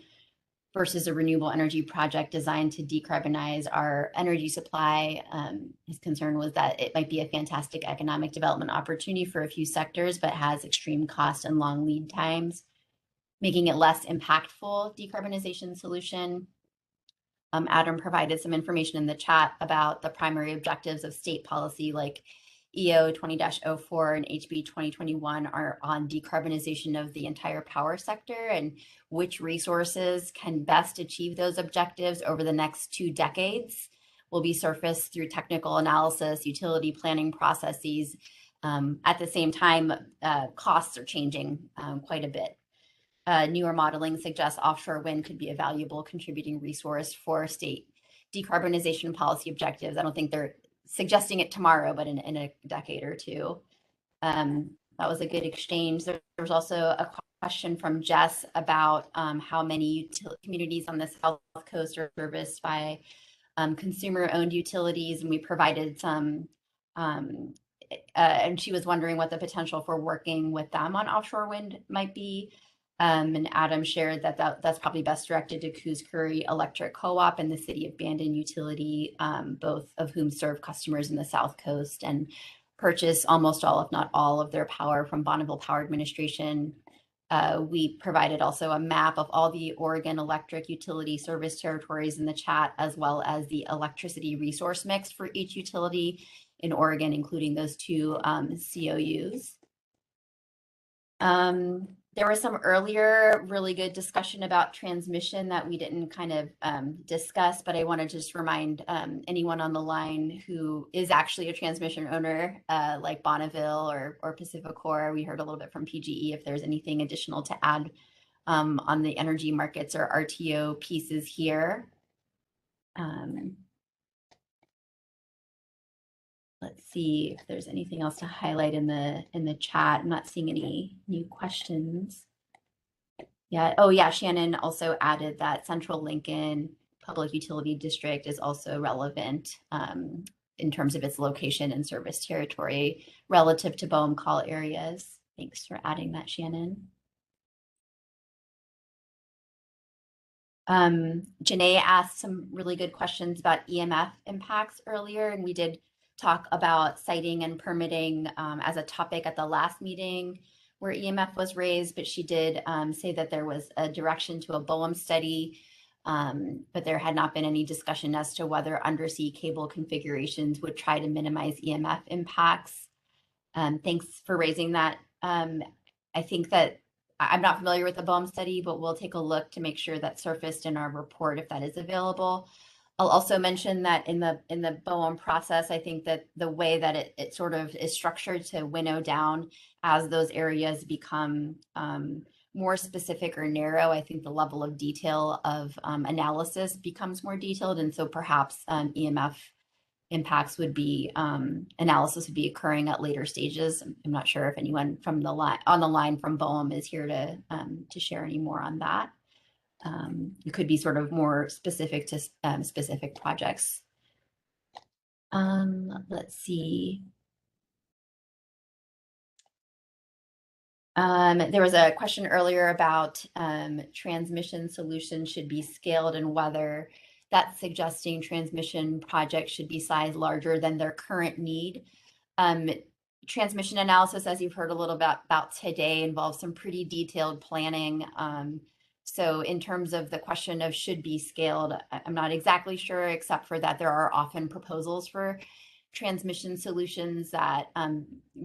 versus a renewable energy project designed to decarbonize our energy supply. His concern was that it might be a fantastic economic development opportunity for a few sectors, but has extreme cost and long lead times, making it less impactful decarbonization solution. Adam provided some information in the chat about the primary objectives of state policy, like EO 20-04 and HB 2021 are on decarbonization of the entire power sector, and which resources can best achieve those objectives over the next 2 decades will be surfaced through technical analysis, utility planning processes. At the same time, costs are changing quite a bit. Newer modeling suggests offshore wind could be a valuable contributing resource for state decarbonization policy objectives. I don't think they're suggesting it tomorrow, but in a decade or two. That was a good exchange. There was also a question from Jess about how many communities on the South Coast are serviced by consumer-owned utilities, and we provided some, and she was wondering what the potential for working with them on offshore wind might be. And Adam shared that that's probably best directed to Coos Curry Electric Co-op and the City of Bandon Utility, both of whom serve customers in the South Coast and purchase almost all, if not all, of their power from Bonneville Power Administration. We provided also a map of all the Oregon electric utility service territories in the chat, as well as the electricity resource mix for each utility in Oregon, including those 2 COUs. There was some earlier really good discussion about transmission that we didn't kind of discuss, but I want to just remind anyone on the line who is actually a transmission owner, like Bonneville or PacifiCorp. We heard a little bit from PGE if there's anything additional to add on the energy markets or RTO pieces here. Let's see if there's anything else to highlight in the chat. I'm not seeing any new questions. Yeah. Oh yeah, Shannon also added that Central Lincoln Public Utility District is also relevant in terms of its location and service territory relative to BOEM call areas. Thanks for adding that, Shannon. Janae asked some really good questions about EMF impacts earlier, and we did talk about siting and permitting as a topic at the last meeting where EMF was raised, but she did say that there was a direction to a BOEM study, but there had not been any discussion as to whether undersea cable configurations would try to minimize EMF impacts. Thanks for raising that. I think that I'm not familiar with the BOEM study, but we'll take a look to make sure that's surfaced in our report if that is available. I'll also mention that in the BOEM process, I think that the way that it sort of is structured to winnow down as those areas become more specific or narrow, I think the level of detail of analysis becomes more detailed. And so perhaps EMF impacts would be analysis would be occurring at later stages. I'm not sure if anyone from the line from BOEM is here to share any more on that. It could be sort of more specific to specific projects. Let's see. There was a question earlier about transmission solutions should be scaled and whether that's suggesting transmission projects should be sized larger than their current need. Transmission analysis, as you've heard a little bit about today, involves some pretty detailed planning. So in terms of the question of should be scaled, I'm not exactly sure, except for that there are often proposals for transmission solutions that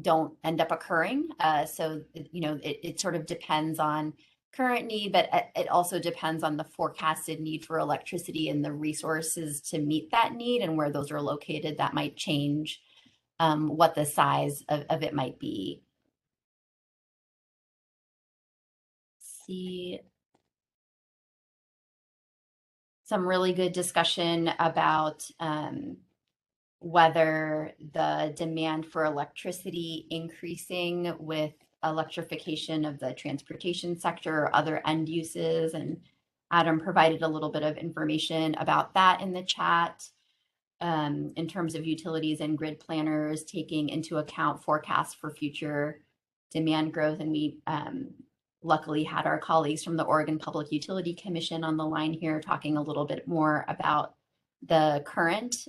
don't end up occurring. So, you know, it sort of depends on current need, but it also depends on the forecasted need for electricity and the resources to meet that need and where those are located. That might change what the size of it might be. Let's see. Some really good discussion about whether the demand for electricity increasing with electrification of the transportation sector or other end uses. And Adam provided a little bit of information about that in the chat in terms of utilities and grid planners taking into account forecasts for future demand growth. And we luckily had our colleagues from the Oregon Public Utility Commission on the line here talking a little bit more about the current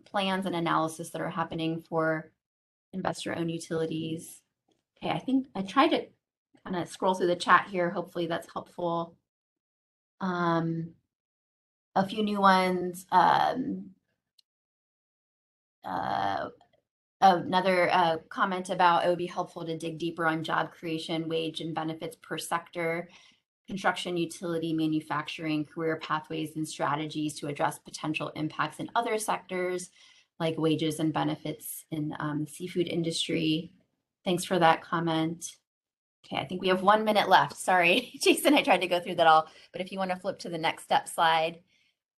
plans and analysis that are happening for investor-owned utilities. Okay, I think I tried to kind of scroll through the chat here. Hopefully that's helpful. A few new ones. Another comment about it would be helpful to dig deeper on job creation, wage and benefits per sector, construction, utility, manufacturing, career pathways, and strategies to address potential impacts in other sectors like wages and benefits in the seafood industry. Thanks for that comment. Okay, I think we have 1 minute left. Sorry, Jason, I tried to go through that all, but if you want to flip to the next step slide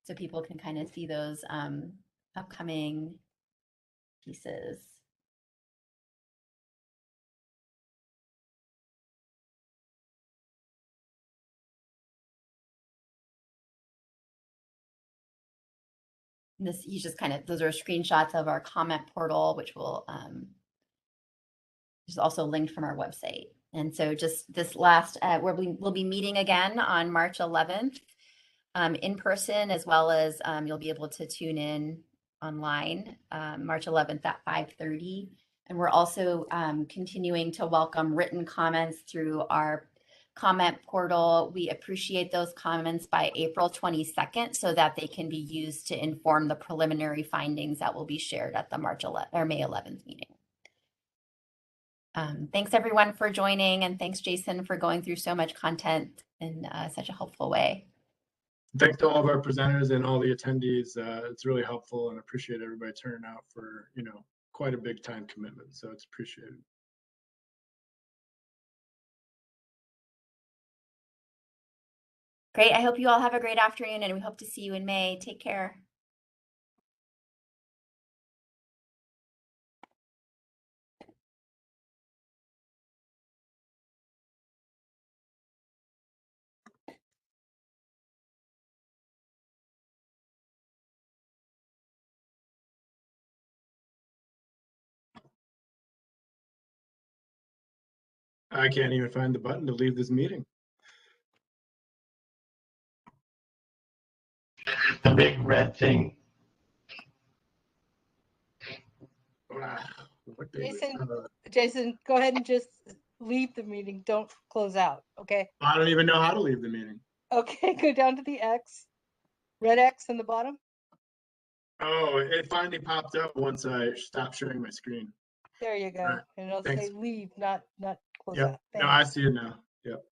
so people can kind of see those upcoming pieces. This, you just kind of, those are screenshots of our comment portal, which will is also linked from our website. And so just this last, we'll be meeting again on March 11th in person, as well as you'll be able to tune in online March 11th at 5:30. And we're also continuing to welcome written comments through our comment portal. We appreciate those comments by April 22nd so that they can be used to inform the preliminary findings that will be shared at the May 11th meeting. Thanks everyone for joining, and thanks Jason for going through so much content in such a helpful way. Thanks to all of our presenters and all the attendees. It's really helpful, and appreciate everybody turning out for, you know, quite a big time commitment. So it's appreciated. Great. I hope you all have a great afternoon, and we hope to see you in May. Take care. I can't even find the button to leave this meeting. The big red thing. Wow. What day is Jason, it? Jason, go ahead and just leave the meeting. Don't close out, okay? I don't even know how to leave the meeting. Okay, go down to the X, red X in the bottom. Oh, it finally popped up once I stopped sharing my screen. There you go. Right. And it'll Thanks. say leave, not close Yep. out. No, I see it now. Yep.